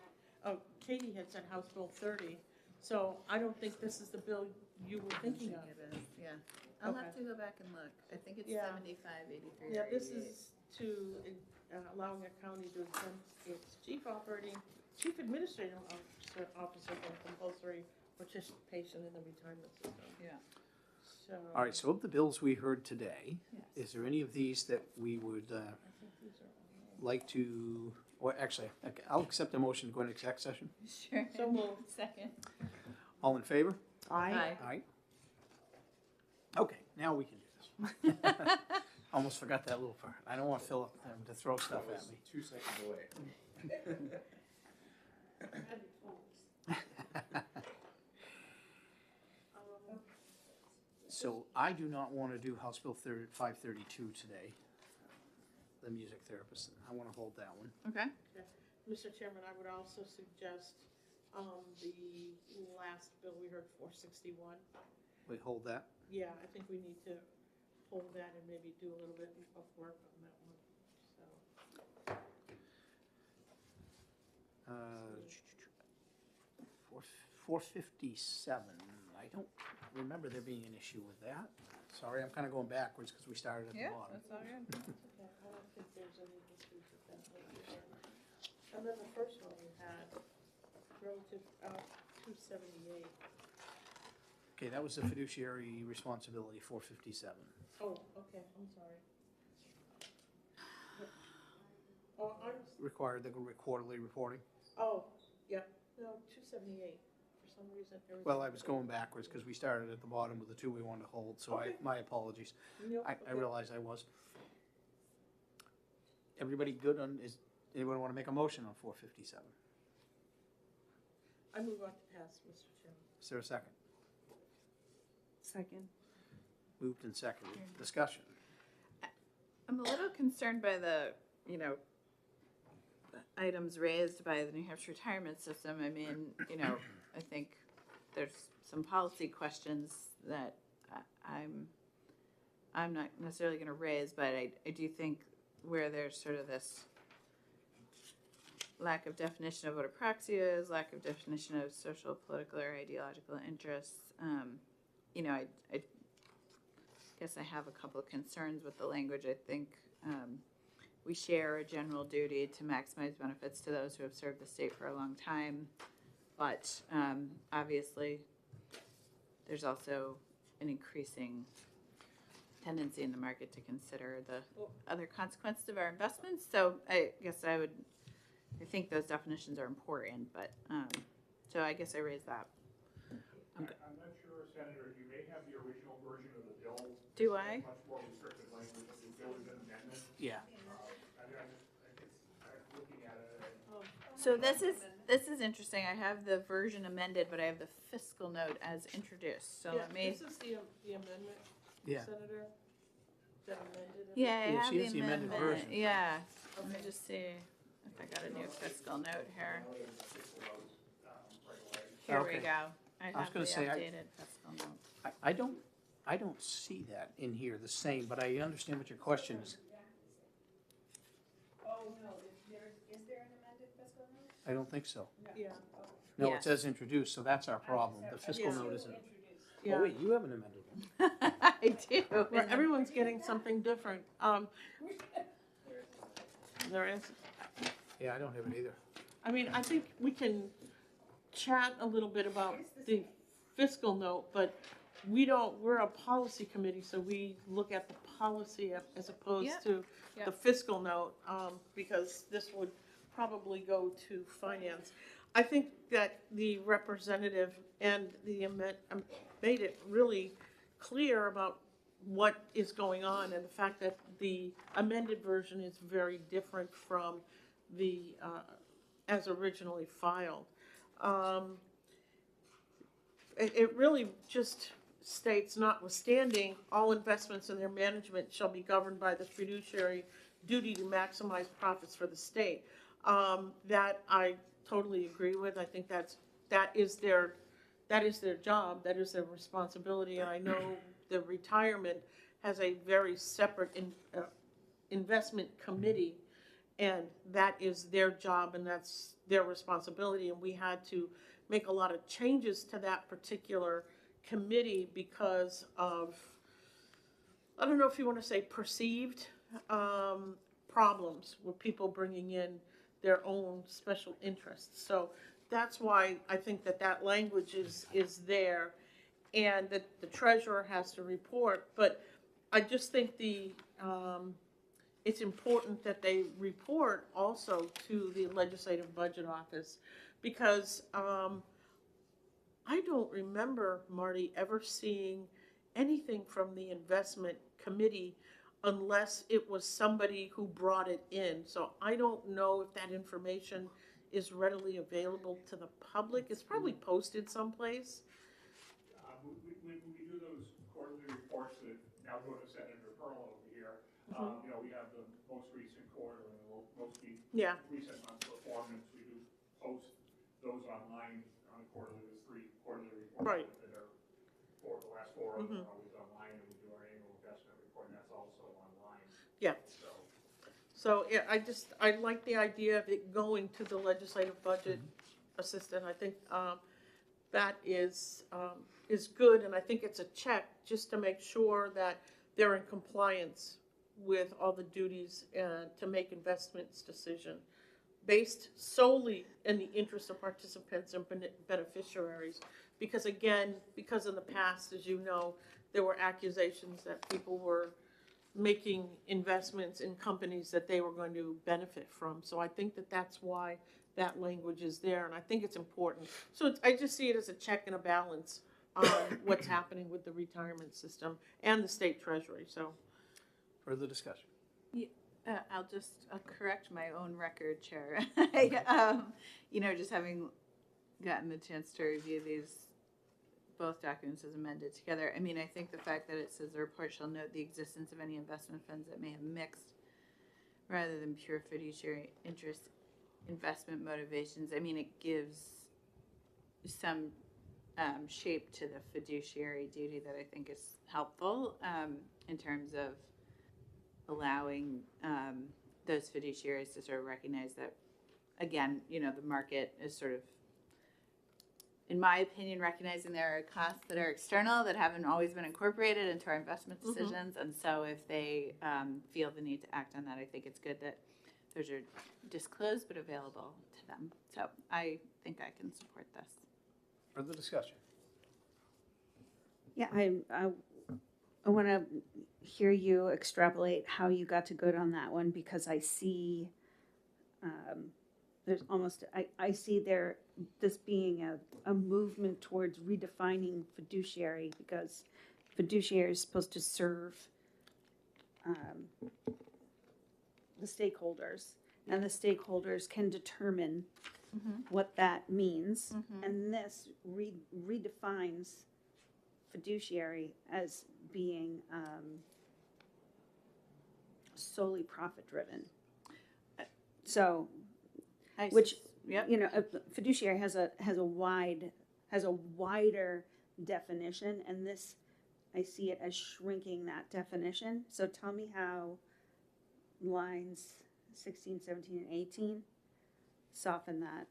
Oh, Katie had said House Bill 30. So I don't think this is the bill you were thinking of. It is, yeah. I'll Okay. have to go back and look. I think it's Yeah. 75, 83, Yeah, or this 88. is to allowing a county to exempt its chief administrative officer from compulsory participation in the retirement system. Yeah. So. All right, so of the bills we heard today, Yes. is there any of these that we would like to, or actually, okay, I'll accept a motion to go into exec session. Sure. So moved. Second. All in favor? Aye. Aye. Okay, now we can do this. Almost forgot that little part. I don't want Philip to throw stuff at me. 2 seconds away. So I do not want to do House Bill 532 today, the music therapist. I want to hold that one. Okay. Mr. Chairman, I would also suggest the last bill we heard, 461. We hold that. Yeah, I think we need to hold that and maybe do a little bit of work on that one. So. 457. I don't remember there being an issue with that. Sorry, I'm kind of going backwards because we started at the bottom. That's all good. Okay, I don't think there's any issues with that one. And then the first one we had, relative, 278. Okay, that was the fiduciary responsibility, 457. Oh, okay, I'm sorry. Oh, Required the quarterly reporting. oh, yeah, no, 278, for some reason. Well, I was going backwards because we started at the bottom with the 2 we wanted to hold, so Okay. my apologies. Nope, I okay. realized I was. everybody good on, anyone want to make a motion on 457? I move on to pass, Mr. Chairman. Is there a second? Second. Moved and seconded. Discussion. I'm a little concerned by the, items raised by the New Hampshire retirement system. I mean, I think there's some policy questions that I'm not necessarily going to raise, but I do think where there's sort of this lack of definition of what a proxy is, lack of definition of social, political, or ideological interests. I guess I have a couple of concerns with the language. I think we share a general duty to maximize benefits to those who have served the state for a long time, but obviously there's also an increasing tendency in the market to consider the other consequences of our investments. So I guess I think those definitions are important, but so I guess I raised that. I'm not sure, Senator, you may have the original version of the bill. Do I? Much more restrictive language. The bill is an amendment. Yeah. I'm looking at it. So this is interesting. I have the version amended, but I have the fiscal note as introduced. So let me. This is the amendment, Yeah. Senator. That amended it? Yeah, I Yeah, have she the has the amended amendment. version. Yeah. Let me just see if I got a new fiscal note here. Here we Okay. go. I was have the gonna say, updated fiscal note. I don't see that in here the same, but I understand what your question is. Oh, no, is there an amended fiscal note? I don't think so. Yeah. No, Yeah. it says introduced, so that's our problem. The fiscal Yeah. note isn't. Yeah. Oh, wait, you have an amended one. I do. Well, everyone's getting something different. There is. Yeah, I don't have it either. I mean, I think we can chat a little bit about the fiscal note, but we're a policy committee, so we look at the policy as opposed Yep. to Yep. the fiscal note, because this would probably go to finance. I think that the representative and the made it really clear about what is going on and the fact that the amended version is very different from the, as originally filed. It really just states, notwithstanding, all investments and their management shall be governed by the fiduciary duty to maximize profits for the state. That I totally agree with. I think that is their job, that is their responsibility. And I know the retirement has a very separate investment committee, and that is their job and that's their responsibility. And we had to make a lot of changes to that particular committee because of, I don't know if you want to say perceived problems with people bringing in their own special interests. So that's why I think that language is there, and that the treasurer has to report. But I just think it's important that they report also to the Legislative Budget Office, because I don't remember, Marty, ever seeing anything from the investment committee unless it was somebody who brought it in. So I don't know if that information is readily available to the public. It's probably posted someplace. We do those quarterly reports that now go to Senator Pearl over here. We have the most recent quarter and the most recent month's performance. We do post those online on a quarterly. There's 3 quarterly reports that are for the last 4 of them are always online, and we do our annual investment report, and that's also online. Yeah. So yeah, I like the idea of it going to the legislative budget assistant. I think that is good, and I think it's a check just to make sure that they're in compliance with all the duties to make investments decision based solely in the interest of participants and beneficiaries. Because again, because in the past, as you know, there were accusations that people were making investments in companies that they were going to benefit from. So I think that's why that language is there, and I think it's important. So I just see it as a check and a balance on what's happening with the retirement system and the state treasury. So Further discussion? I'll just correct my own record, Chair. I, just having gotten the chance to review both documents as amended together. I mean, I think the fact that it says the report shall note the existence of any investment funds that may have mixed rather than pure fiduciary interest investment motivations. I mean, it gives some shape to the fiduciary duty that I think is helpful in terms of allowing those fiduciaries to sort of recognize that, again, the market is sort of, in my opinion, recognizing there are costs that are external that haven't always been incorporated into our investment decisions. And so if they feel the need to act on that, I think it's good that those are disclosed but available to them. So I think I can support this. Further discussion? Yeah, I want to hear you extrapolate how you got to good on that one, because I see there's almost, I see this being a movement towards redefining fiduciary, because fiduciary is supposed to serve the stakeholders, and the stakeholders can determine what that means, and this redefines fiduciary as being solely profit driven. So, a fiduciary has a wider definition, and this, I see it as shrinking that definition. So tell me how lines 16, 17, and 18 soften that.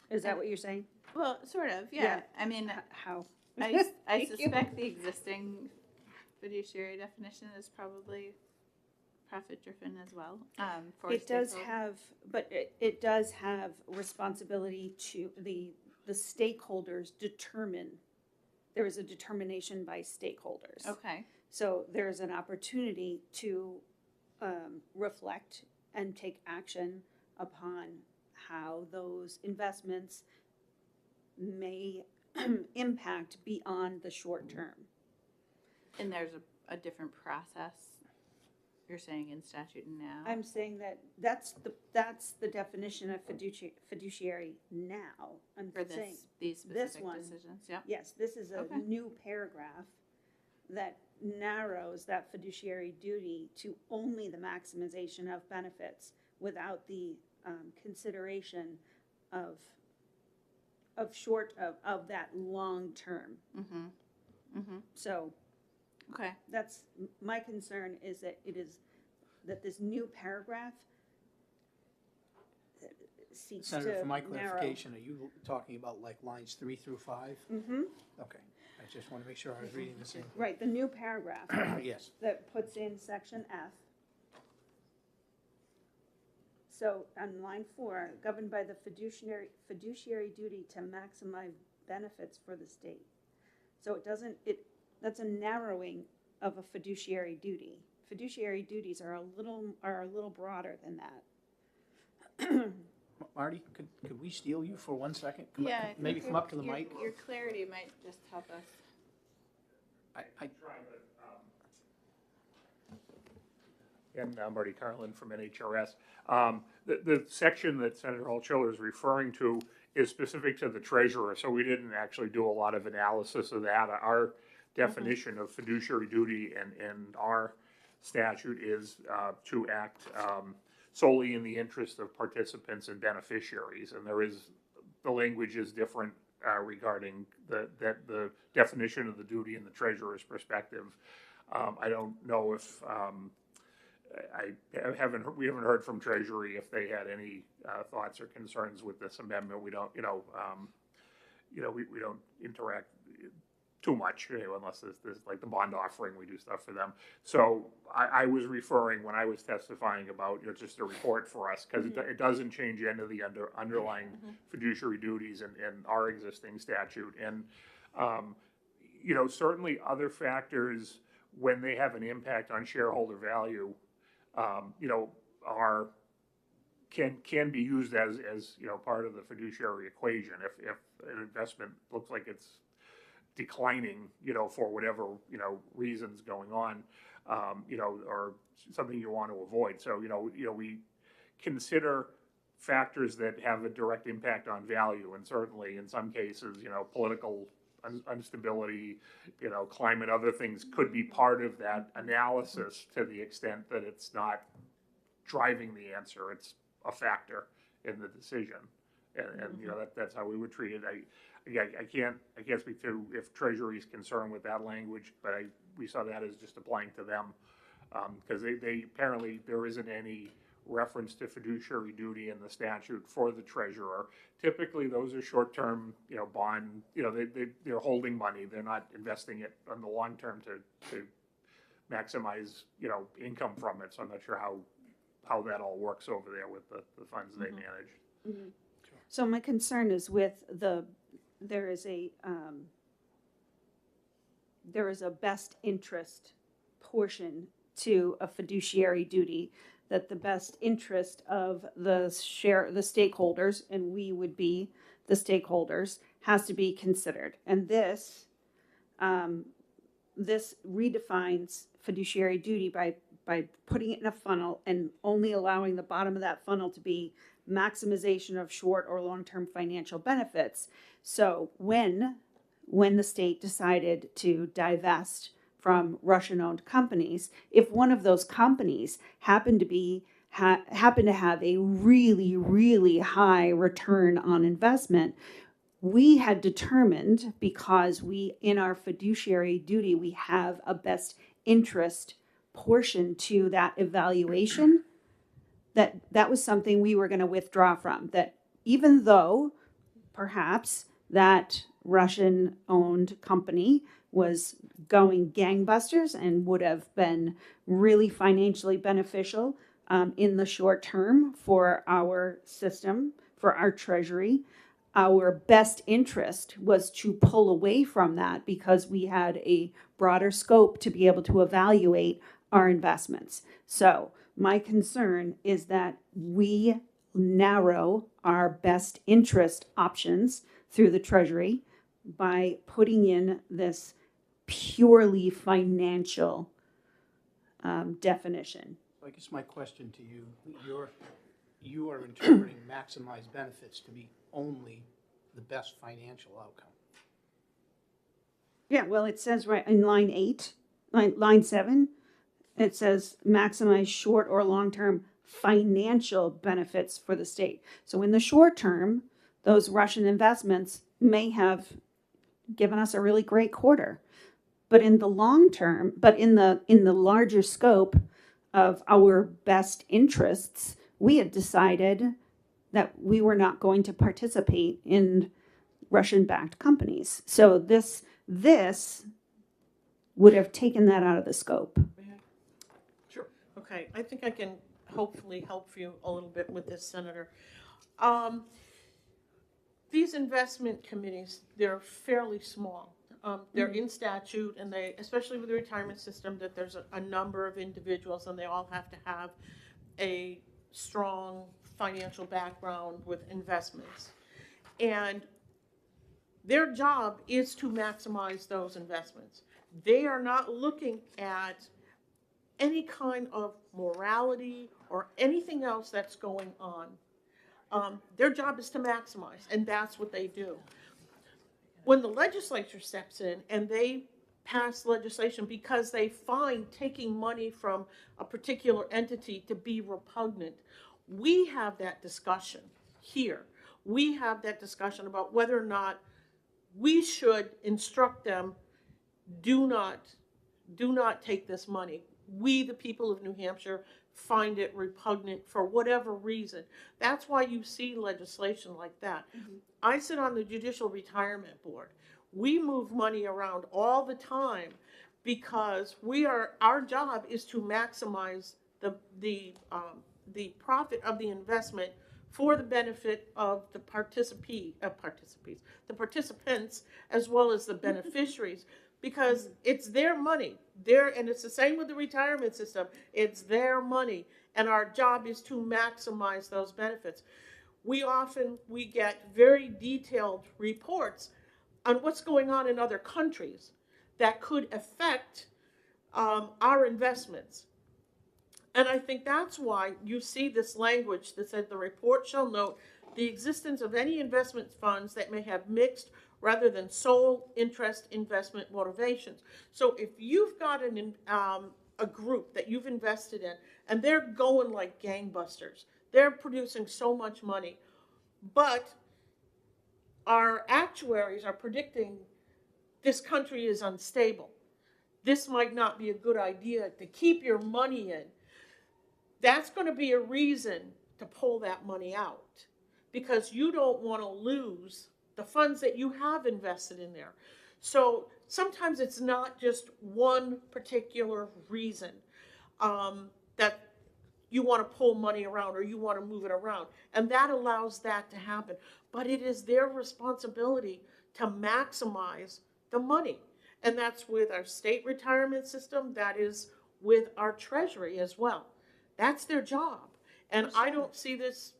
Is that what you're saying? Well, sort of, yeah. I mean, how? I suspect the existing fiduciary definition is probably profit-driven as well. It does have, but it does have responsibility to the stakeholders determine. There is a determination by stakeholders. Okay. So there's an opportunity to reflect and take action upon how those investments may impact beyond the short term. And there's a different process, you're saying, in statute now? I'm saying that that's the definition of fiduciary now. I'm For saying these specific decisions, yep. Yes, this is a new paragraph that narrows that fiduciary duty to only the maximization of benefits without the consideration of that long term. So, okay, that's my concern, is that this new paragraph seeks Senator, to for my narrow. clarification, are you talking about like lines 3 through 5? Mm-hmm. Okay, I just want to make sure I was reading the same. Right, the new paragraph. Yes. That puts in section F. So on line 4, governed by the fiduciary duty to maximize benefits for the state. So that's a narrowing of a fiduciary duty. Fiduciary duties are a little broader than that. Marty, could we steal you for 1 second? Yeah, I Maybe think come up to the your, mic. Your clarity might just help us. And Marty Carlin from NHRS. The section that Senator Altshuler is referring to is specific to the treasurer, so we didn't actually do a lot of analysis of that. Our definition of fiduciary duty in our statute is to act solely in the interest of participants and beneficiaries, and the language is different regarding the definition of the duty in the treasurer's perspective. I don't know if we haven't heard from Treasury if they had any thoughts or concerns with this amendment. We don't, we don't interact too much, unless there's like the bond offering, we do stuff for them. So I was referring, when I was testifying, about just a report for us, because it doesn't change any of the underlying fiduciary duties in our existing statute. And certainly other factors, when they have an impact on shareholder value, can be used as part of the fiduciary equation. If an investment looks like it's declining, for whatever, reasons going on, or something you want to avoid. So, we consider factors that have a direct impact on value, and certainly in some cases, political instability, climate, other things could be part of that analysis to the extent that it's not driving the answer, it's a factor in the decision. And that's how we would treat it. I can't speak to if Treasury is concerned with that language, but we saw that as just applying to them, because they apparently there isn't any reference to fiduciary duty in the statute for the treasurer. Typically, those are short-term, bond. They're holding money. They're not investing it on the long term to maximize, income from it. So I'm not sure how that all works over there with the funds they manage. Mm-hmm. So my concern is with there is a best interest portion to a fiduciary duty, that the best interest of the stakeholders, and we would be the stakeholders, has to be considered. And this redefines fiduciary duty by putting it in a funnel and only allowing the bottom of that funnel to be maximization of short or long-term financial benefits. So when the state decided to divest from Russian-owned companies, if one of those companies happened to have a really, really high return on investment, we had determined, because we, in our fiduciary duty, we have a best interest portion to that evaluation, that was something we were going to withdraw from. That even though perhaps that Russian-owned company was going gangbusters and would have been really financially beneficial in the short term for our system, for our treasury, our best interest was to pull away from that because we had a broader scope to be able to evaluate our investments. So my concern is that we narrow our best interest options through the Treasury by putting in this purely financial definition. So I guess my question to you, you are interpreting maximized benefits to be only the best financial outcome. Yeah, well, it says right in line 7, it says maximize short or long-term financial benefits for the state. So in the short term, those Russian investments may have given us a really great quarter. But in the long term, in the larger scope of our best interests, we had decided that we were not going to participate in Russian-backed companies. So this would have taken that out of the scope. Sure. Okay, I think I can hopefully help you a little bit with this, Senator. These investment committees, they're fairly small. They're in statute, and they, especially with the retirement system, that there's a number of individuals, and they all have to have a strong financial background with investments. And their job is to maximize those investments. They are not looking at any kind of morality or anything else that's going on. Their job is to maximize, and that's what they do. When the legislature steps in and they pass legislation because they find taking money from a particular entity to be repugnant, we have that discussion here. We have that discussion about whether or not we should instruct them, do not take this money. We, the people of New Hampshire, find it repugnant for whatever reason. That's why you see legislation like that. Mm-hmm. I sit on the Judicial Retirement Board. We move money around all the time because our job is to maximize the profit of the investment for the benefit of the participants as well as the beneficiaries, because it's their money. And it's the same with the retirement system. It's their money, and our job is to maximize those benefits. We get very detailed reports on what's going on in other countries that could affect our investments. And I think that's why you see this language that said the report shall note the existence of any investment funds that may have mixed rather than sole interest investment motivations. So if you've got a group that you've invested in and they're going like gangbusters, they're producing so much money, but our actuaries are predicting this country is unstable, this might not be a good idea to keep your money in, that's going to be a reason to pull that money out, because you don't want to lose the funds that you have invested in there. So sometimes it's not just one particular reason that you want to pull money around or you want to move it around. And that allows that to happen. But it is their responsibility to maximize the money. And that's with our state retirement system. That is with our treasury as well. That's their job. And I don't see this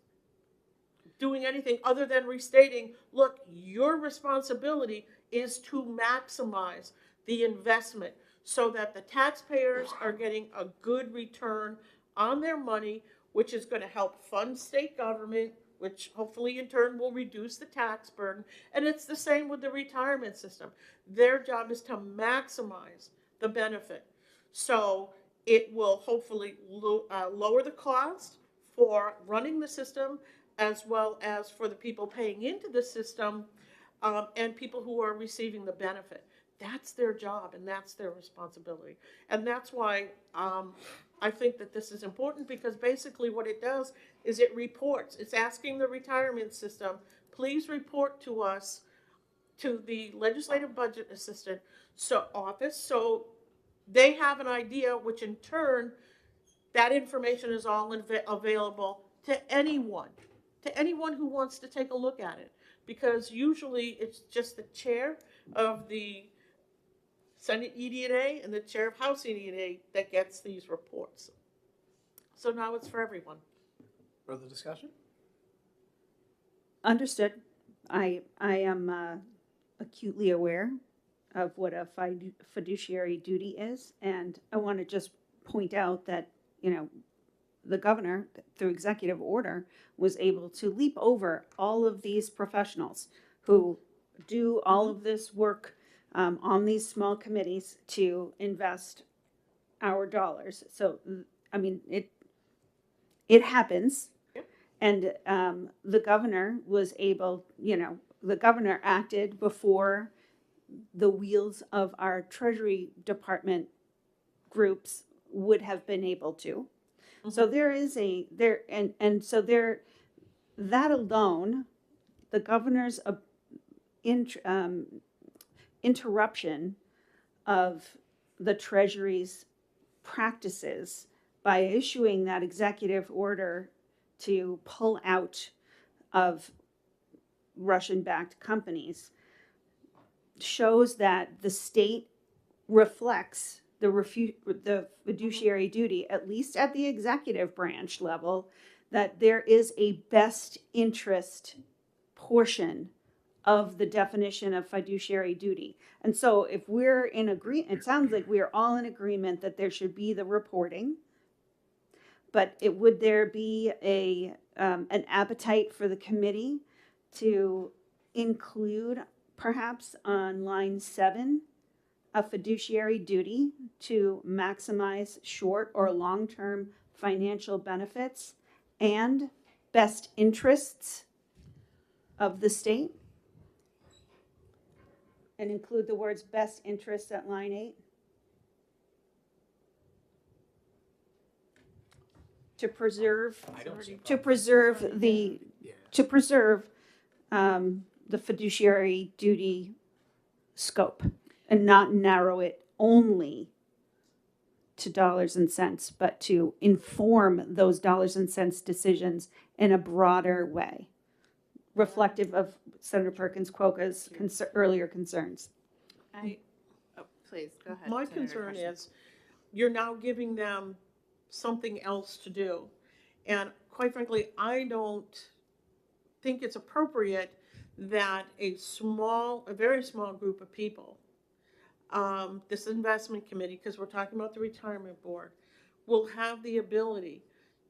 doing anything other than restating, look, your responsibility is to maximize the investment so that the taxpayers are getting a good return on their money, which is going to help fund state government, which hopefully in turn will reduce the tax burden. And it's the same with the retirement system. Their job is to maximize the benefit. So it will hopefully lower the cost for running the system, as well as for the people paying into the system and people who are receiving the benefit. That's their job and that's their responsibility. And that's why I think that this is important, because basically what it does is it reports. It's asking the retirement system, please report to us, to the legislative budget assistant office, so they have an idea, which in turn, that information is all available to anyone who wants to take a look at it. Because usually it's just the chair of the Senate ED&A and the chair of House ED&A that gets these reports. So now it's for everyone. Further discussion? Understood. I am acutely aware of what a fiduciary duty is, and I want to just point out that, you know, the governor, through executive order, was able to leap over all of these professionals who do all of this work on these small committees to invest our dollars. So, I mean, it happens. Yep. And the governor was able, you know, the governor acted before the wheels of our Treasury Department groups would have been able to. Mm-hmm. So there is that alone, the governor's interruption of the Treasury's practices by issuing that executive order to pull out of Russian-backed companies shows that the state reflects the fiduciary duty, at least at the executive branch level, that there is a best interest portion of the definition of fiduciary duty. And so if we're in agreement, it sounds like we're all in agreement that there should be the reporting, but would there be an appetite for the committee to include, perhaps on line 7, a fiduciary duty to maximize short or long-term financial benefits and best interests of the state? And include the words best interests at line 8? To preserve the fiduciary duty scope and not narrow it only to dollars and cents, but to inform those dollars and cents decisions in a broader way, reflective of Senator Perkins Quokka's earlier concerns. Please go ahead. My concern is you're now giving them something else to do. And quite frankly, I don't think it's appropriate that a very small group of people, this investment committee, because we're talking about the retirement board, will have the ability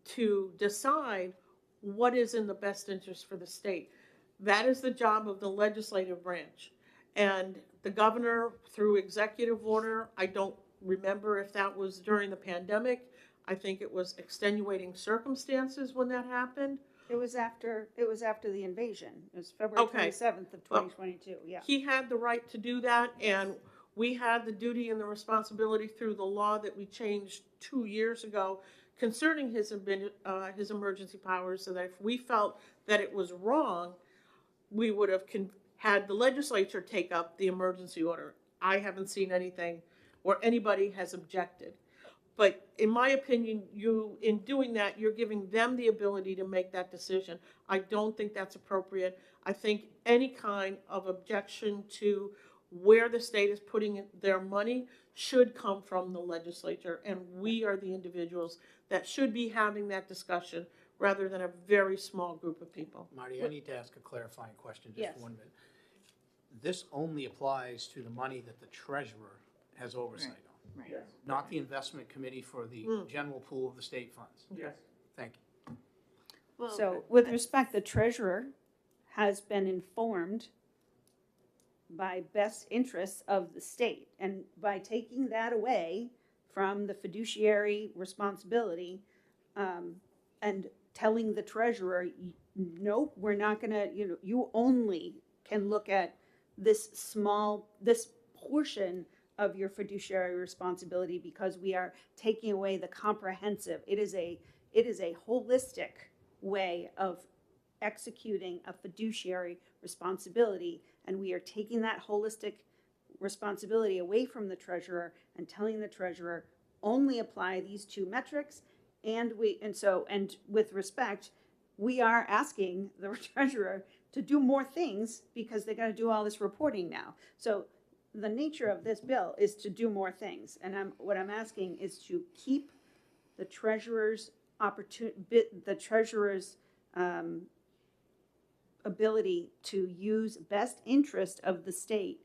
to decide what is in the best interest for the state. That is the job of the legislative branch. And the governor, through executive order, I don't remember if that was during the pandemic. I think it was extenuating circumstances when that happened. It was after the invasion. It was February 27th of 2022, yeah. He had the right to do that, and we had the duty and the responsibility through the law that we changed 2 years ago concerning his emergency powers, so that if we felt that it was wrong, we would have had the legislature take up the emergency order. I haven't seen anything where anybody has objected. But in my opinion, in doing that, you're giving them the ability to make that decision. I don't think that's appropriate. I think any kind of objection to where the state is putting their money should come from the legislature, and we are the individuals that should be having that discussion rather than a very small group of people. Marty, I need to ask a clarifying question just Yes. for 1 minute. This only applies to the money that the treasurer has oversight on. Right. Yes. Not the investment committee for the general pool of the state funds. Yes. Thank you. Well, So with respect, the treasurer has been informed by best interests of the state. And by taking that away from the fiduciary responsibility and telling the treasurer, nope, we're not going to, you only can look at this portion of your fiduciary responsibility because we are taking away the comprehensive. It is a holistic way of executing a fiduciary responsibility, and we are taking that holistic responsibility away from the treasurer and telling the treasurer only apply these two metrics. And with respect, we are asking the treasurer to do more things because they got to do all this reporting now. So the nature of this bill is to do more things, and what I'm asking is to keep the treasurer's ability to use best interest of the state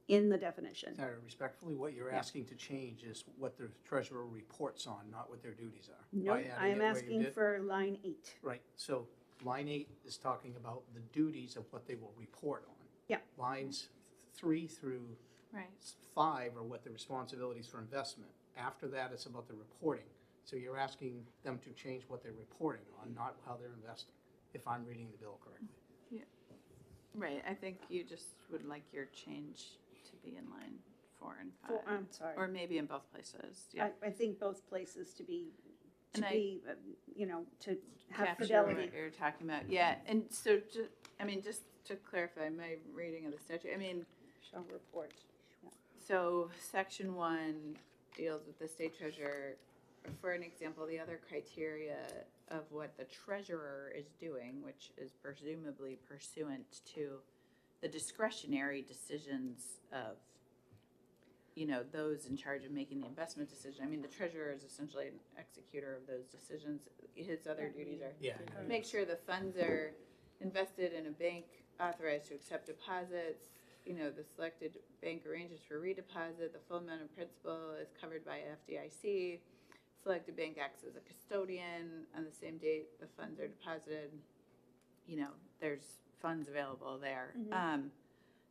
in the definition. Senator, respectfully, what you're asking to change is what the treasurer reports on, not what their duties are. No, By adding I am it where you asking did. for line 8. Right, so line 8 is talking about the duties of what they will report on. Yeah. Lines 3 through Right. 5 are what the responsibilities for investment. After that, it's about the reporting. So you're asking them to change what they're reporting on, not how they're investing, if I'm reading the bill correctly. Right, I think you just would like your change to be in line 4 and 5. I'm sorry. Or maybe in both places, yeah. I think both places to And have Capture fidelity. what you're talking about, yeah, and so just to clarify my reading of the statute, Shall report. so section 1 deals with the state treasurer. For an example, the other criteria of what the treasurer is doing, which is presumably pursuant to the discretionary decisions of, those in charge of making the investment decision. The treasurer is essentially an executor of those decisions. His other duties are make sure the funds are invested in a bank authorized to accept deposits. The selected bank arranges for redeposit. The full amount of principal is covered by FDIC. Selected bank acts as a custodian. On the same date the funds are deposited, there's funds available there.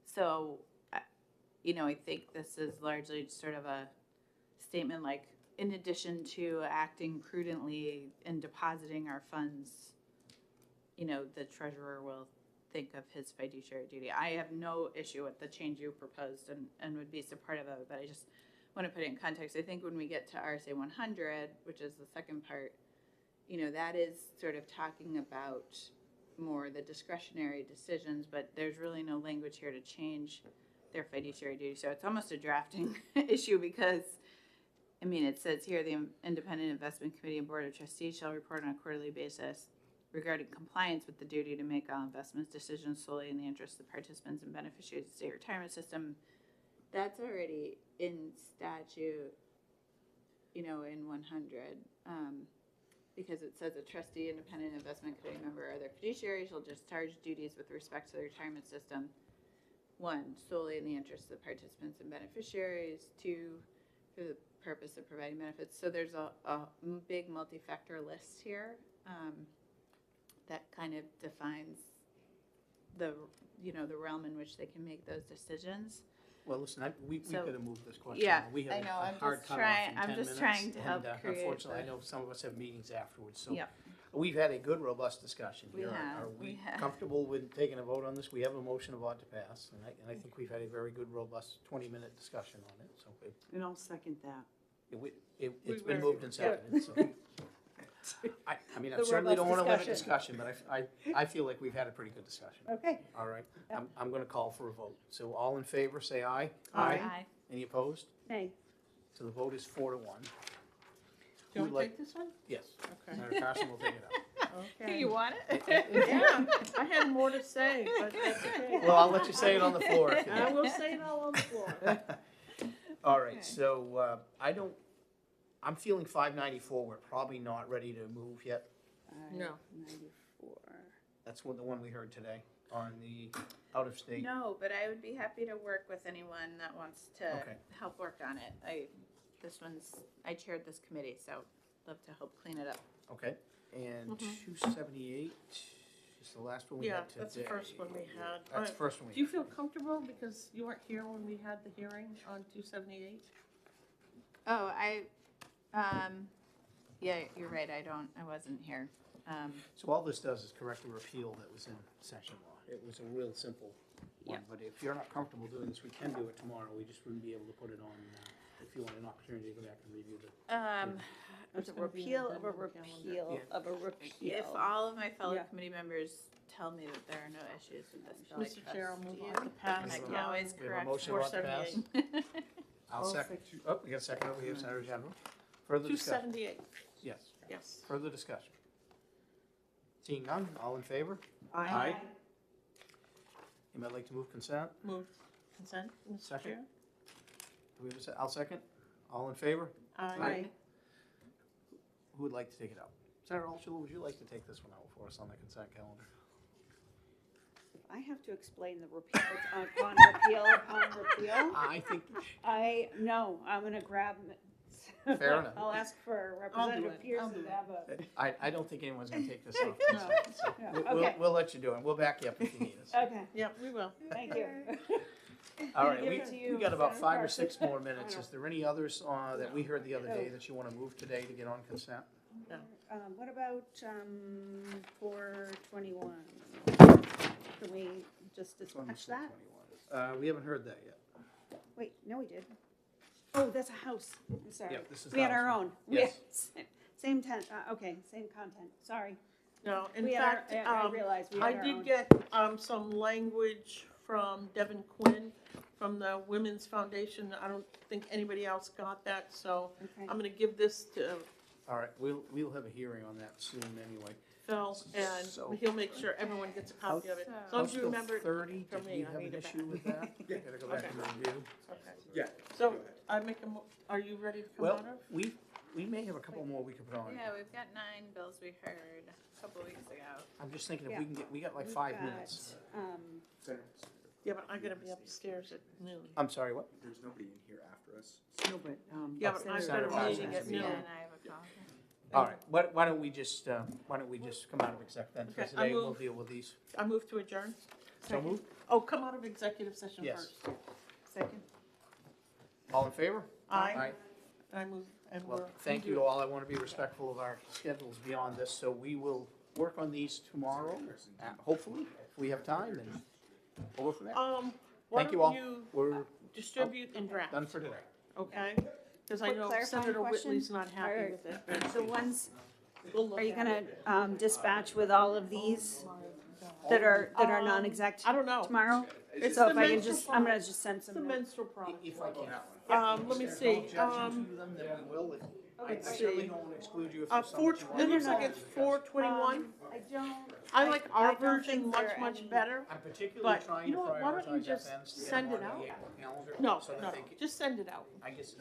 So, I think this is largely sort of a statement like, in addition to acting prudently and depositing our funds, the treasurer will think of his fiduciary duty. I have no issue with the change you proposed and would be supportive of it, but I just want to put it in context. I think when we get to RSA 100, which is the second part, that is sort of talking about more the discretionary decisions, but there's really no language here to change their fiduciary duty. So it's almost a drafting issue because, it says here the Independent Investment Committee and Board of Trustees shall report on a quarterly basis regarding compliance with the duty to make all investment decisions solely in the interest of the participants and beneficiaries of the state retirement system. That's already in statute, in 100. because it says a trustee, independent investment committee member, or their fiduciary shall discharge duties with respect to the retirement system. 1, solely in the interest of the participants and beneficiaries. 2, for the purpose of providing benefits. So there's a big multi-factor list here that kind of defines the realm in which they can make those decisions. Well, listen, we So- could have moved this question. Yeah, We have I know, a I'm hard just cutoff trying- in I'm 10 just minutes, trying to help and, create unfortunately, I the- know some of us have meetings afterwards, so. Yep. We've had a good, robust discussion We here. have, Are we we have. comfortable with taking a vote on this? We have a motion of ought to pass, and I think we've had a very good, robust 20-minute discussion on it, so And I'll second that. it's been moved and seconded, so. I mean, I The certainly don't robust want to limit discussion. discussion, but I feel like we've had a pretty good discussion. Okay. All right, I'm going to call for a vote. So all in favor, say aye. Aye. Any opposed? Nay. So the vote is 4-1. Do you Who'd want to like- take this one? Yes. Okay. Senator Carson will take it up. Okay. You want it? Yeah, I had more to say, but that's okay. Well, I'll let you say it on the floor if you I want. will say it all on the floor. All right, so I'm feeling 594. We're probably not ready to move yet. No. 94. That's the one we heard today on the out-of-state. No, but I would be happy to work with anyone that wants to Okay. help work on it. I chaired this committee, so love to help clean it up. Okay, and Mhm. 278 is the last one we Yeah, had today. that's the first one we had. That's the first one we Do you feel comfortable because you weren't here when we had the hearing on 278? Oh, yeah, you're right. I wasn't here. So all this does is correct a repeal that was in session law. It was a real simple one, but if you're not comfortable doing this, we can do it tomorrow. We just wouldn't be able to put it on, if you want an opportunity to go back and review it. It's a repeal of a repeal of a repeal. If all of my fellow committee members tell me that there are no issues with this bill, I Mr. trust Chair, I'll move you. on to pass. I can always We have a correct motion about to pass. 478. I'll second. Oh, we got a second over here, Senator General. Further discussion? 278, Yes. yes. Further discussion? Seeing none, all in favor? Aye. Anybody like to move consent? Move consent, Mr. Second. Chair. Do we have I'll second. All in favor? Aye. Who would like to take it out? Senator Altshuler, would you like to take this one out for us on the consent calendar? I have to explain the repeal, upon repeal. I think, No, I'm gonna grab it. Fair enough. I'll ask for I'll do Representative it. Pearson to have a. I don't think anyone's gonna take this off. No. consent, so Yeah, we'll- okay. We'll let you do it. We'll back you up if you need us. Okay, Yeah, we will. thank you. All right, Give it to you, we got about Senator 5 or Carson. 6 more minutes. Is there any others that we heard the other day that you want to move today to get on consent? What about, 421? Can we just dispatch that? We haven't heard that yet. Wait, no, we did. Oh, that's a house. I'm sorry. Yeah, this is We had house. our own. We Yes. had Same okay, same content. Sorry. No, in We had our- fact, I realized we had I our did own. get some language from Devin Quinn from the Women's Foundation. I don't think anybody else got that, so Okay. I'm gonna give this to All right, we'll have a hearing on that soon anyway. Phil, and So- he'll make sure everyone gets a copy of it. As long as House you Bill remember it 30, from did me, we I have need an it issue back. with that? Gotta go back and review. Okay. Yeah. So I make are you ready to come Well, out of? we may have a couple more we could put on. Yeah, we've got 9 bills we heard a couple weeks ago. I'm just thinking if Yeah. we can we got like We've 5 got, minutes. Yeah, but I gotta be upstairs at noon. I'm sorry, what? There's nobody in here after us. No, but, Yeah, but I've got Senator a Carson meeting has at a meeting. noon. And I have a call. All right, why don't we just come out of exec then, Okay, because I today we'll move- deal with these. I move to adjourn. So moved? Oh, come out of executive session Yes. first. Second. All in favor? Aye. I move, and Well, we're. thank you to all. I want to be respectful of our schedules beyond this, so we will work on these tomorrow, hopefully, if we have time, and we'll go from there. Why Thank you don't all. you We're distribute and draft, done for today. okay? Because I Quick know clarifying Senator question? Whitley's not happy Are- with it. The ones, We'll look are you at it. gonna dispatch with all of these that are non-exact I don't know. tomorrow? It's So the if I can menstrual just, I'm gonna just send It's the some. menstrual product. If I can. Let me see, To them, then we will. I let's certainly see. don't want to exclude you if there's something you want. It looks like it's 421. I don't. I like our I don't version think much, there are much any- better. I'm particularly But trying you to know what, why don't you prioritize just FNs to get send them it on out? the April calendar. No, so that no, they can- just send it out. I guess